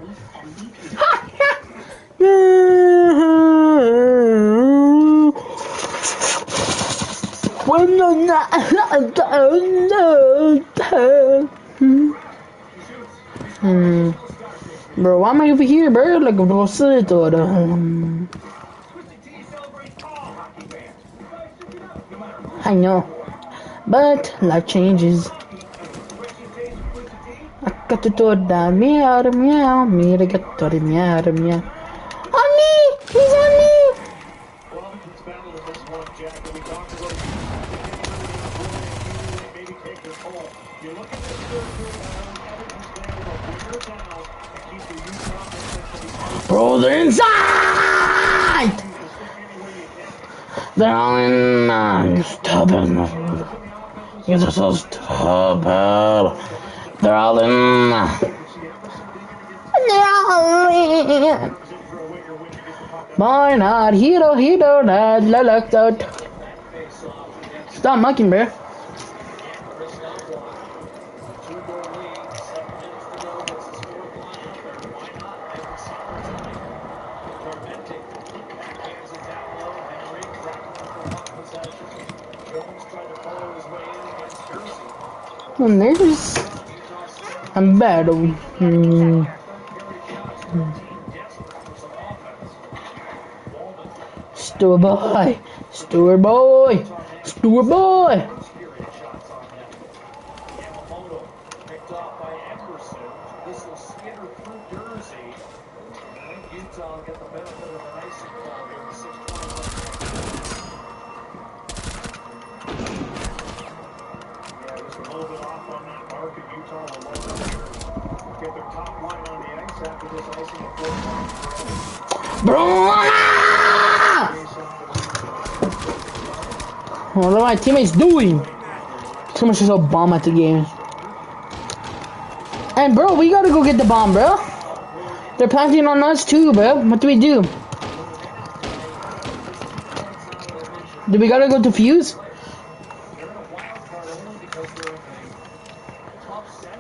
Bro, why am I over here, bro? Like a bolsito. I know, but life changes. Meow, meow, meow. On me! He's on me! Bro, they're inside! They're all in, you're stubborn. You guys are so stubborn. They're all in. Why not? Hero, dad, la looked out. Stop mucking, bro. And there's a battle. Store boy, store boy, store boy. Bro! What are my teammates doing? Someone should a bomb at the game. And bro, we gotta go get the bomb, bro. They're planting on us too, bro. What do we do? Do we gotta go to fuse?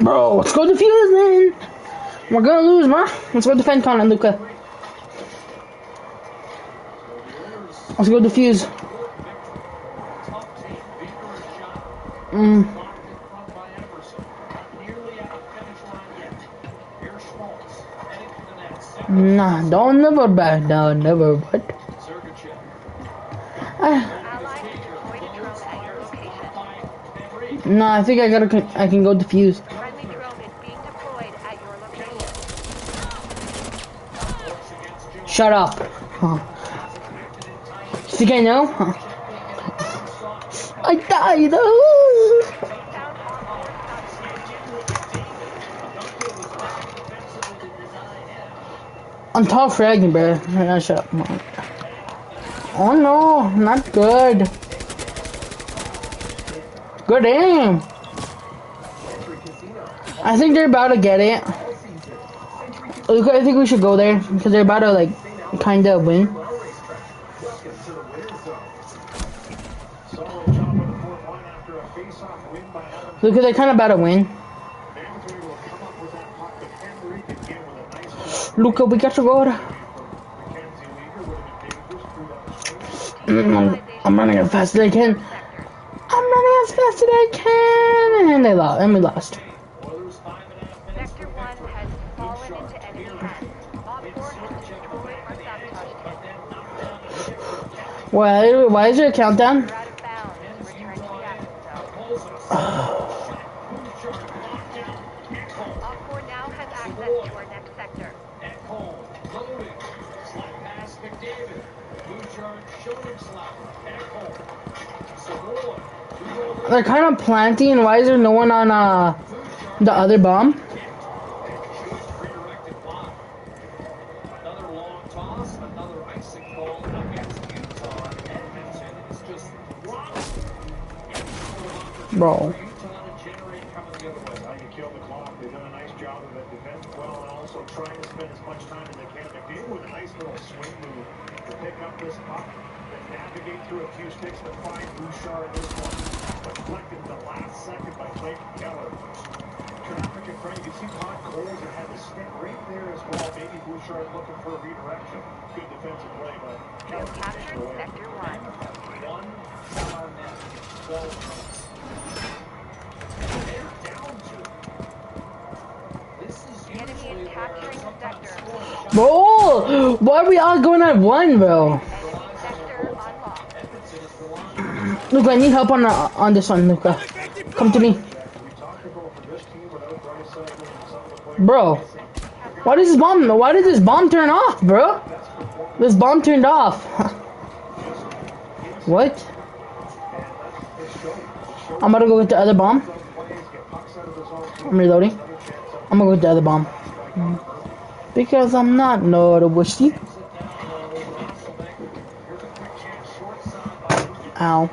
Bro, let's go to fuse, man. We're gonna lose, man. Let's go defend Con and Luca. Let's go defuse. Nah, don't never back down, never but. Nah, I think I can go defuse. Shut up. Huh. You think I know? Huh. I died. On top fragging, bro. Yeah, shut up. Oh no, not good. Good aim. I think they're about to get it. Look, I think we should go there because they're about to like kind of win. Look, they're kind of about to win. Luca, we got to go. I'm running as fast as I can. I'm running as fast as I can, and they lost. And we lost. Sector 1 has fallen into enemy hands. Op 4 has destroyed our sabotage kit. Why is there a countdown? You're out of bounds. Return to the action zone. Op 4 now has access to our next sector. They're kind of planting. Why is there no one on the other bomb? Another long toss, another icing ball against Utah. Edmonton is just robbed. Bro. How you kill the clock. They've done a nice job of it, defending well, and also trying to spend as much time as they can. McDavid with a nice little swing move to pick up this puck, then navigate through a few sticks to find Bouchard this one. Deflected the last second by Clayton Keller. Traffic in front, you can see Todd Coles had the stick right there as well. Maybe Bouchard looking for a redirection. Good defensive play by Keller. Captured Sector 1. One foul net, 12 points. They're down to. This is The enemy is capturing the sector. Bro, why are we all going at one, bro? Enemy sector unlocked. Luca, I need help on this one, Luca. Come to me. Bro, why did this bomb turn off, bro? This bomb turned off. What? I'm about to go get the other bomb. I'm reloading. I'm gonna go get the other bomb. Because I'm not wishy. Ow.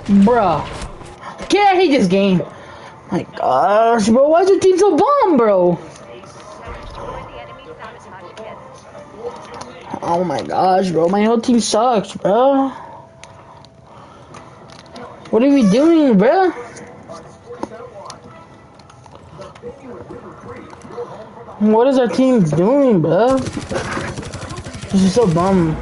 Bruh. Can't hate this game. My gosh, bro. Why is your team so bomb, bro? Oh my gosh, bro. My whole team sucks, bro. What are we doing, bro? What is our team doing, bro? This is so bum.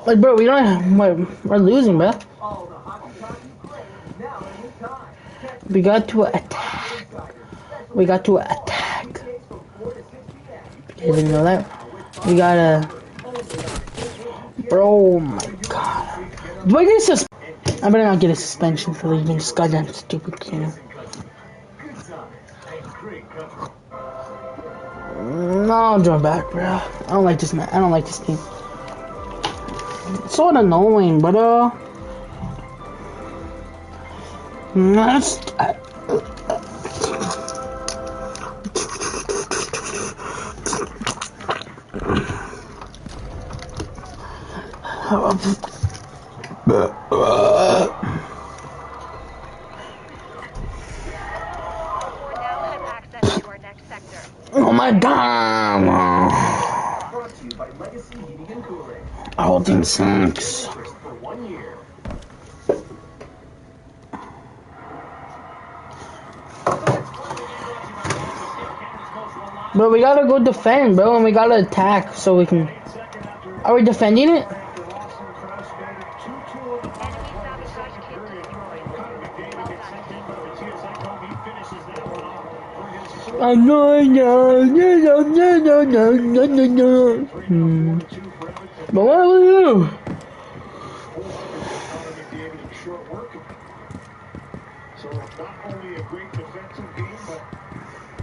Like, bro, we don't have, we're losing, bro. We got to attack. We got to attack. You didn't know that? We gotta. Bro, oh my god. Do I get a suspension? I better not get a suspension for leaving this goddamn stupid game. No, I'll join back, bro. I don't like this man. I don't like this team. It's so annoying, bro. That's. Oh my god! Our whole team sucks. Bro, we gotta go defend, bro, and we gotta attack so we can. Are we defending it? no, no, no, no, no, no, no, no, no. But what do we do? So not only a great defensive game, but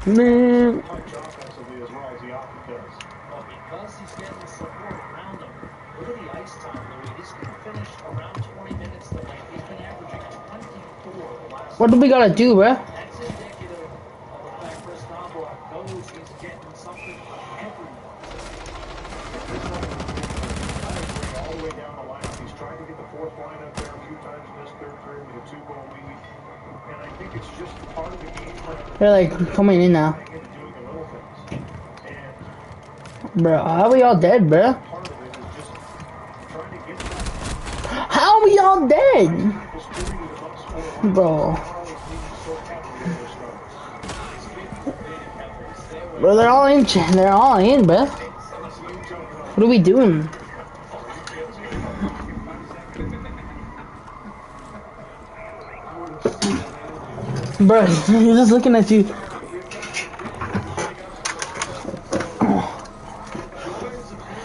Man. much offensively as well as he often does. Well, because he's getting support around him. Look at the ice time, Louis. He's going to finish around 20 minutes tonight. He's been averaging 24 the last. What do we gotta do, bruh? That's indicative of the fact Chris Knobloch knows he's getting something from everyone. All the way down the lineup. He's tried to get the fourth line up there a few times in this third period with a 2-goal lead. And I think it's just part of the game. They're like coming in now. Bro, how are we all dead, bro? How are we all dead? Bro. Bro, they're all in, bro. What are we doing? Bro, he's just looking at you.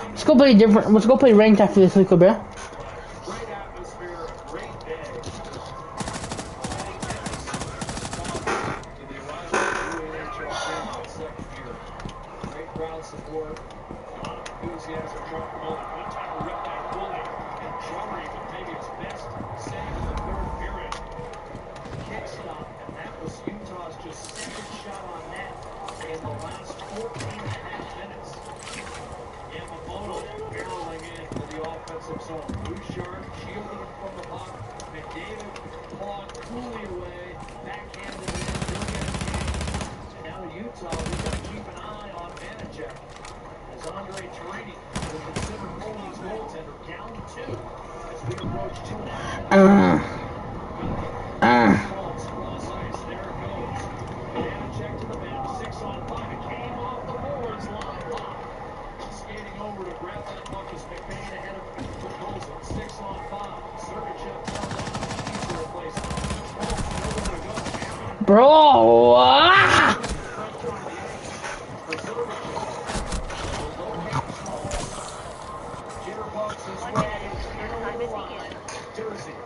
Let's go play different. Let's go play ranked after this, bro. Great atmosphere, great day. Great crowd support, a lot of enthusiasm from the one time ripped by Woolley, and Jory with maybe his best save in the third period. Kick stop, and that was Utah's just second shot on net in the last 14 and a half minutes. Yamamoto barreling in for the offensive zone. Bouchard shielding him from the puck. McDavid clawed coolly away, backhanded it, still getting changed. And now Utah, we've got to keep an eye on Vanacek. As Andre Torini, who considered Poland's goaltender, down 2 as we approach 2.5. Cross ice, there it goes. Vanacek to the bench, 6-on-5. It came off the boards, line locked. Skating over to grab that puck is McBain ahead of Proposal. 6-on-5. Sergachev comes out. He's the replacement. Nowhere to go. Bro, Jitterbugs as well. Jersey.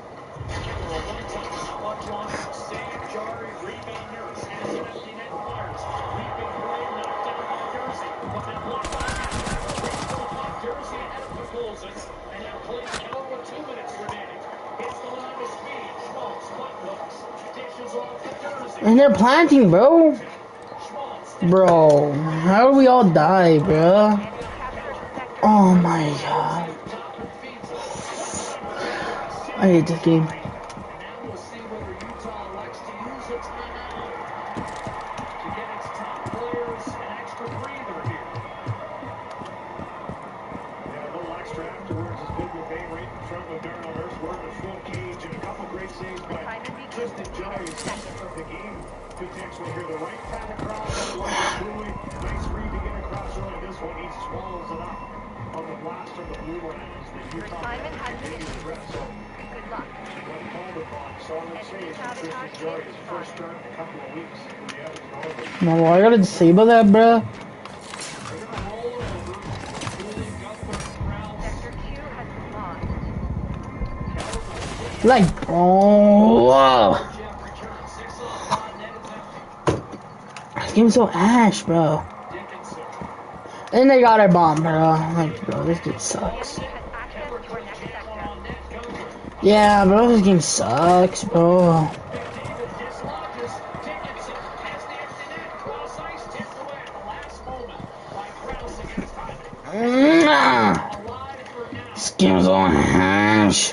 For a one-touch, punch on it. Save, Jari, rebound, Nurse. Has an empty net, fires. Leaping play, knocked down by Jersey. But then blocked by Jersey ahead of the Colsons, and now plays out with 2 minutes remaining. Hits the line of speed. Schmaltz, butt hooks. Dishes off to Jersey. and they're planting, bro. Bro, how do we all die, bro? Oh my god. I hate this game. And now we'll see whether Utah elects to use a timeout to get its top players an extra breather here. Yeah, a little extra afterwards is good with Bay right in front with Darnell Nurse working a full cage and a couple great saves by Tristan Jarry. Second of the game. Potentially here, the right kind of cross. Nice read to get across early. This one, he swallows it up on the blast from the blue line as the Utah Canadian threat. So, Good luck. when called upon, solid saves from Tristan Jarry. His first start in a couple of weeks for the Edmonton Oilers. No, I gotta disable that, bro. Like, oh, this game's so ash, bro. And they got our bomb, bro. Like, bro, this game sucks. Yeah, bro, this game sucks, bro. This game's on ash.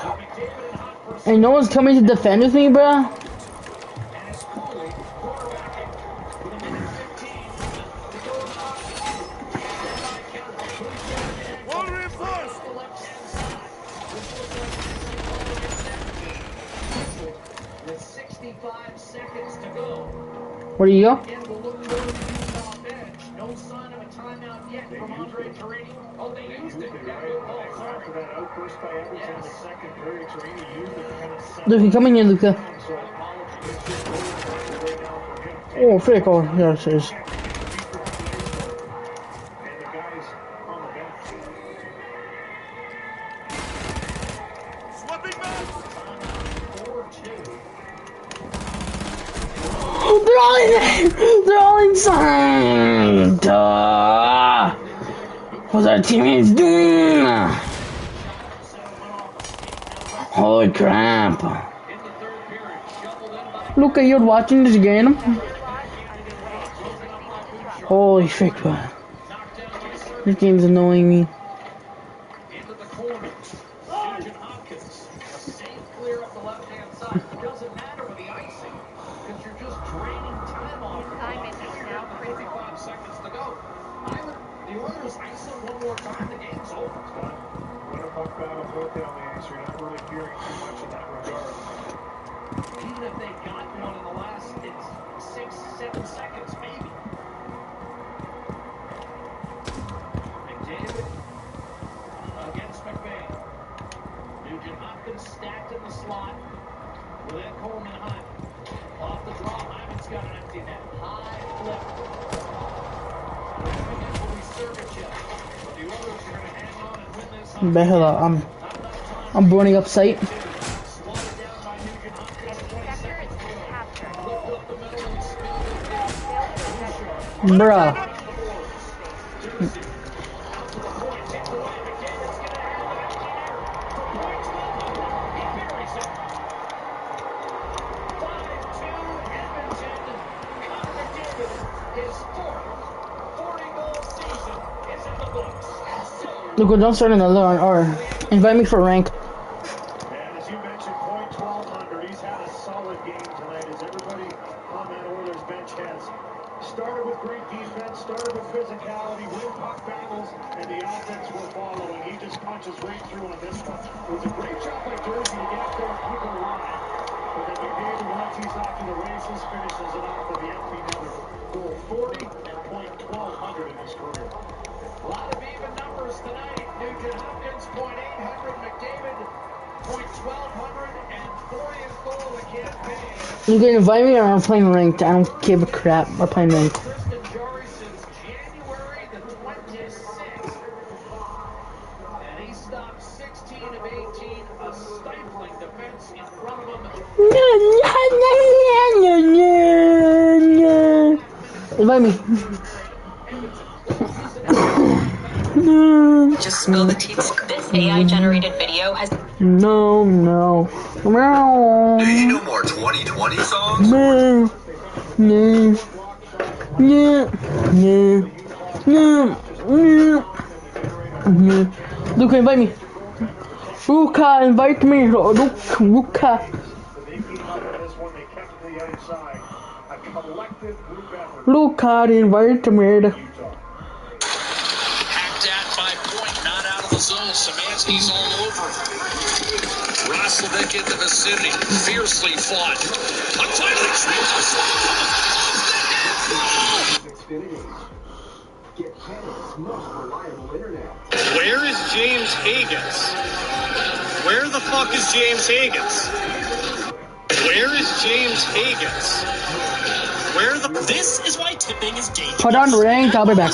And no one's coming to defend with me, bro. With 65 seconds to go. Where do you go? No sign of a timeout yet from Andre Torini. Oh, they used it. After that outburst by Edmonton in the second period, Torini used it to kind of set Luca, come in here, Luca. Oh, frick. Oh, yeah, it is. They're all in there! They're all inside! What's our teammates doing? Holy crap. Luca, you're watching this game? Holy shit, man. This game's annoying me. Into the corner. Nugent Hopkins. A safe clear up the left-hand side. It doesn't matter with the icing because you're just draining time off. Time is now 45 seconds to go. The Oilers ice it one more time. The game's over. What a puck battle both down the ice. You're not really fearing too much in that regard. Even if they got one in the last 6-7 seconds, maybe. McDavid against McVeigh. Nugent Hopkins stacked in the slot. With that Coleman Hyman. Off the draw, Hyman's got an empty net. High flip. Grabbing it will be Sergachev. But the Oilers are going to hang on and win this. Behla, I'm burning up sight. Bruh. Look, don't start another one, or invite me for rank. And as you mentioned, point 1200. He's had a solid game tonight, as everybody on that Oilers bench has. Started with great defense, started with physicality, win puck battles, and the offense will follow, and he just punches right through on this one. It was a great job by Jersey to get up there and keep it alive. But then McDavid, once he's off to the races, finishes it off with the empty netter. Goal 40 and point 1200 in his career. A lot of even numbers tonight. Nugent Hopkins, .800. McDavid, .1200. And 40th goal of the campaign. You can invite me or I'm playing ranked. I don't give a crap. I'm playing ranked. Tristan Jarry since January the 26th. And he stopped 16 of 18. A stifling defense in front of him. Invite me. Just spill the tea. This AI-generated video has... No. Meow. Do you know more 2020 songs? Luca, invite me. Luca, invite me. Luca. Luca, invite me. Zone. Szymanski's all over him. Roslovic in the vicinity. Fiercely fought. I'm finally Get Canada's most reliable internet. Where is James Higgins? Where the fuck is James Higgins? Where is James Higgins? Where the... This is why tipping is dangerous. Put on ranked, I'll be back.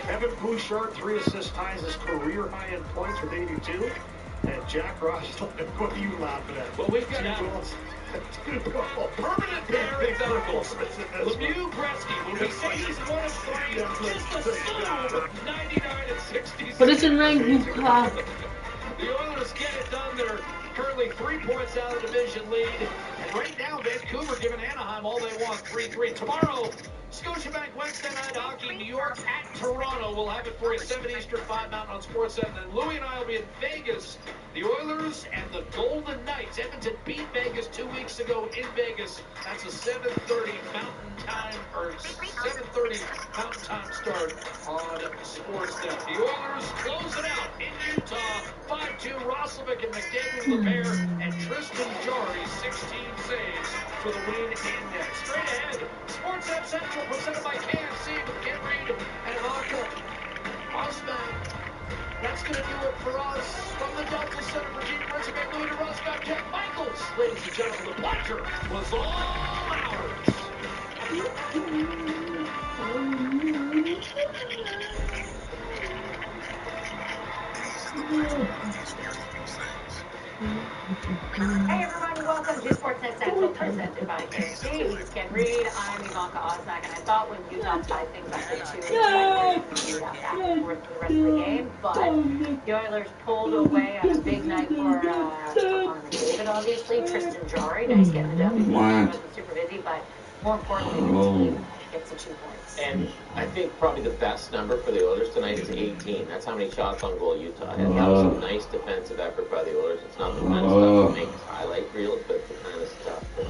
Evan Bouchard, 3 assist ties his career high in points with 82. And Jack Roslovic, what are you laughing at? Well, we've got permanent pairings out of goals. Lemieux, Gretzky, when we say he's 1 of 3, just assume 99 and 66. But it's in ranked, Luca. The Oilers get it done. They're currently 3 points out of the division lead. And right now, Vancouver giving Anaheim all they want, 3-3. Tomorrow, Scotiabank Wednesday Night Hockey, New York at Toronto. We'll have it for you 7 Eastern, 5 Mountain on Sportsnet. And then Louie and I will be in Vegas. The Oilers and the Golden Knights. Edmonton beat Vegas 2 weeks ago in Vegas. That's a 7:30 Mountain Time, or 7:30 Mountain Time start on Sportsnet. The Oilers close it out in Utah. 5-2, Roslovic and McDavid with the pair. And Tristan Jarry, 16 saves for the win in net. Straight Central presented by KFC with Ken Reed and Vodka. Osman. That's going to do it for us. From the Delta Center for Gene Principe, Louis DeRoscoe, Jack Michaels. Ladies and gentlemen, the pleasure was all ours. Hey everyone, welcome to Sportsnet Central, presented by KFC. He's Ken Reed, I'm Ivanka Osmak, and I thought when Utah tied things up at 2, we would have back and forth for the rest of the game, but the Oilers pulled away on a big night for Connor McDavid, obviously. Tristan Jarry, nice getting the W. He wasn't super busy, but more importantly, the team gets the 2 points. And I think probably the best number for the Oilers tonight is 18. That's how many shots on goal Utah had. That was a nice defensive effort by the Oilers. It's not the kind of stuff that makes highlight reels, but it's the kind of stuff that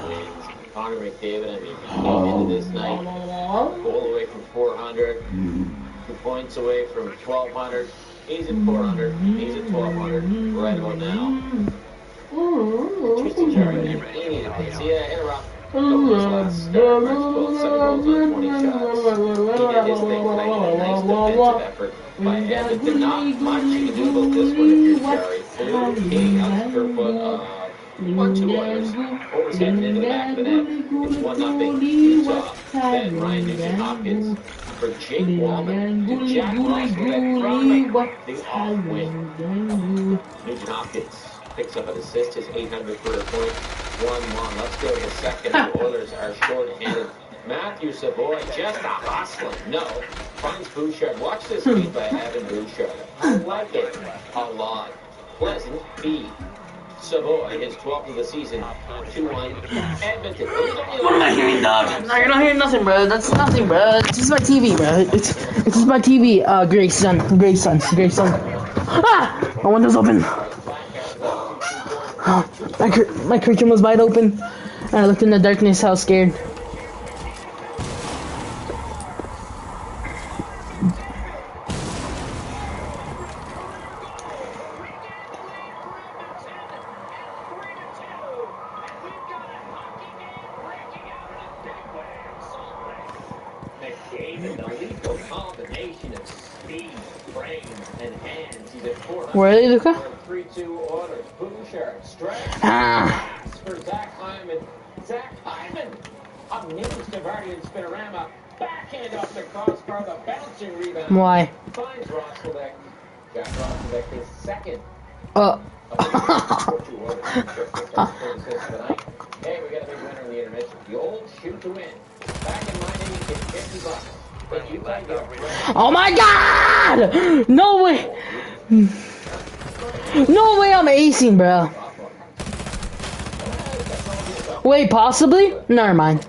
wins. Connor McDavid, I mean, he came into this night a goal away from 400, 2 points away from 1,200. He's at 400. He's at 1,200 right about now. Tristan Jarry, he needed this. Yeah, interrupt. His last start, March 12th, 7 goals on 20 shots. He did his thing tonight. A nice defensive effort by Edmonton. Not much you can do about this one if you're Jarry. Blue King out of Kerfoot. 1-2 Oilers. Overs heading into the back of the net. It's 1-0 Utah. Then Ryan Nugent-Hopkins for Jake Wallman to Jack Russell that from the off-wing. Nugent-Hopkins picks up an assist, his 800th career point. 1-1. Let's go to the second. The Oilers are short-handed. Matthew Savoy just a hustling. No. Finds Bouchard. Watch this feed by Evan Bouchard. I like it a lot. Pleasant feed. Savoy, his 12th of the season. 2-1. Edmonton. What am I hearing, dog? No, you're not hearing nothing, bro. That's nothing, bro. It's just my TV, bro. It's just my TV. Grace son. Ah! My window's open. My curtain was wide open, and I looked in the darkness. I was scared. Where are they, Luca? 3-2 Oilers. Bouchard strikes. For Zach Hyman. Zach Hyman. Up needs to Vardy and Spinorama. Backhand off the crossbar. The bouncing rebound. Why? Finds Rostelbeck. Jack Rostelbeck is second. Hey, we got a big winner in the intermission. The old shoot to win. Back in my day, you get $50. But you can get oh my God! No way! No way I'm acing, bro. Wait, possibly? Never mind.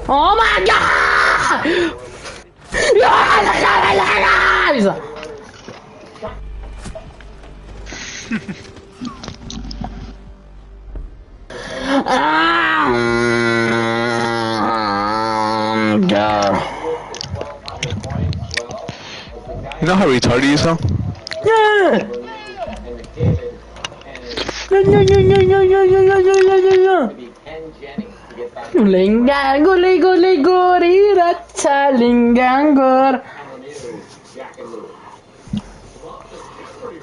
Oh my God! You know how retarded you sound? Yeah!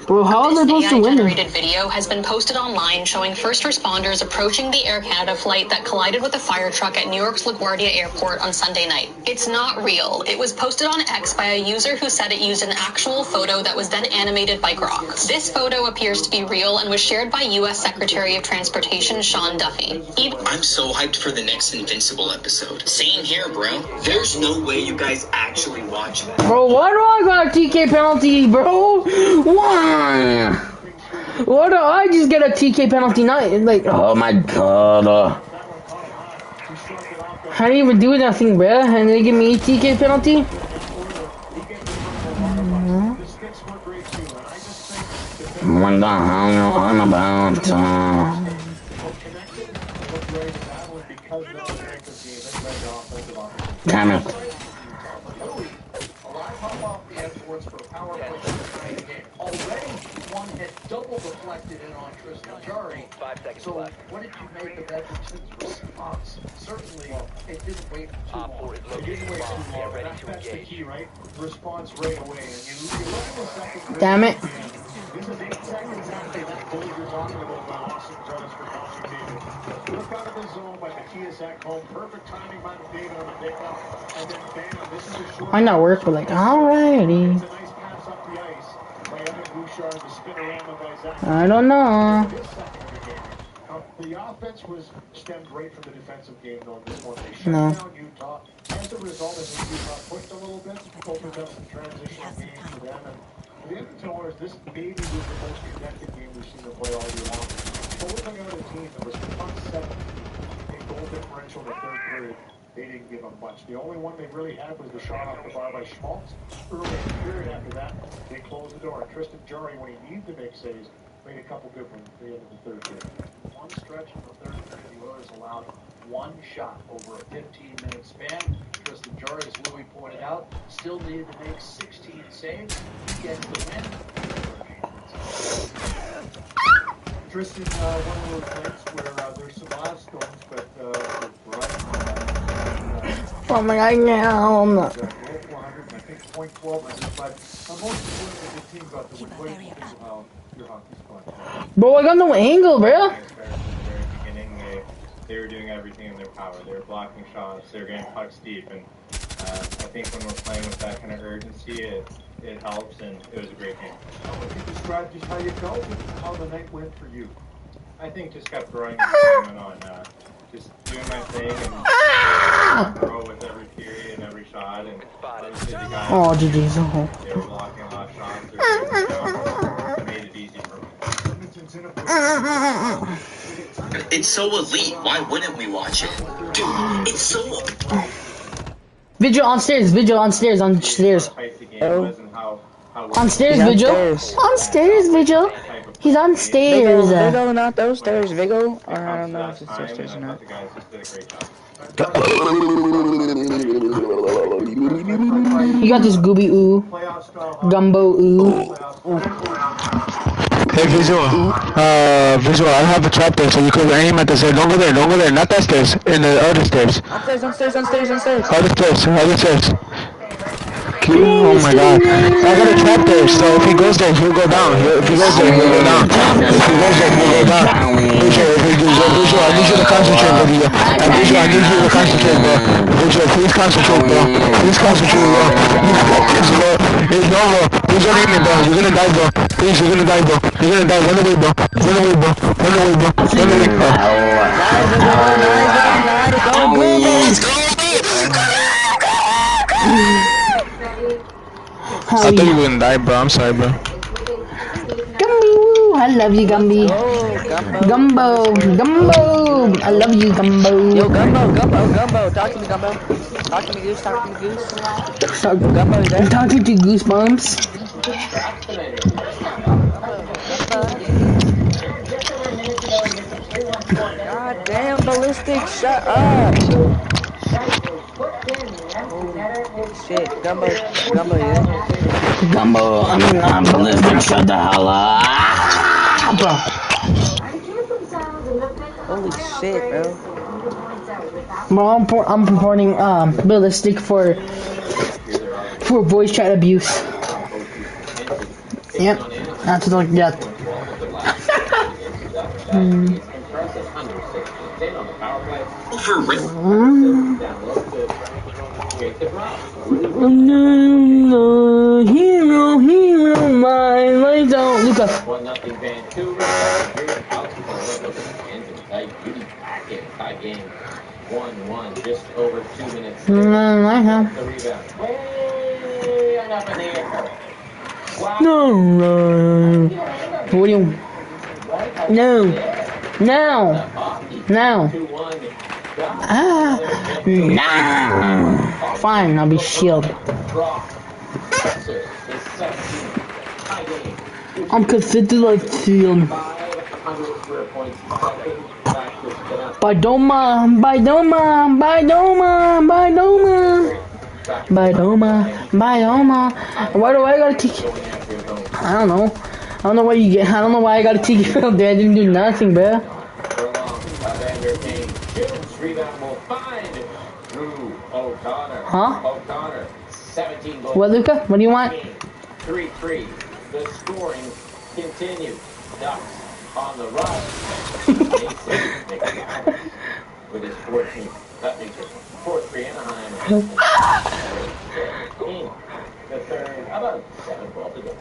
Bro, how are they supposed to win? This AI-generated video has been posted online showing first responders approaching the Air Canada flight that collided with a fire truck at New York's LaGuardia Airport on Sunday night. It's not real. It was posted on X by a user who said it used an actual photo that was then animated by Grok. This photo appears to be real and was shared by U.S. Secretary of Transportation Sean Duffy. I'm so hyped for the next Invincible episode. Same here, bro. There's no way you guys actually watch that. Bro, why do I got a TK penalty, bro? Why? Why do I just get a TK penalty night? Like, oh my God. I didn't even do nothing, bro. And they give me a TK penalty? What the hell you on about? Damn it. Already one had double deflected in on Tristan Jarry. 5 seconds left. What did you make of Edmonton's response? Certainly It didn't wait too long. It didn't wait too long. That's the key, right? Response right away. And you look at the second period. Damn it. This is 8 seconds after that goal you're talking about by Los Angeles for Connor David. Look out of the zone by Matthias Ekholm. Perfect timing by David on the pickup. And then bam, this is a short. Might not work, but like, alrighty. It's a nice pass up the ice by Evan Bouchard. The spinorama by Zach. I don't know. The offense was stemmed right from the defensive game, though, in this one. They shut No. down Utah. As a result, I think Utah pushed a little bit, opened up some transitional games for them. And for the Edmonton Oilers, this maybe was the most connected game we've seen them play all year long. So we're coming out of a team that was +7 in goal differential in the third period. They didn't give them much. The only one they really had was the shot off the bar by Schmaltz. Early in the period after that, they closed the door. Tristan Jarry, when he needed to make saves, made a couple good ones at the end of the third period. One stretch in the third period, the Oilers allowed one shot over a 15-minute span. Tristan Jarry, as Louis pointed out, still needed to make 16 saves. He gets the win. Tristan, one of those nights where there's some milestones, but Oh my god, now. 400, I think .12, but most important is the team got the win. What do you think of how your hockey's going? Bro, I got no angle, bro. At the very beginning, they were doing everything in their power. They were blocking shots, they were getting pucks deep, and I think when we're playing with that kind of urgency, it helps, and it was a great game. How would you describe just how you felt and how the night went for you? I think just kept throwing the tournament on, just doing my thing and throw with every period and every shot, and obviously the guys, Oh, GG's. they were blocking a lot of shots, they were made it easy for me. It's so elite. Why wouldn't we watch it? Dude, it's so... Vigil on stairs, on stairs. Oh. On stairs, Vigil. On stairs, Vigil. He's on stairs. Vigil, not those stairs, Vigil. Or I don't know if it's those stairs or not. You got this gooby ooh. Gumbo ooh. Hey Visual, Visual, I have a trap there, so you could aim at the stairs. Don't go there, not that stairs, in the other stairs. On stairs. Other stairs. Oh my god. I got a trap there, so if he goes there, he'll go down. If he goes there, he'll go down. Visual, I need you to concentrate, bro. Visual, I need you to concentrate, bro. Visual, please concentrate, bro. It's over. Please don't hit me, bro. You're gonna die, bro. Please, you're gonna die, bro. Run away, bro. I thought you were gonna die, bro. I'm sorry, bro. Gumby woo. I love you, Gumby. Gumbo. I love you, Gumbo. Yo, Gumbo. Talk to me, Gumbo. Talk to me, Goose. Gumbo, you there? I'm talking to Goosebumps. God damn, Ballistic, shut up. Oh, shit, Gumbo, yeah? Gumbo, I'm not Ballistic, shut the hell up. Holy shit, bro. Bro, I'm reporting Ballistic for voice chat abuse. Yep, that's like that. For real. Hero, my lights out. Luca. 1-0 Vancouver. Game 1-1, just over 2 minutes. I have. The rebound. Way up in the air. Wow. No. What do you? No. No. Fine, I'll be shield. I'm confident like shield. By Doma. Why do I gotta take? I don't know. I don't know why I gotta take you out there. I didn't do nothing, bro. rebound will find Drew O'Connor. Huh? O'Connor, 17 goals. What, Luca? What do you want? 3-3. The scoring continues. Ducks on the run. Mason McAllis with his 14th. That makes it 4-3 Anaheim. In the third, about 7-12 to go.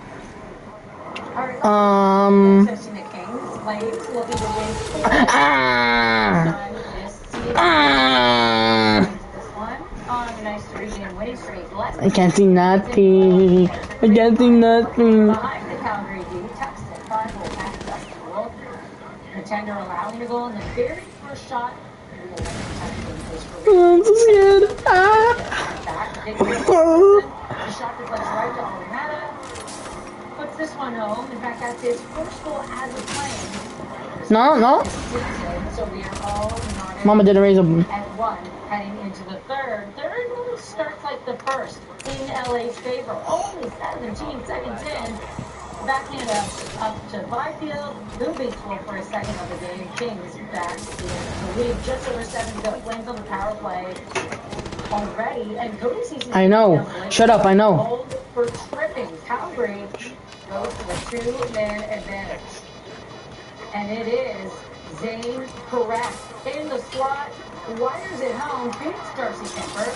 I can't see nothing. I can't see nothing. Behind the Calgary D, Tuxton, 5-goal back Dustin Wolford. The tender allowing the goal in the very first shot. I'm so scared. The shot deflects right to Almada. Puts this one home. In fact, that's his first goal as a playing. No. So we are all not Mama didn't raise a... at 1 heading into the third. Third really starts like the first in LA's favor. Only 17 seconds in. Backhand up to Byfield. Who beats Wolf for a second of the game. Kings back in the lead. Just over 7 to go. Flames on the power play already. And Cody sees I know. Shut up, I know. Hold for tripping. Calgary goes to the 2-man advantage. And it is Zane Perret in the slot. Wires it home. Beats Darcy Kemper.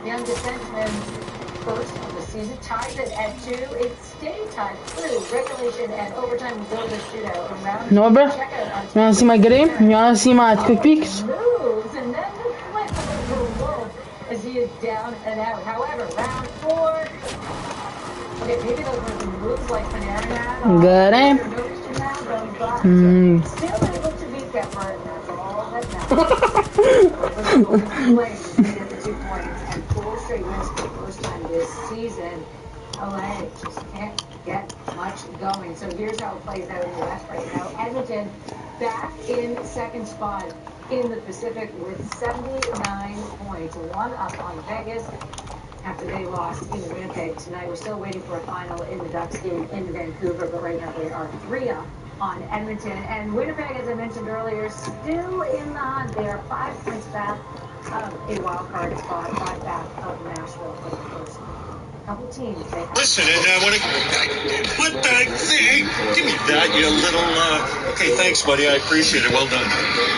Young defenseman, first of the season, ties it at 2. It stayed tied through regulation and overtime. We go to the shootout around. No, bro. You wanna see my game? You wanna see my quick peeks? Moves and then the flip over Wolf as he is down and out. However, round 4. Okay, maybe those were some moves like Panarin had. Good, eh? Still able to beat Kemper, and that's all that matters. Get the 2 points and 4 straight wins for the first time this season. LA just can't get much going. So here's how it plays out in the West right now. Edmonton back in second spot in the Pacific with 79 points. 1 up on Vegas after they lost in Winnipeg tonight. We're still waiting for a final in the Ducks game in Vancouver, but right now they are 3 up on Edmonton. And Winnipeg, as I mentioned earlier, still in the hunt. They are 5 points back of a wild card spot, 5 back of Nashville for the first couple teams. Listen, and what the thing? Give me that, you little. Okay, thanks, buddy. I appreciate it. Well done.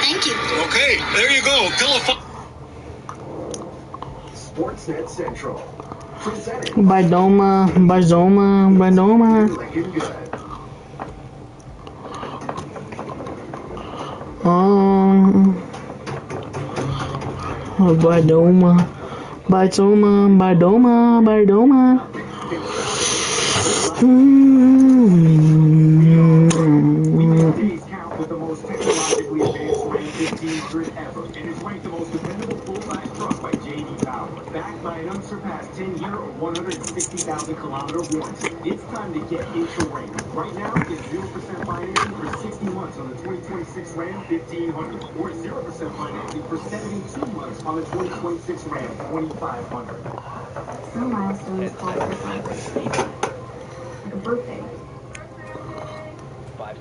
Thank you. Okay, there you go. Sportsnet Central. Presented Bardoma. Looking good. Bardoma. These count with the most technologically advanced Ram 1500 ever, and is ranked the most dependable full-size truck by J.D. Power, backed by an unsurpassed 10-year or 160,000-kilometer warranty. It's time to get into Ram. Right now, get 0% financing for 60 months on the 2026 Ram 1500, or 0% financing for 72 months on the 2026 Ram 2500. Some milestones call for celebration. Like a birthday.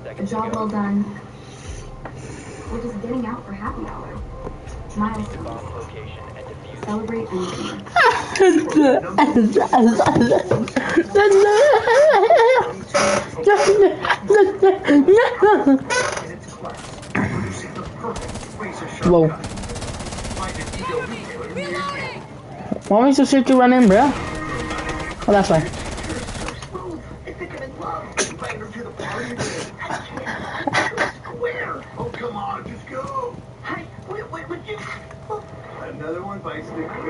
A job well done. Or just getting out for happy hour. Milestones. Celebrate anything. Whoa. Why am I so scared to run in, bro? Oh, that's fine. Oh, come on, just go. Hey, would you? Another one bites the dust.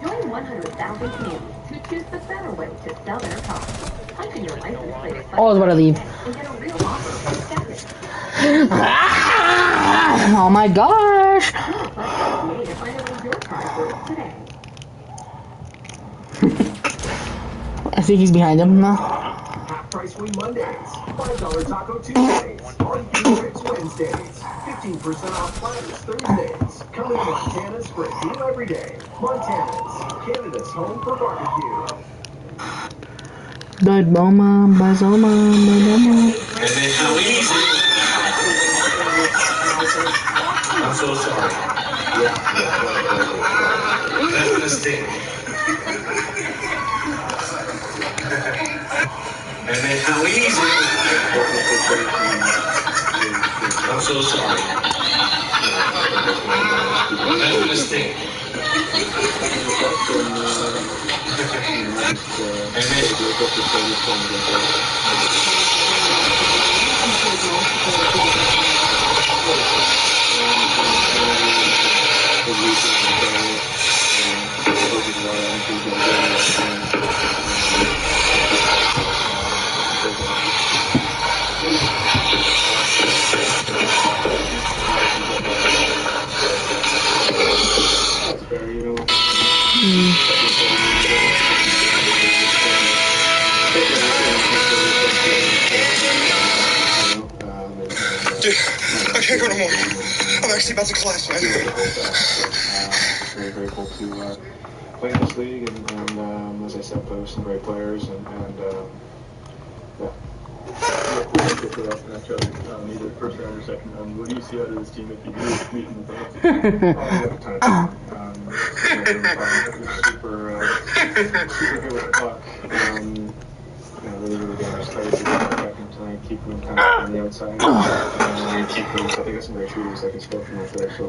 Join 100,000 Canadians who choose the better way to sell their cars. Punch in your license plate. Oh, I was about to leave. And get a real offer from Skynet. Oh my gosh! To find out what your car worth today. I think he's behind him now. Half price wing Mondays, $5 taco Tuesdays, barbecue ribs Wednesdays, 15% off platters Thursdays. Coming to Montana's for a deal every day. Montana's, Canada's home for barbecue. Bardoma. And then how easy. so sorry. That's a mistake. And then how easy. I'm so sorry. That's a mistake. And then. Dude, I can't go no more. I'm actually about to collapse, man. Very grateful to play in this league, and as I said, play with some great players, and yeah. Either first round or second round. What do you see out of this team if you do meet in the playoffs? Super good with the puck. Really good. Started to get back in tonight, keep them kind of on the outside. Keep them. So they got some great shooters that can score from up there. So.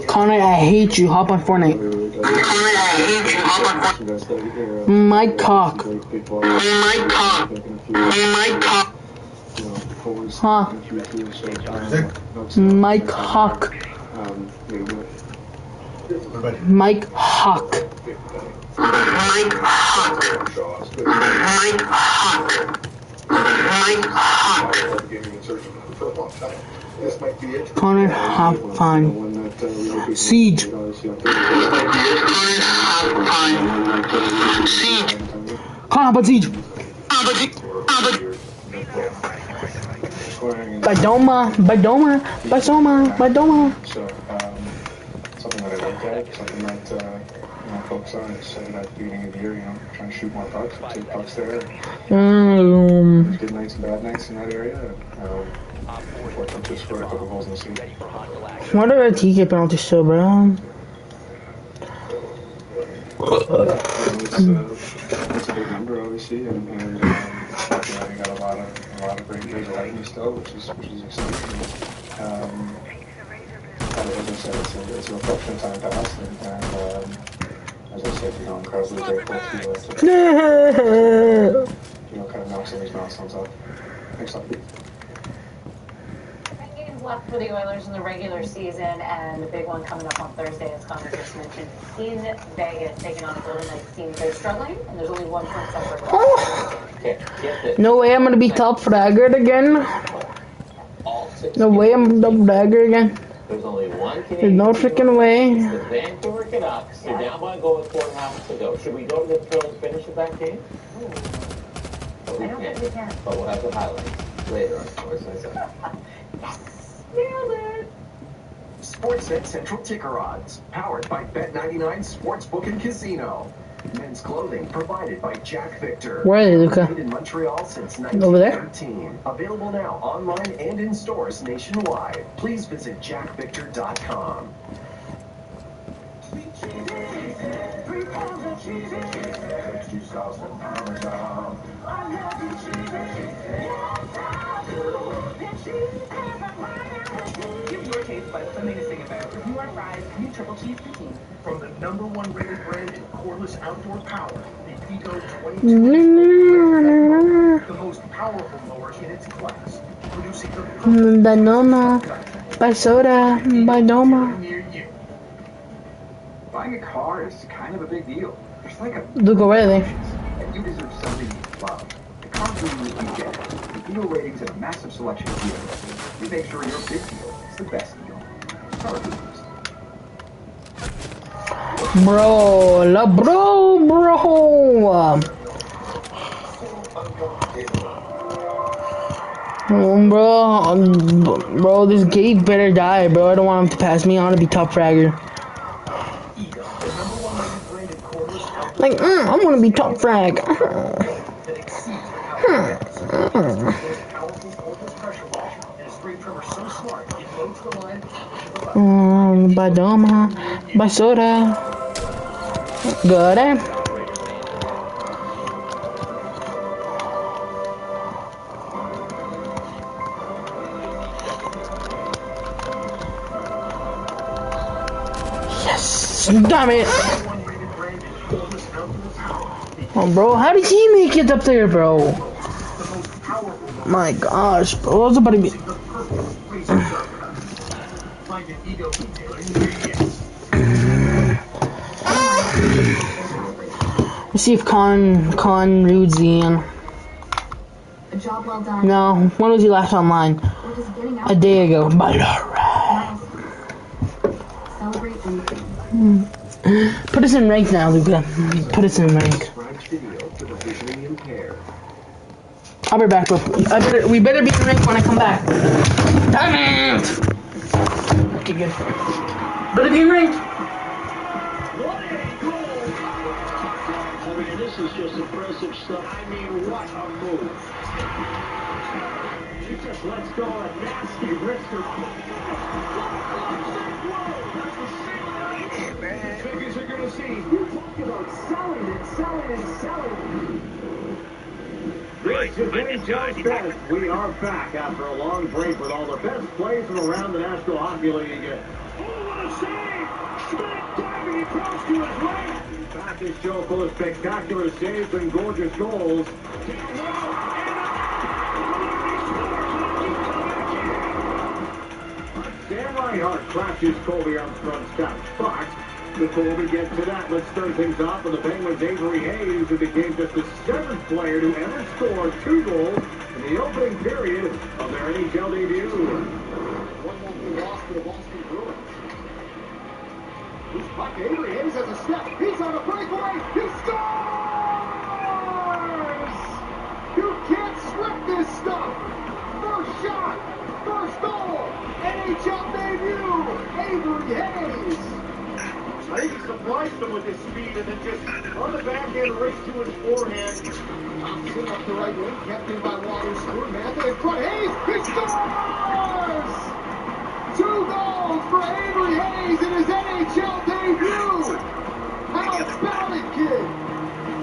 Connor, I hate you. Hop on Fortnite. My cock. Huh? Mike Hawk. Mike Hawk. Mike Hawk. Mike Hawk. Mike Hawk. Connor, hop on. Siege. Siege. Connor, hop on Siege. Badoma. So, something that I look at, something that I focus on is at the beginning of the year, trying to shoot more pucks, take pucks there. There's good nights and bad nights in that area. Fortunate to score a couple goals in the season. What are the TK penalties still, bro? It's a big number, obviously, and you got a lot of great players ahead of me still, which is exciting. As I said, it's a reflection of time past, and as I said, incredibly grateful to kind of knock some of these milestones up. Thanks a lot. Left for the Oilers in the regular season, and the big one coming up on Thursday, as Connor just mentioned, in Vegas, taking on a Golden Knights team. They're struggling, and there's only 1 point separate. No way I'm gonna be top fragger again. No way I'm double dagger again. There's only one Canadian. There's no freaking way. It's the Vancouver Canucks. They're down by a goal with 4.5 to go. Should we go to the thrill and finish of that game? I don't think we can. But we'll have the highlights later on, of course. Nailed it! Sportsnet Central Ticker Odds, powered by Bet99 Sportsbook and Casino. Men's clothing provided by Jack Victor. Where are they, Luca? Made in Montreal since Over there? 1913. Available now online and in stores nationwide. Please visit jackvictor.com. Give your taste buds something to sing about. Review our fries, new triple cheese poutine. From the #1 rated brand in cordless outdoor power, the Pico 22, the most powerful mower in its class, producing the Banoma. By soda. By Doma. Buying a car is kind of a big deal. There's like a Luca, where are they? and you deserve something you love. The car guru you get it. With deal ratings and a massive selection of vehicles, we make sure your big deal is the best deal. Car gurus. Bro, bro, this Gabe better die, bro. I don't want him to pass me on to be top fragger. Like, I want to be top frag. straight trimmer so smart, it loads the line. Badoma, basura. Good, eh? Yes! Damn it! Oh, bro, how did he make it up there, bro? My gosh, bro, what's about to be? Let's see if Con reads in. A job well done. No, when was he last online? Or just getting out A day ago. Celebrate anything. Put us in rank now, Luca. Put us in rank. I'll be back, bro. We better be in rank when I come back. Damn it! Okay, good. Better be in rank. I mean, this is just impressive stuff. I mean, what a move. She just lets go a nasty wrister. Figures are going to see. You talk about selling and selling and selling. This is NHL's best. We are back after a long break with all the best plays from around the National Hockey League. Oh, what a save! Schmidt diving across to his right. In fact, this show full of spectacular saves and gorgeous goals. Sam Reinhart crashes Colby Armstrong's stout spot. Before we get to that, let's start things off with the Penguins' Avery Hayes, who became just the 7th player to ever score 2 goals in the opening period of their NHL debut. 1-1 loss to the Boston Bruins. This puck, Avery Hayes has a step. He's on a breakaway. He scores! You can't sweat this stuff. First shot, first goal, NHL debut, Avery Hayes. I think he surprised him with his speed and then just on the backhand race to his forehand. Thompson up the right wing, kept in by Waters. Mantha in front. Hayes, he scores! 2 goals for Avery Hayes in his NHL debut. How about it, kid?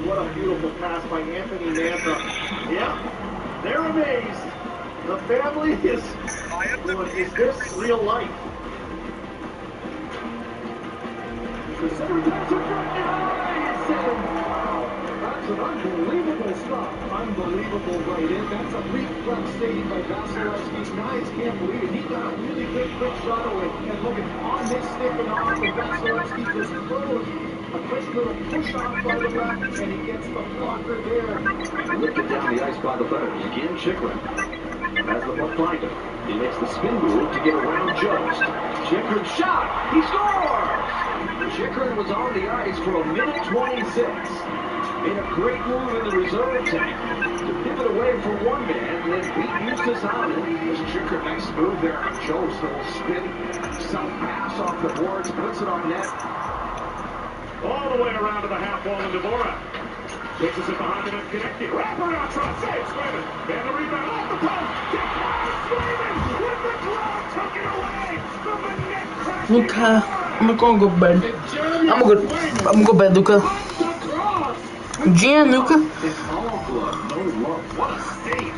What a beautiful pass by Anthony Mantha. Yeah, they're amazed. The family is this real life? The center pass is That's an unbelievable stop. Unbelievable right in. That's a reflex save by Vasilevsky. Guys can't believe it. He got a really good quick shot away. And look at on his stick and off, and Vasilevsky just throws a quick little push off by the left, and he gets the blocker there. Lifted down the ice by the Predators. Again, Chikrin has the puck behind him. He makes the spin move to get around Jost. Chikrin shot. He scores! Chikrin was on the ice for a minute 26. Made a great move in the reserve tank to pivot away from one man and then beat Eustace Allen. There's Chikrin, nice move there on Jost. Little spin, some pass off the boards, puts it on net. All the way around to the half wall, and Dvorak chases it behind him and connected. Wraparound shot, save Swayman. And the rebound off the post. Swayman with the glove, took it away from the net crash. Luca, I'm gonna go to bed. I'm gonna go to bed, Luca. Gianluca. What a save.